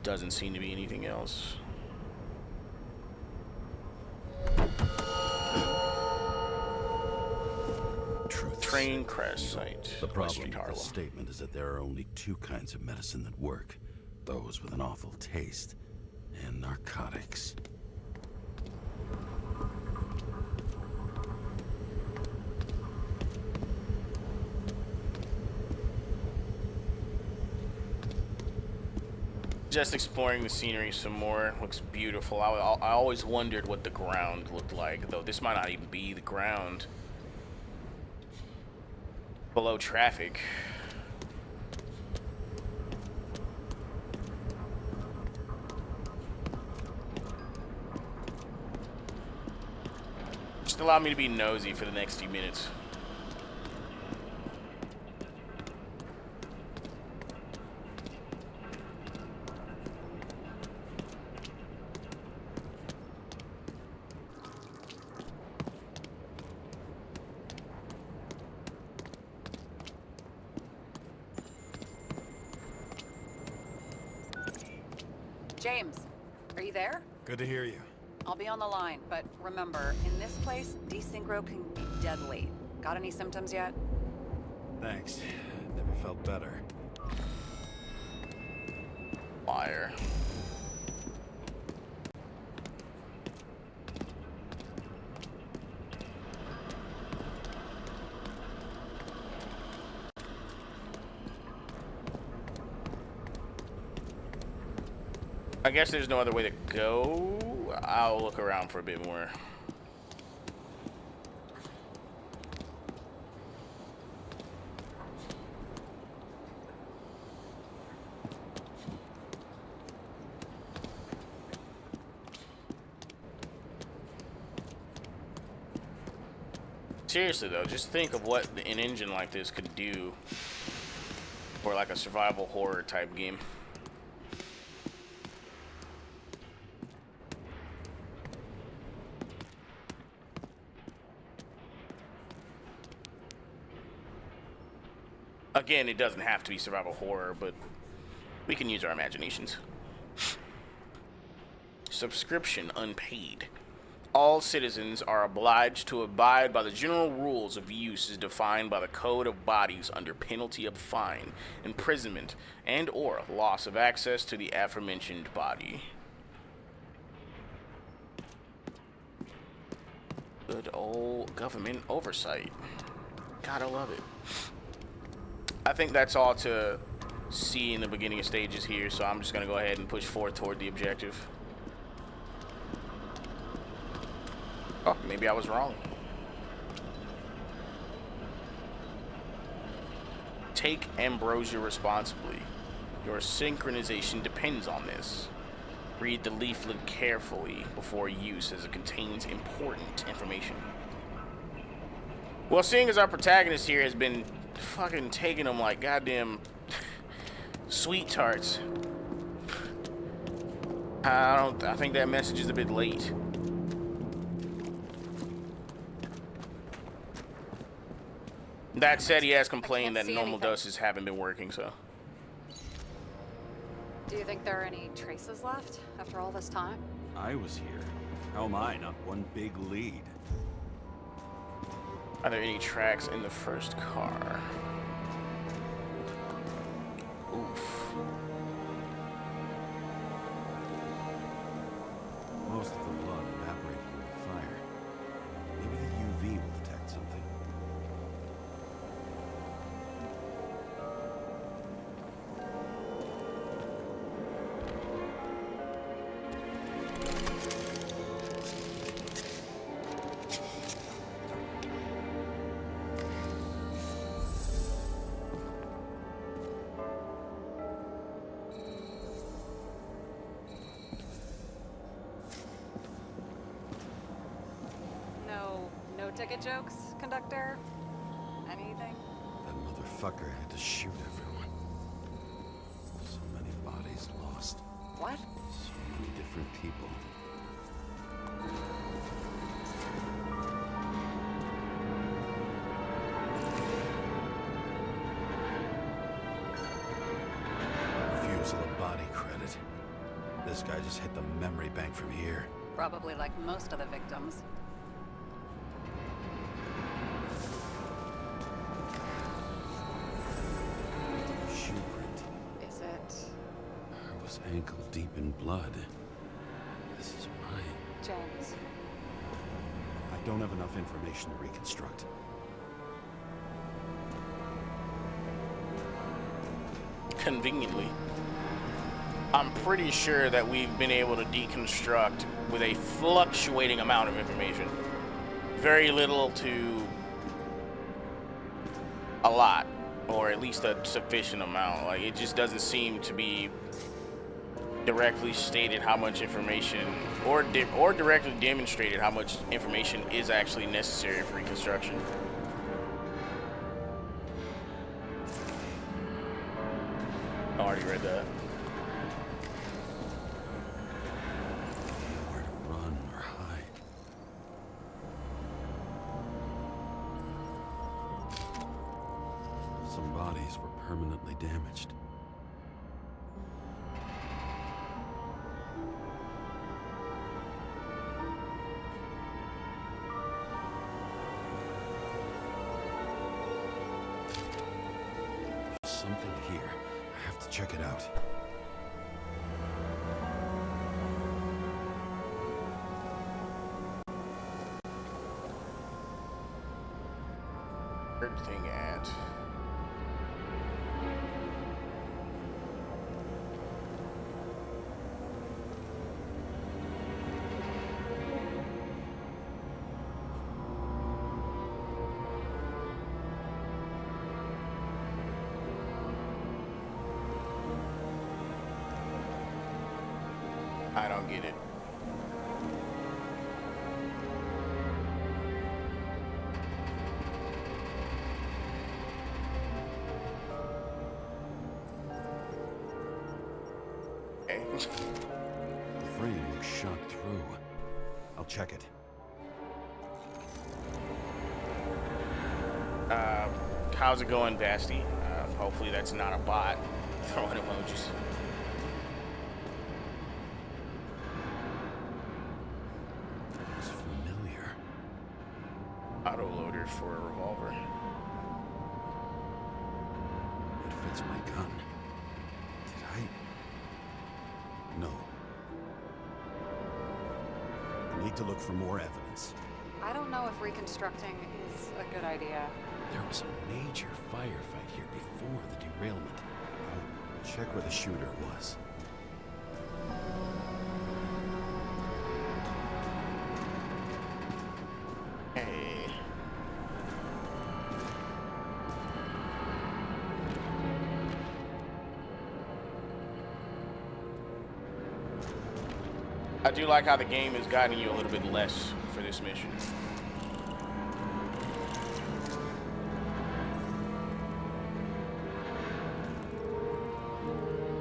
Speaker 1: Doesn't seem to be anything else. Train crash site.
Speaker 2: The problem
Speaker 1: Street,
Speaker 2: with
Speaker 1: Harlem.
Speaker 2: this statement is that there are only 2 kinds of medicine that work. Those with an awful taste and narcotics.
Speaker 1: Just exploring the scenery some more. Looks beautiful. I always wondered what the ground looked like, though this might not even be the ground. Below traffic. Just allow me to be nosy for the next few minutes.
Speaker 8: James, are you there?
Speaker 6: Good to hear you.
Speaker 8: I'll be on the line, but remember, in this place, desynchro can be deadly. Got any symptoms yet?
Speaker 6: Thanks. Never felt better.
Speaker 1: Liar. I guess there's no other way to go. I'll look around for a bit more. Seriously though, just think of what an engine like this could do for like a survival horror type game. Again, it doesn't have to be survival horror, but we can use our imaginations. Subscription unpaid. All citizens are obliged to abide by the general rules of use as defined by the Code of Bodies under penalty of fine, imprisonment, and or loss of access to the aforementioned body. Good old government oversight. Gotta love it. I think that's all to see in the beginning of stages here, so I'm just going to go ahead and push forward toward the objective. Oh, maybe I was wrong. Take ambrosia responsibly. Your synchronization depends on this. Read the leaflet carefully before use as it contains important information. Well, seeing as our protagonist here has been fucking taking them like goddamn sweet tarts, I think that message is a bit late. That said, he has complained that normal doses haven't been working, so.
Speaker 3: Do you think there are any traces left after all this time?
Speaker 6: I was here. How am I not one big lead?
Speaker 1: Are there any tracks in the first car? Oof.
Speaker 2: Most of the blood evaporated in the fire. Maybe the UV will detect something.
Speaker 3: No ticket jokes, conductor? Anything?
Speaker 2: That motherfucker had to shoot everyone. So many bodies lost.
Speaker 3: What?
Speaker 2: So many different people. Refusal of body credit. This guy just hit the memory bank from here.
Speaker 3: Probably like most of the victims.
Speaker 2: Shoe print.
Speaker 3: Is it
Speaker 2: I was ankle deep in blood. This is mine.
Speaker 3: James?
Speaker 6: I don't have enough information to reconstruct.
Speaker 1: Conveniently, I'm pretty sure that we've been able to deconstruct with a fluctuating amount of information. Very little to a lot, or at least a sufficient amount. Like, it just doesn't seem to be directly stated how much information, or directly demonstrated how much information is actually necessary for reconstruction. I already read that.
Speaker 2: Nowhere to run or hide. Some bodies were permanently damaged. There's something here. I have to check it out.
Speaker 1: Third thing at. I don't get it. Okay.
Speaker 2: The frame was shot through. I'll check it.
Speaker 1: How's it going, Basti? Hopefully that's not a bot throwing emojis.
Speaker 2: It's familiar.
Speaker 1: Autoloader for a revolver.
Speaker 2: It fits my gun. Did I? No.
Speaker 6: I need to look for more evidence.
Speaker 3: I don't know if reconstructing is a good idea.
Speaker 2: There was a major firefight here before the derailment.
Speaker 6: I'll check where the shooter was.
Speaker 1: Hey. I do like how the game is guiding you a little bit less for this mission.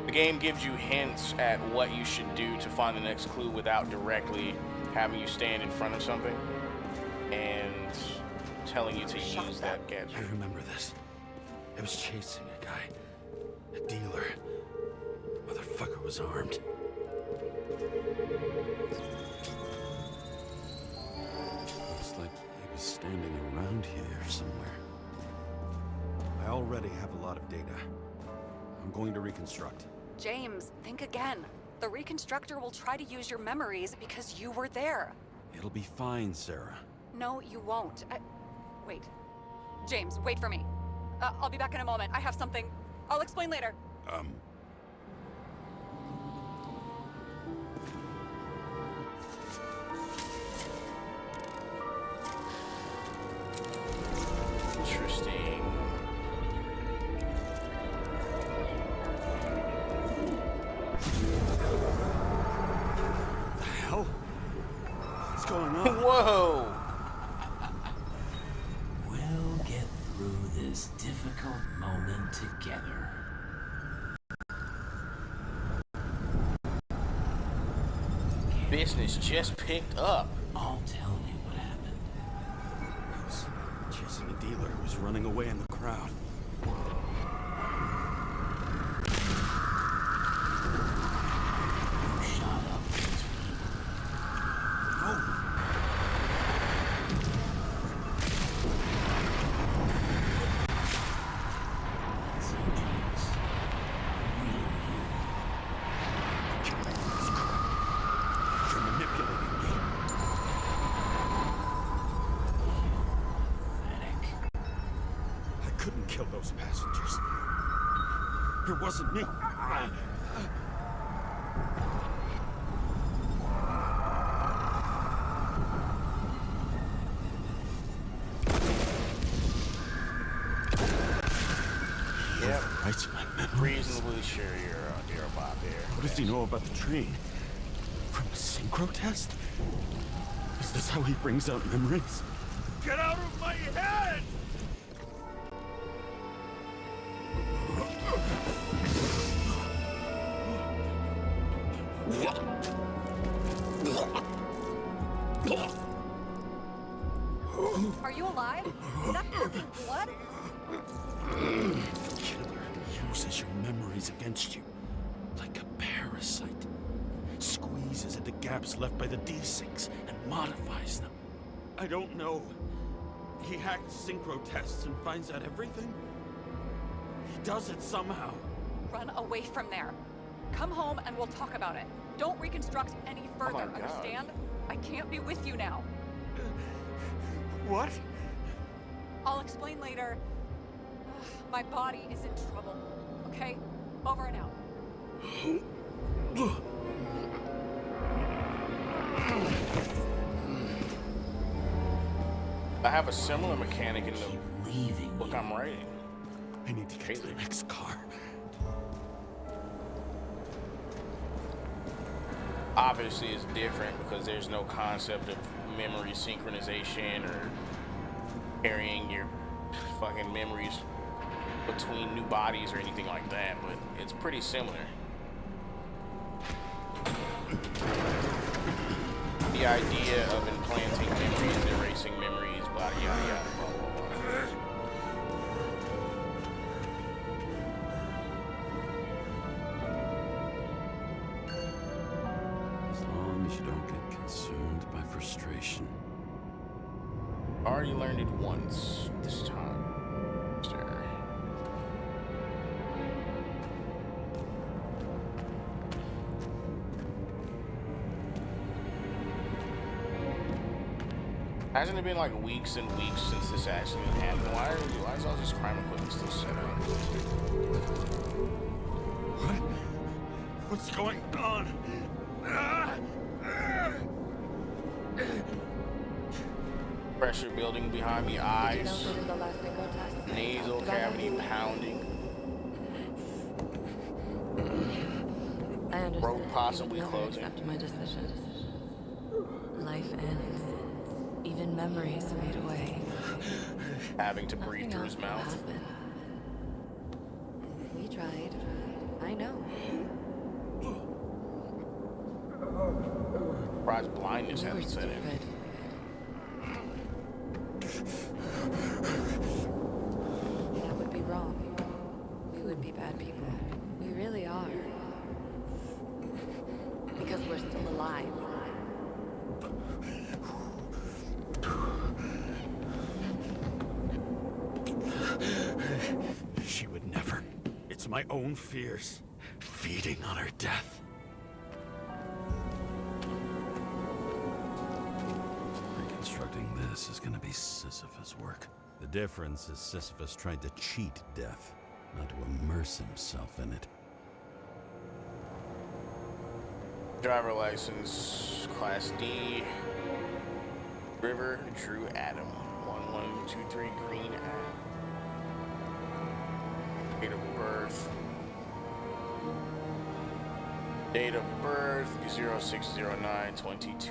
Speaker 1: The game gives you hints at what you should do to find the next clue without directly having you stand in front of something and telling you to use that gadget.
Speaker 2: I remember this. It was chasing a guy. A dealer. Motherfucker. motherfucker was armed. Looks like he was standing around here somewhere.
Speaker 6: I already have a lot of data. I'm going to reconstruct.
Speaker 8: James, think again. The reconstructor will try to use your memories because you were there.
Speaker 6: It'll be fine, Sarah.
Speaker 8: No, you won't. Wait. James, wait for me. I'll be back in a moment. I have something. I'll explain later.
Speaker 1: Interesting.
Speaker 6: The hell? What's going on?
Speaker 1: Whoa!
Speaker 5: We'll get through this difficult moment together.
Speaker 1: Business just picked up.
Speaker 5: I'll tell you what happened.
Speaker 6: I was chasing a dealer who was running away in the crowd.
Speaker 5: You shot up these people.
Speaker 6: Oh!
Speaker 5: So, James, real you.
Speaker 6: This crap. You're manipulating me.
Speaker 5: Pathetic.
Speaker 6: I couldn't kill those passengers. It wasn't me.
Speaker 1: Yep.
Speaker 6: Writes my memories.
Speaker 1: Reasonably sure you're about there.
Speaker 6: What does he know about the train? From a synchro test? Is this how he brings out memories? Get out of my head!
Speaker 8: Are you alive? Is that fucking blood?
Speaker 6: Killer uses your memories against you. Like a parasite. Squeezes into gaps left by the desyncs and modifies them. I don't know. He hacked synchro tests and finds out everything? He does it somehow.
Speaker 8: Run away from there. Come home and we'll talk about it. Don't reconstruct any further,
Speaker 1: my God.
Speaker 8: understand? I can't be with you now.
Speaker 6: What?
Speaker 8: I'll explain later. My body is in trouble. Okay? Over and out.
Speaker 1: I have a similar mechanic in the
Speaker 5: Leaving
Speaker 1: book
Speaker 5: you.
Speaker 1: I'm writing.
Speaker 6: I need to get to the next car.
Speaker 1: Obviously, it's different because there's no concept of memory synchronization or carrying your fucking memories between new bodies or anything like that, but it's pretty similar. The idea of implanting memories, erasing memories, blah, yada, yada, blah, blah, blah.
Speaker 2: As long as you don't get consumed by frustration.
Speaker 1: Already learned it once this time, sir. Hasn't it been like weeks and weeks since this accident happened? Why is all this crime equipment still set up?
Speaker 6: What? What's going on?
Speaker 1: Pressure building behind the
Speaker 4: Did you know
Speaker 1: eyes,
Speaker 4: who did the last synchro test?
Speaker 1: nasal cavity pounding,
Speaker 4: I understand.
Speaker 1: throat
Speaker 4: You would
Speaker 1: possibly
Speaker 4: never
Speaker 1: closing.
Speaker 4: accept my decision. Life ends. Even memories fade away.
Speaker 1: having to breathe
Speaker 4: Nothing
Speaker 1: through his
Speaker 4: else will
Speaker 1: mouth.
Speaker 4: happen. We tried. I know.
Speaker 1: Surprised blindness
Speaker 4: We were
Speaker 1: hasn't set in.
Speaker 4: stupid. That would be wrong. We would be bad people. We really are. we're still alive.
Speaker 6: She would never. It's my own fears, feeding on her death.
Speaker 2: Reconstructing this is gonna be Sisyphus work. The difference is Sisyphus tried to cheat death, not to immerse himself in it.
Speaker 1: Driver license, Class D. River Drew Adam, 1123 Green Ave. Date of birth. Date of birth 0609-2290.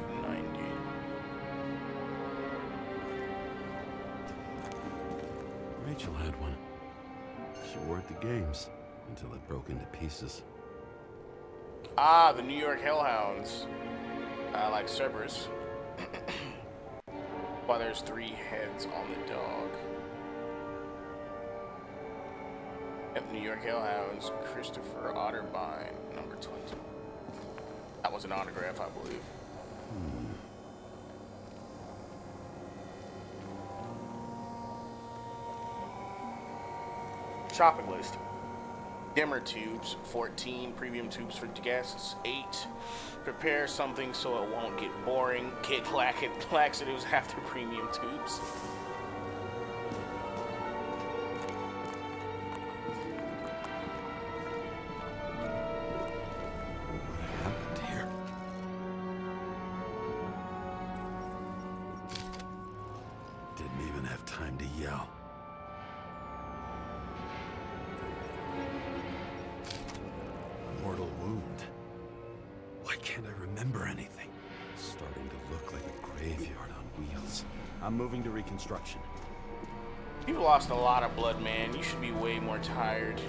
Speaker 2: Rachel had one. She wore it to games until it broke into pieces.
Speaker 1: Ah, the New York Hellhounds. Like Cerberus. Why there's 3 heads on the dog. Yep, New York Hellhounds, Christopher Otterbein, number 20. That was an autograph, I believe. Shopping list. Dimmer tubes, 14. Premium tubes for guests, 8. Prepare something so it won't get boring. Get laxatives after premium tubes.
Speaker 2: What happened here? Didn't even have time to yell. Mortal wound. Why can't I remember anything? It's starting to look like a graveyard on wheels.
Speaker 6: I'm moving to reconstruction.
Speaker 1: You've lost a lot of blood, man. You should be way more tired.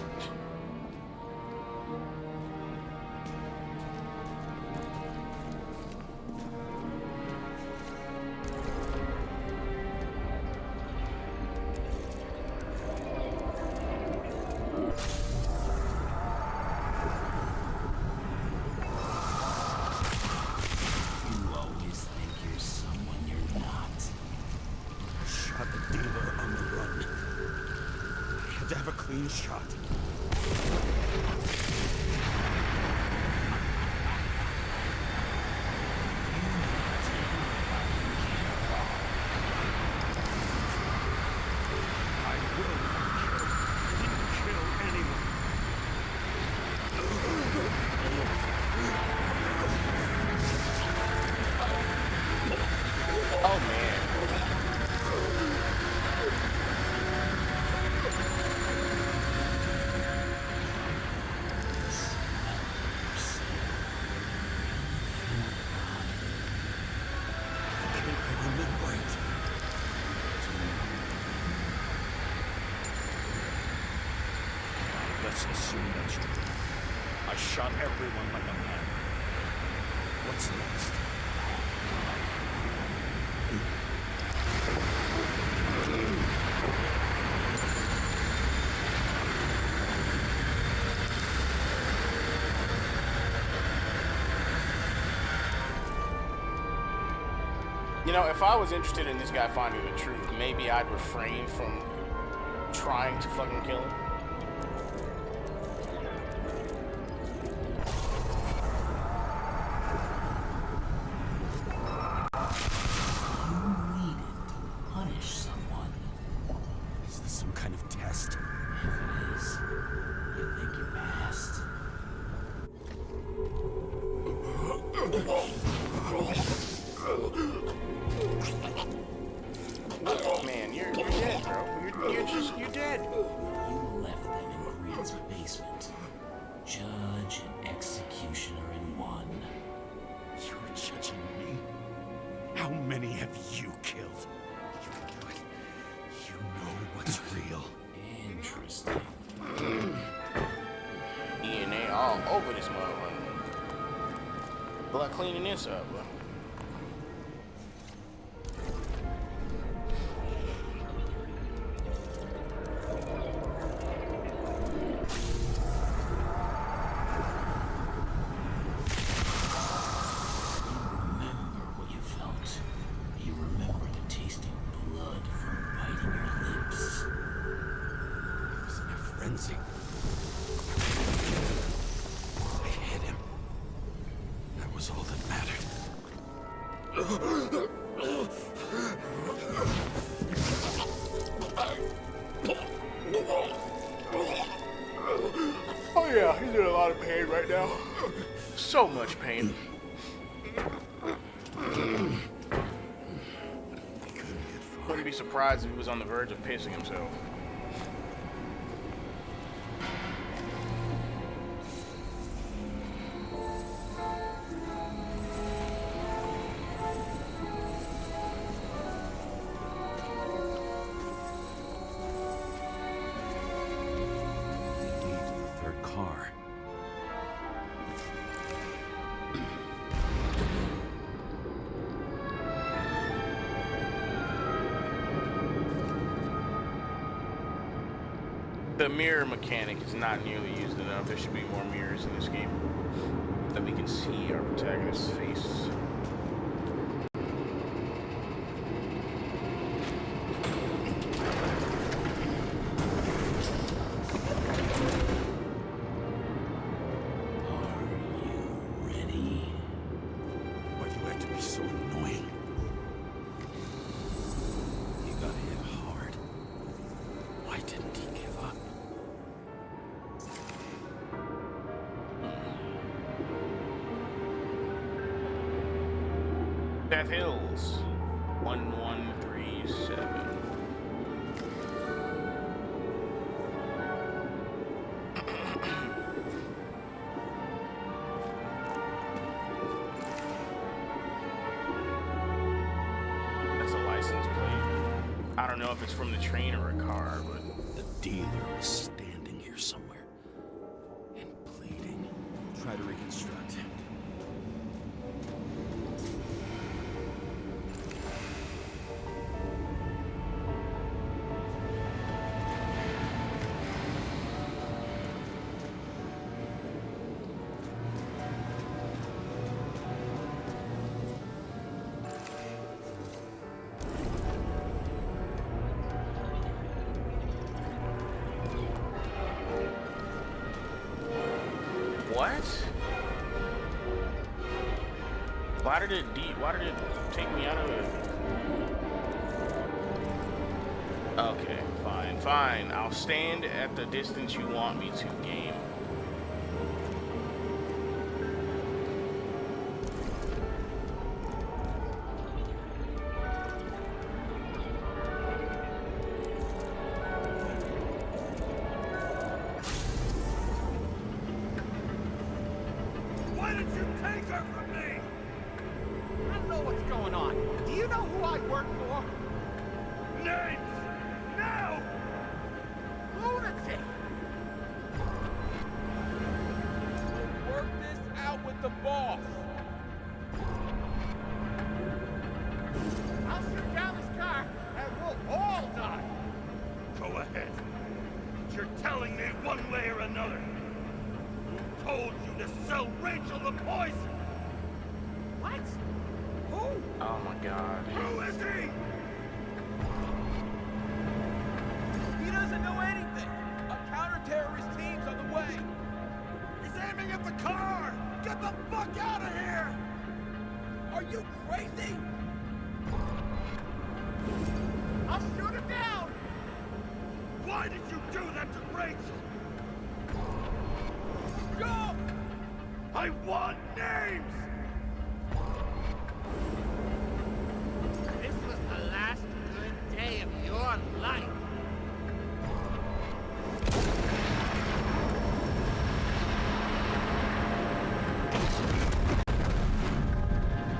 Speaker 6: Shot. Let's assume that's true. I shot everyone like a man. What's next?
Speaker 1: You know, if I was interested in this guy finding the truth, maybe I'd refrain from trying to fucking kill him. Man, you're dead, bro. You're dead.
Speaker 9: You left them in Grid's basement. Judge and executioner in one.
Speaker 6: You're judging me? How many have you killed? You know what's real.
Speaker 9: Interesting.
Speaker 1: DNA all over this motherfucker. Good luck cleaning this up, bro. now. So much pain. Wouldn't be surprised if he was on the verge of pissing himself. The mirror mechanic is not nearly used enough. There should be more mirrors in this game that we can see our protagonist's face. Death Hills, 1137. That's a license plate. I don't know if it's from the train or a car, but
Speaker 6: the dealer was standing here somewhere and bleeding.
Speaker 2: Try to reconstruct.
Speaker 1: what? Why did it take me out of it? Okay, fine. I'll stand at the distance you want me to, game.
Speaker 7: Why did you take her from me? I don't know what's going on. Do you know who I work for? Names! Now! Lunatic! We'll work this out with the boss. I'll shoot down this car and we'll all die. Go ahead. But you're telling me one way or another. Who told you to sell Rachel the poison? What? Who?
Speaker 1: Oh my god.
Speaker 7: Who is he? He doesn't know anything. A counter-terrorist team's on the way. He's aiming at the car. Get the fuck out of here! Are you crazy? I'll shoot him down! Why did you do that to Rachel? Go! I want names! This was the last good day of your life.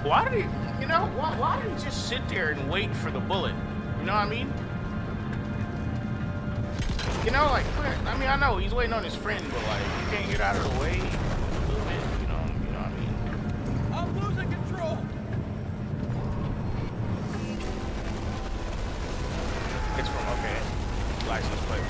Speaker 1: Why did he, why did he just sit there and wait for the bullet? You know what I mean? I know he's waiting on his friend, but like, you can't get out of the way a little bit, you know what I mean?
Speaker 7: I'm losing control.
Speaker 1: It's from, okay, license plate.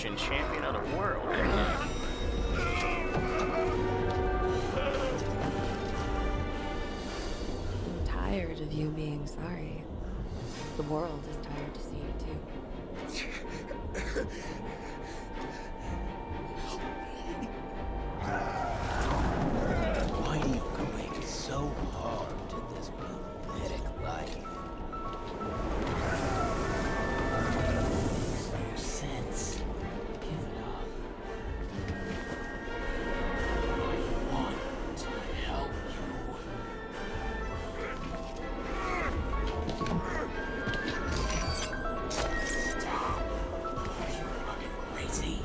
Speaker 1: Russian champion of the world.
Speaker 4: I'm tired of you being sorry. The world is tired to see you too.
Speaker 5: Why do you cling so hard to this pathetic life? Makes no sense. Give it up. I want to help you. Stop. Are you fucking crazy?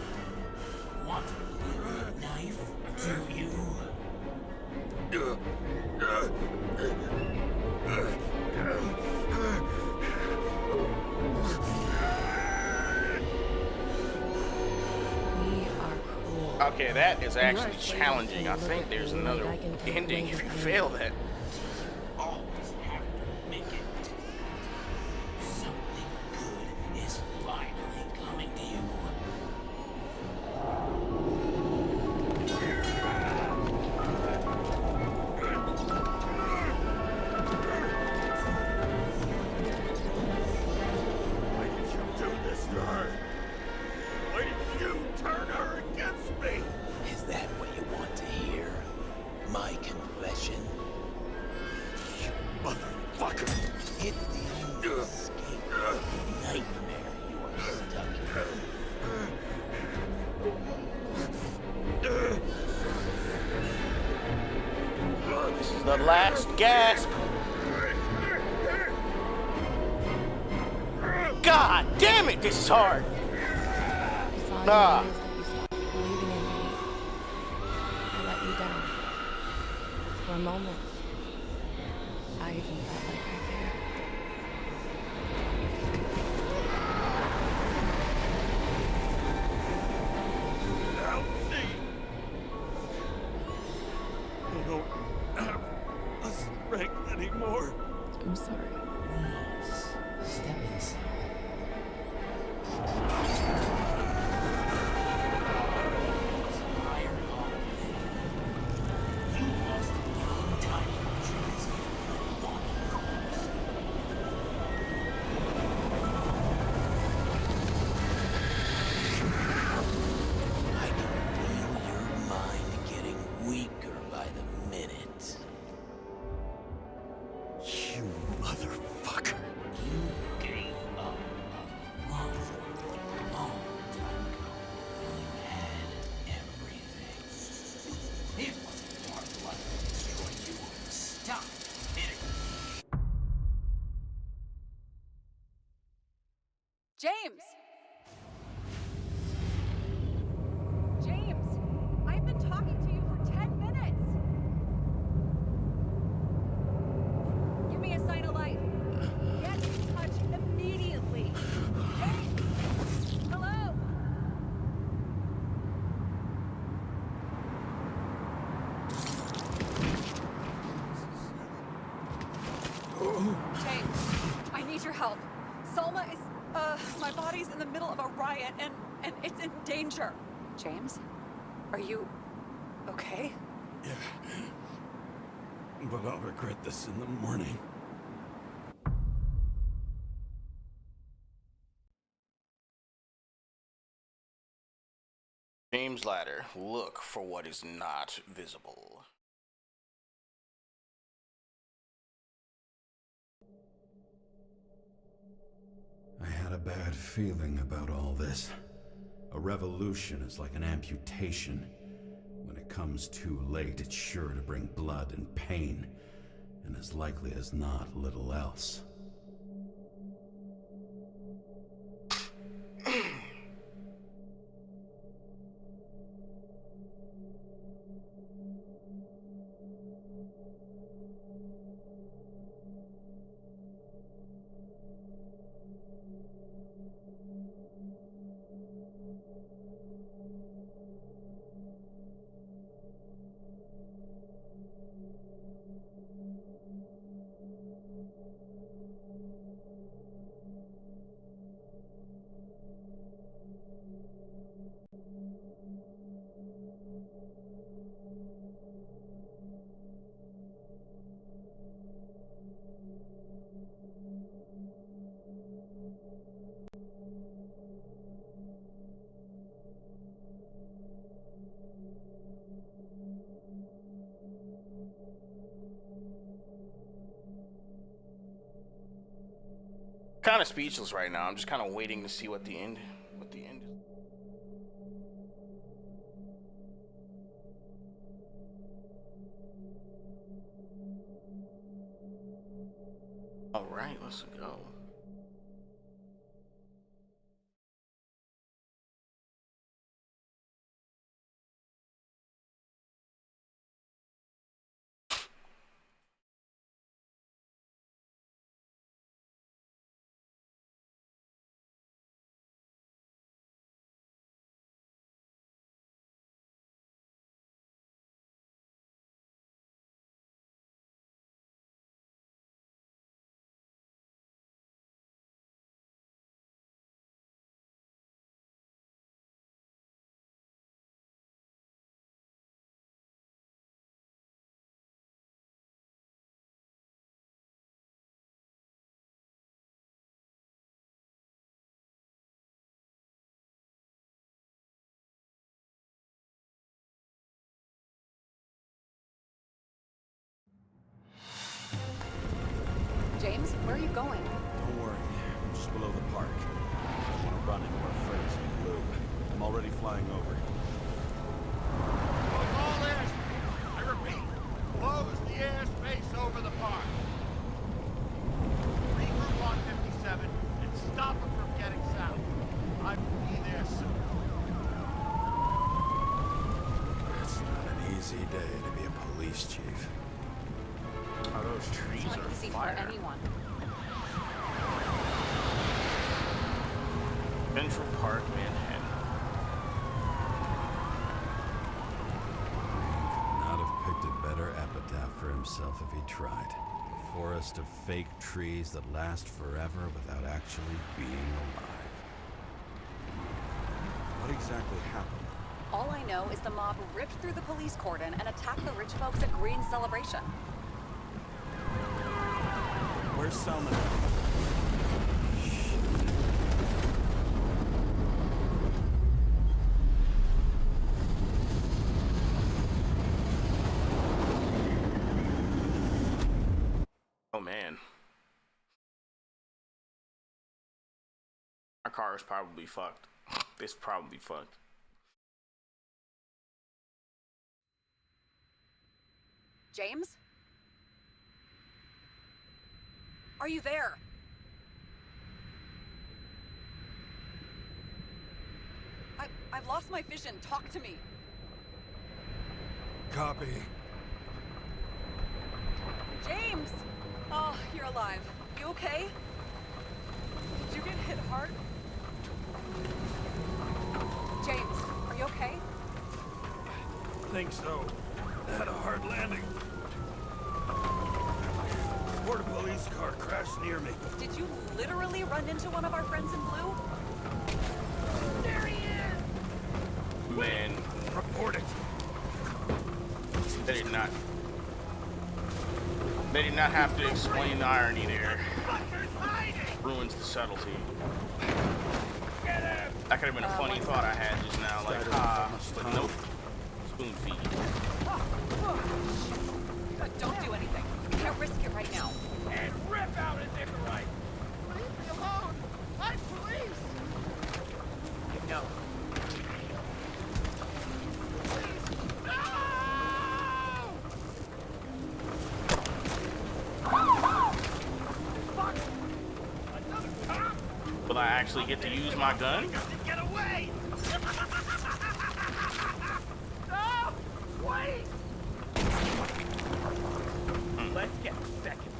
Speaker 5: Want to play with a knife? Do you?
Speaker 4: We are cool.
Speaker 1: Okay, that is
Speaker 4: And you
Speaker 1: actually
Speaker 4: are so
Speaker 1: challenging. I
Speaker 4: look
Speaker 1: think
Speaker 4: at
Speaker 1: there's
Speaker 4: me
Speaker 1: another
Speaker 4: like I can take
Speaker 1: ending
Speaker 4: away
Speaker 1: if you
Speaker 4: your
Speaker 1: fail
Speaker 4: pain.
Speaker 1: that.
Speaker 5: Always have to make it difficult. Something good is finally coming to you.
Speaker 7: Why did you do this to her? Why did you turn her against me?
Speaker 5: Is that what you want to hear? My confession?
Speaker 7: You motherfucker!
Speaker 5: It's the only escape nightmare you are stuck in.
Speaker 1: This is the last gasp. God damn it, this is hard.
Speaker 4: I saw
Speaker 1: Ah.
Speaker 4: you that you stopped believing in me. I let you down. For a moment, I even felt like I cared.
Speaker 7: Help me! I don't have a strength anymore.
Speaker 4: I'm sorry.
Speaker 5: Please, step inside. Tired already. You lost a long time chance at one course. I can feel your mind getting weaker by the minute.
Speaker 7: You motherfucker!
Speaker 5: You gave up a long, long time ago when you had everything. It wasn't your blood that destroyed you. Stop hitting me.
Speaker 8: James! James! I've been talking to you for 10 minutes! Give me a sign of life. Get in touch immediately. James! Hello? James, I need your help. Selma is, my body's in the middle of a riot and it's in danger. James? Are you okay?
Speaker 6: Yeah. But I'll regret this in the morning.
Speaker 1: James Ladder, look for what is not visible.
Speaker 2: I had a bad feeling about all this. A revolution is like an amputation. When it comes too late, it's sure to bring blood and pain, and as likely as not, little else.
Speaker 1: Kind of speechless right now. I'm just kind of waiting to see what the end is. All right, let's go.
Speaker 8: James, where are you going?
Speaker 6: Don't worry, I'm just below the park. I want to run into our friends in blue. I'm already flying over.
Speaker 7: Close all airspace. I repeat, close the airspace over the park. Regroup on 57 and stop them from getting south. I will be there soon.
Speaker 2: It's not an easy day to be a police chief.
Speaker 1: Oh, those trees
Speaker 8: It's not
Speaker 1: are
Speaker 8: easy
Speaker 1: fire.
Speaker 8: for anyone.
Speaker 1: Central Park, Manhattan.
Speaker 2: Could not have picked a better epitaph for himself if he tried. A forest of fake trees that last forever without actually being alive.
Speaker 6: What exactly happened?
Speaker 8: All I know is the mob ripped through the police cordon and attacked the rich folks at Green's celebration.
Speaker 6: Where's Salmon?
Speaker 1: Oh man. Our car is probably fucked. It's probably fucked.
Speaker 8: James? Are you there? I've lost my vision. Talk to me.
Speaker 6: Copy.
Speaker 8: James! Oh, you're alive. You okay? Did you get hit hard? James, are you okay?
Speaker 6: I think so. I had a hard landing. Border police car crashed near me.
Speaker 8: Did you literally run into one of our friends in blue? There he is!
Speaker 1: Man,
Speaker 6: Report it.
Speaker 1: they did not. They did not have to explain the irony there. Ruins the subtlety. That could have been a funny thought I had just now, like, but nope. Spoon feed.
Speaker 8: Don't do anything. You can't risk it right now.
Speaker 7: And rip out a Nicorite! Leave me alone! I'm police! No.
Speaker 1: Will I actually get to use my gun?
Speaker 7: Get away! No! Wait! Let's get second.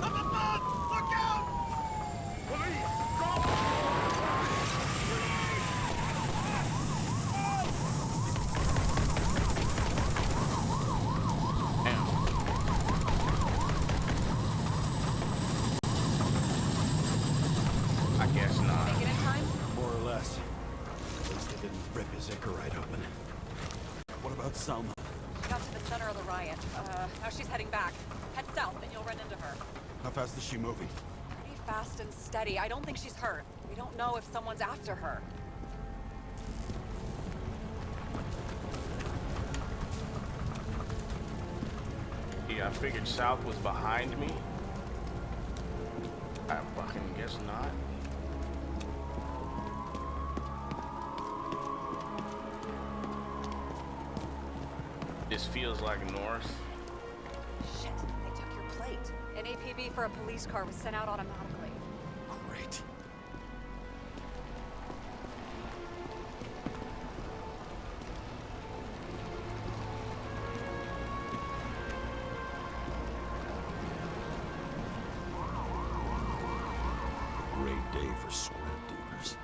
Speaker 7: Up above! Look out! Police! Go!
Speaker 1: I guess not.
Speaker 8: Make it in time?
Speaker 6: More or less. At least they didn't rip his Icarite open. What about Salma?
Speaker 8: She got to the center of the riot. Now she's heading back. Head south and you'll run into her.
Speaker 6: How fast is she moving?
Speaker 8: Pretty fast and steady. I don't think she's hurt. We don't know if someone's after her.
Speaker 1: Yeah, I figured South was behind me. Fucking guess not. This feels like North.
Speaker 8: Shit, they took your plate. An APB for a police car was sent out automatically.
Speaker 6: Great. A great day for scrap dealers.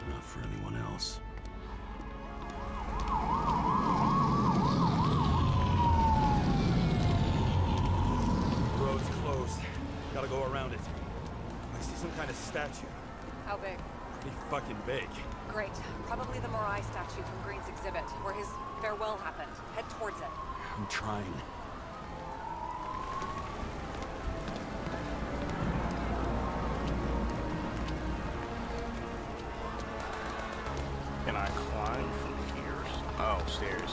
Speaker 6: Not for anyone else. The road's closed. Gotta go around it. I see some kind of statue.
Speaker 8: How big?
Speaker 6: Pretty fucking big.
Speaker 8: Great. Probably the Morai statue from Green's exhibit, where his farewell happened. Head towards it.
Speaker 6: I'm trying.
Speaker 1: Can I climb from here? Oh, stairs.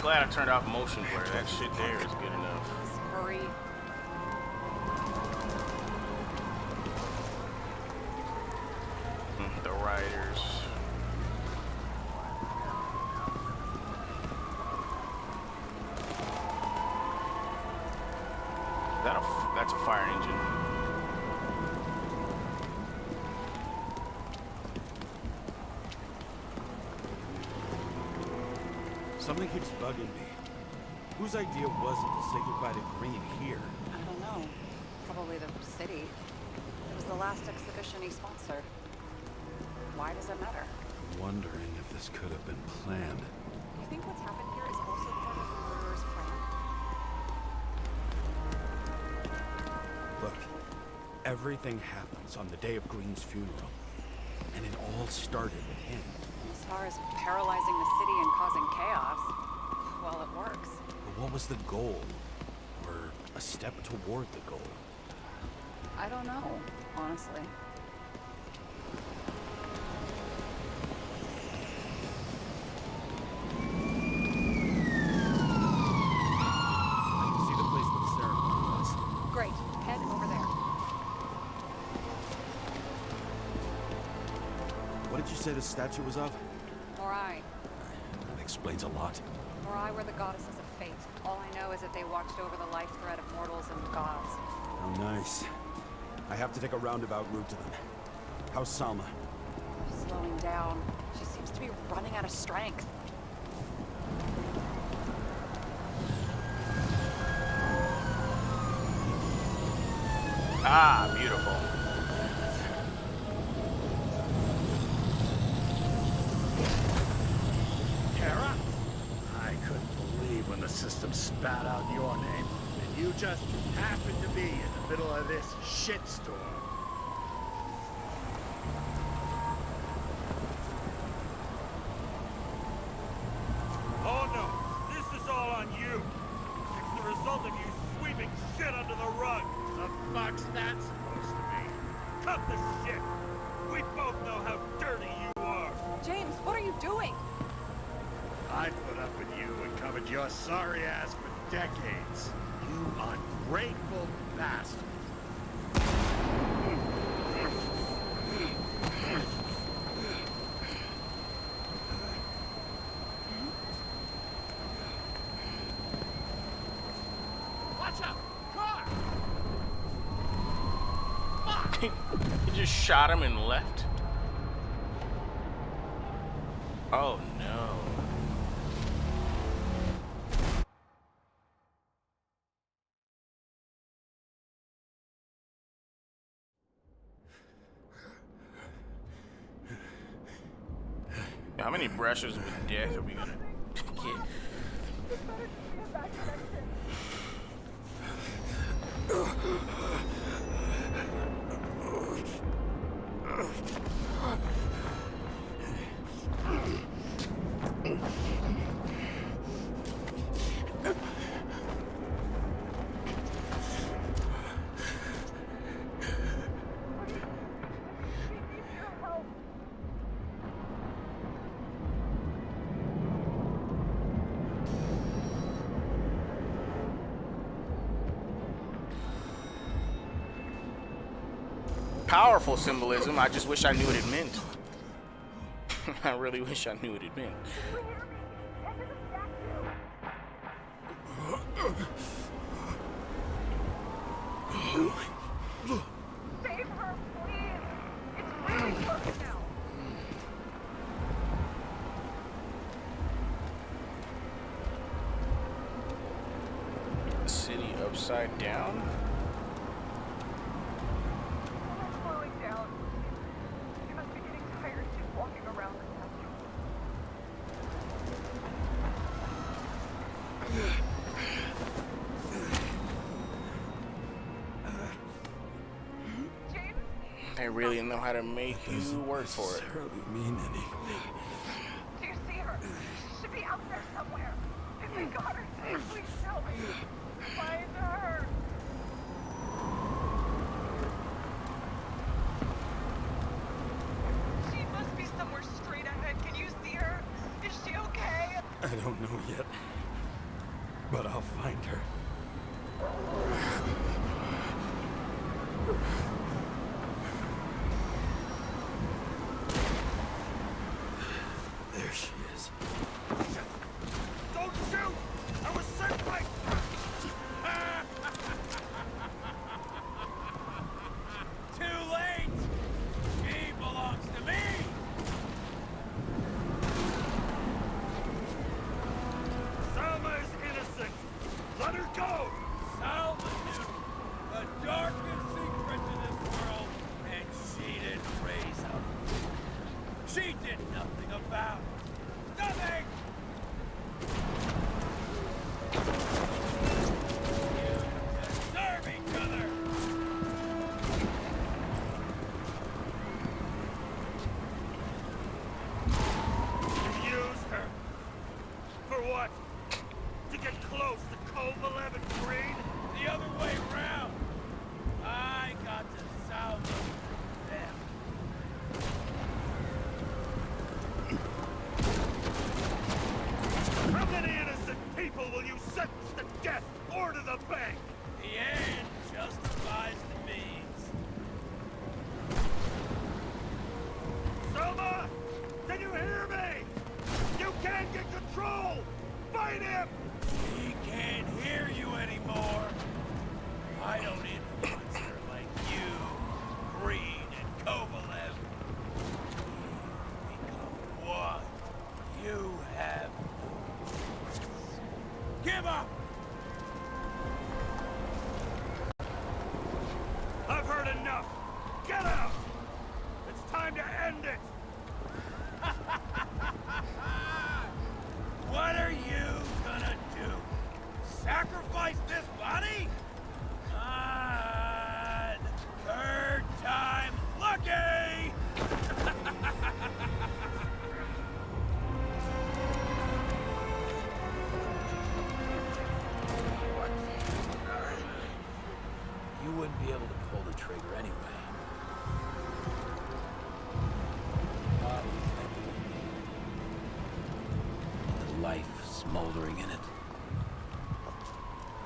Speaker 1: Glad I turned off motion blur. That shit there is good enough.
Speaker 8: Please hurry.
Speaker 1: The riders. That's a fire engine.
Speaker 6: Something keeps bugging me. Whose idea was it to say goodbye to Green here?
Speaker 8: I don't know. Probably the city. It was the last exhibition he sponsored. Why does it matter?
Speaker 2: Wondering if this could have been planned.
Speaker 8: You think what's happened here is also part of the murderer's plan?
Speaker 6: Look, everything happens on the day of Green's funeral. And it all started with him.
Speaker 8: As far as paralyzing the city and causing chaos, well, it works.
Speaker 6: But what was the goal? Or a step toward the goal?
Speaker 8: I don't know, honestly.
Speaker 6: I can see the place where the ceremony was.
Speaker 8: Great. Head over there.
Speaker 6: What did you say the statue was of?
Speaker 8: Morai.
Speaker 6: That explains a lot.
Speaker 8: Morai were the goddesses of fate. All I know is that they watched over the life thread of mortals and gods.
Speaker 6: Oh, nice. I have to take a roundabout route to them. How's Salma?
Speaker 8: Slowing down. She seems to be running out of strength.
Speaker 1: Ah, beautiful.
Speaker 7: Karra? I couldn't believe when the system spat out your name, and you just happened to be in the middle of this shitstorm. Oh no, this is all on you. It's the result of you sweeping shit under the rug. The fuck's that supposed to be? Cut the shit. We both know how dirty you are.
Speaker 8: James, what are you doing?
Speaker 7: I put up with you and covered your sorry ass for decades. You ungrateful bastard. Watch out! Car! Fuck!
Speaker 1: He just shot him and left. Oh no. How many brushes with death are we gonna get? powerful symbolism. I just wish I knew what it meant. I really wish I knew what it meant.
Speaker 8: Save her, please. It's really close now.
Speaker 1: City upside down?
Speaker 8: Someone's slowing down. She must be getting tired just walking around the statue. James?
Speaker 1: They really know how to make you work for it.
Speaker 2: Mean anything.
Speaker 8: Do you see her? She should be out there somewhere. If we got her safe, please tell me. Find her. She must be somewhere straight ahead. Can you see her? Is she okay?
Speaker 6: I don't know yet, but I'll find her.
Speaker 2: There she is.
Speaker 7: Don't shoot! I was sent by...
Speaker 5: Too late! She belongs to me!
Speaker 7: Selma is innocent! Let her go!
Speaker 5: Salva knew the darkest secrets in this world, and she didn't raise them. She did nothing about it. Nothing! You deserve each other!
Speaker 7: You used her! For what? To get close to Cove 11 Green?
Speaker 5: The other way around. I got to salvage them.
Speaker 7: How many innocent people will you sentence to death or to the bank?
Speaker 5: The end justifies the means.
Speaker 7: Selma! Can you hear me? You can't get control! Fight him!
Speaker 5: He can't hear you anymore. I don't influence her like you, Green and Kovalev. We become one. You have no choice. Give up!
Speaker 7: I've heard enough! Get out! It's time to end it!
Speaker 5: What are you gonna do? Sacrifice this body? On third time lucky!
Speaker 10: You wouldn't be able to pull the trigger anyway. The life smoldering in it.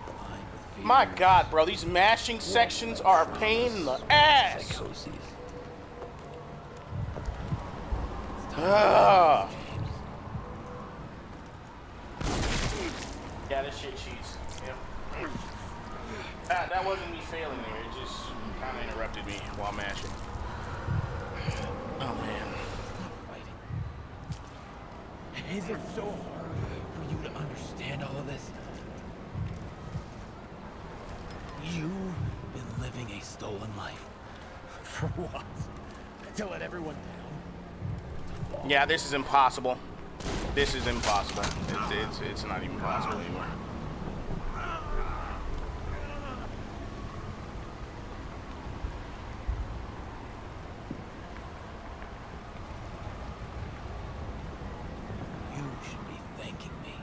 Speaker 10: Lined with
Speaker 1: My
Speaker 10: fears,
Speaker 1: God, bro, these mashing sections are a pain in the ass.
Speaker 10: psychoses.
Speaker 1: Ugh. Yeah, this shit cheats. Yep. That wasn't me failing there. It just kind of interrupted me while mashing. Oh, man.
Speaker 10: Is it so hard for you to understand all of this? You've been living a stolen life. For what? To let everyone down?
Speaker 1: Yeah, this is impossible. This is impossible. It's not even possible anymore.
Speaker 10: You should be thanking me.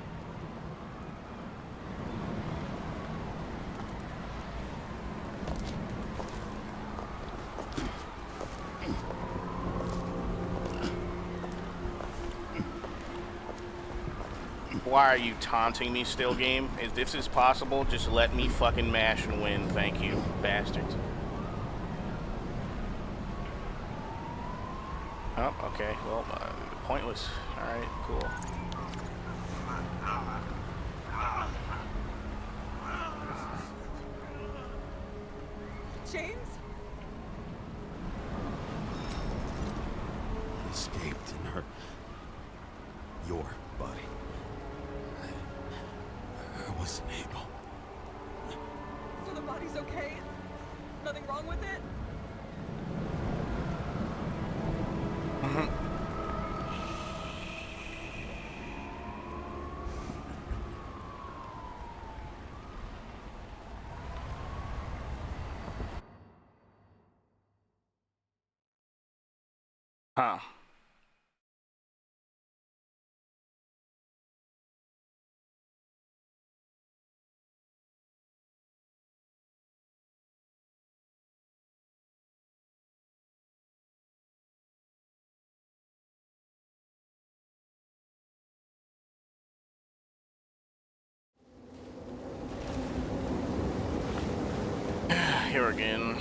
Speaker 1: Why are you taunting me still, game? If this is possible, just let me fucking mash and win. Thank you, bastards. Oh, okay. Well, pointless. Alright, cool.
Speaker 8: James?
Speaker 2: He escaped in your body. I wasn't able.
Speaker 8: So the body's okay? Nothing wrong with it?
Speaker 1: Huh. Here again.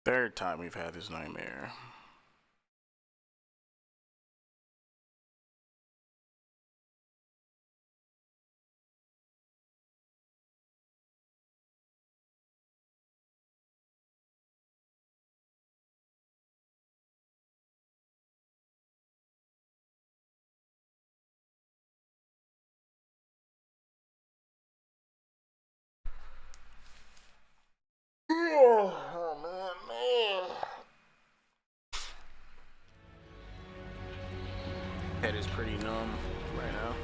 Speaker 1: Third time we've had this nightmare. Oh man. Head is pretty numb right now.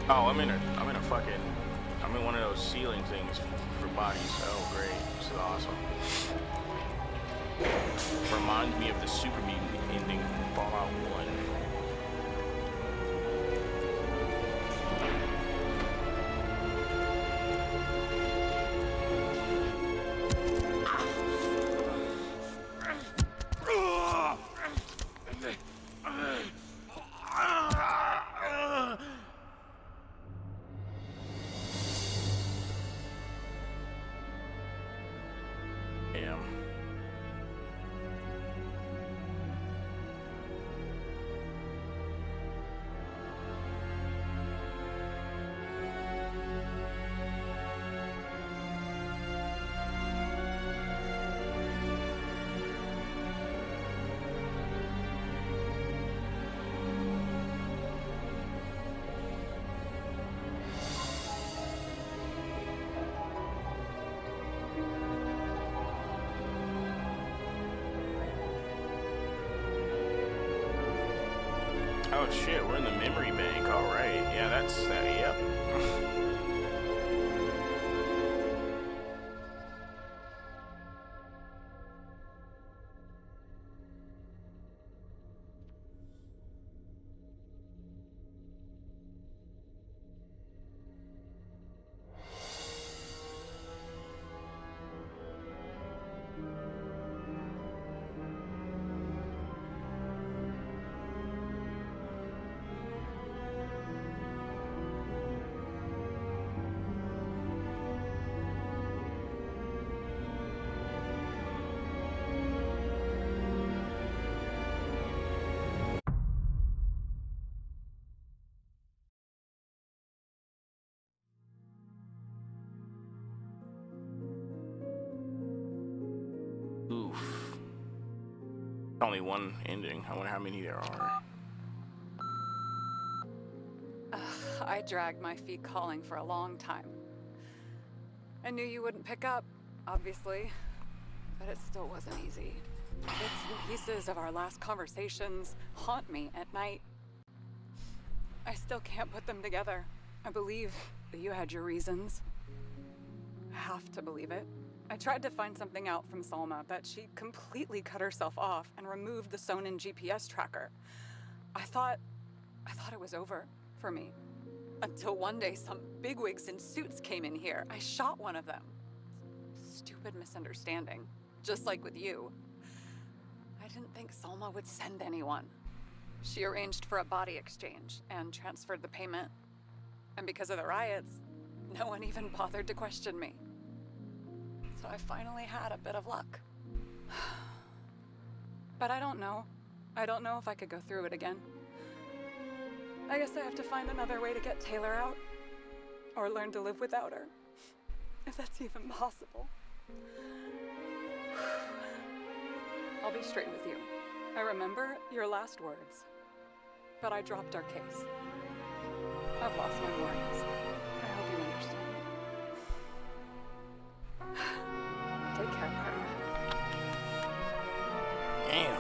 Speaker 1: Oh, I'm in one of those ceiling things for bodies. Oh, great. This is awesome. Reminds me of the Super Mutant ending from Fallout 1. Oh shit, we're in the memory bank, alright. Yeah, that's that, yep. Only one ending. I wonder how many there are.
Speaker 3: I dragged my feet calling for a long time. I knew you wouldn't pick up, obviously, but it still wasn't easy. Bits and pieces of our last conversations haunt me at night. I still can't put them together. I believe that you had your reasons. I have to believe it. I tried to find something out from Salma, but she completely cut herself off and removed the Sonin GPS tracker. I thought it was over for me. Until one day some bigwigs in suits came in here. I shot one of them. Stupid misunderstanding, just like with you. I didn't think Salma would send anyone. She arranged for a body exchange and transferred the payment. And because of the riots, no one even bothered to question me. So I finally had a bit of luck. But I don't know. I don't know if I could go through it again. I guess I have to find another way to get Taylor out. Or learn to live without her. If that's even possible. I'll be straight with you. I remember your last words. But I dropped our case. I've lost my worries. I hope you understand. Take care, partner.
Speaker 1: Damn.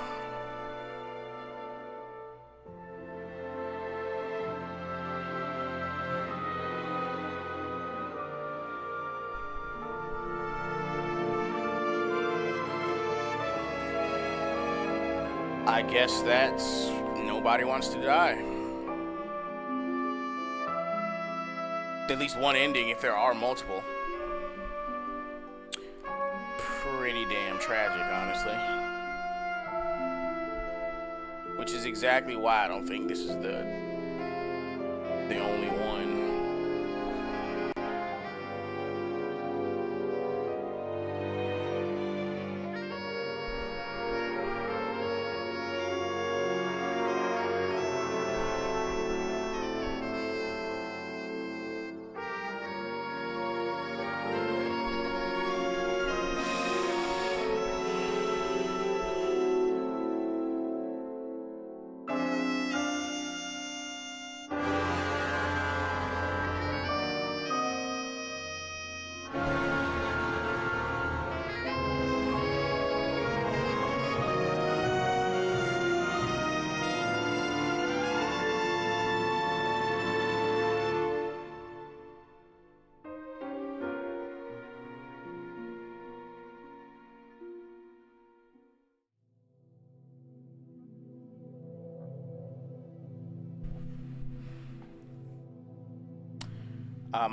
Speaker 1: I guess that's nobody wants to die. At least one ending if there are multiple. Pretty damn tragic, honestly. Which is exactly why I don't think this is the only one.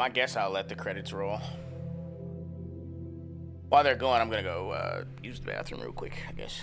Speaker 1: I guess I'll let the credits roll. While they're going, I'm gonna go use the bathroom real quick, I guess.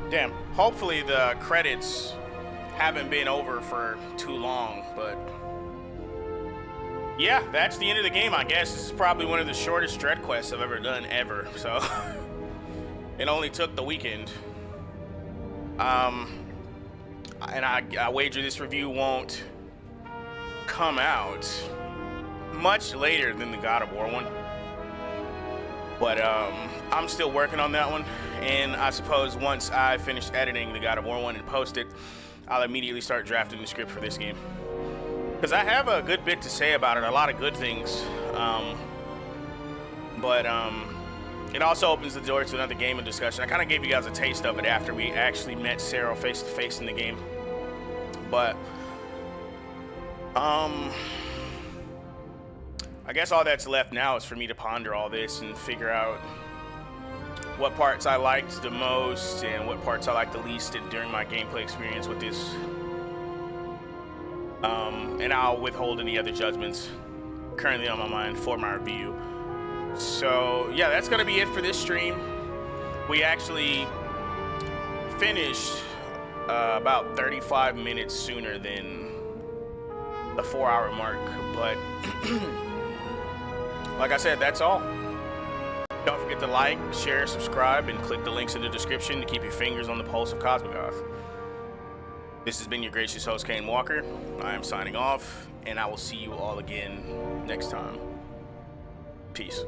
Speaker 1: Damn. Hopefully the credits haven't been over for too long, but yeah, that's the end of the game, I guess. This is probably one of the shortest Dread quests I've ever done, ever. So it only took the weekend. And I wager this review won't come out much later than the God of War one. But I'm still working on that one, and I suppose once I finish editing the God of War one and post it, I'll immediately start drafting the script for this game. Because I have a good bit to say about it, a lot of good things. But it also opens the door to another game of discussion. I kind of gave you guys a taste of it after we actually met Sarah face to face in the game. But I guess all that's left now is for me to ponder all this and figure out what parts I liked the most and what parts I liked the least during my gameplay experience with this. And I'll withhold any other judgments currently on my mind for my review. So yeah, that's gonna be it for this stream. We actually finished about 35 minutes sooner than the 4-hour mark, but like I said, that's all. Don't forget to like, share, subscribe, and click the links in the description to keep your fingers on the pulse of Cosmogoth. This has been your gracious host, Kaine Walker. I am signing off, and I will see you all again next time. Peace.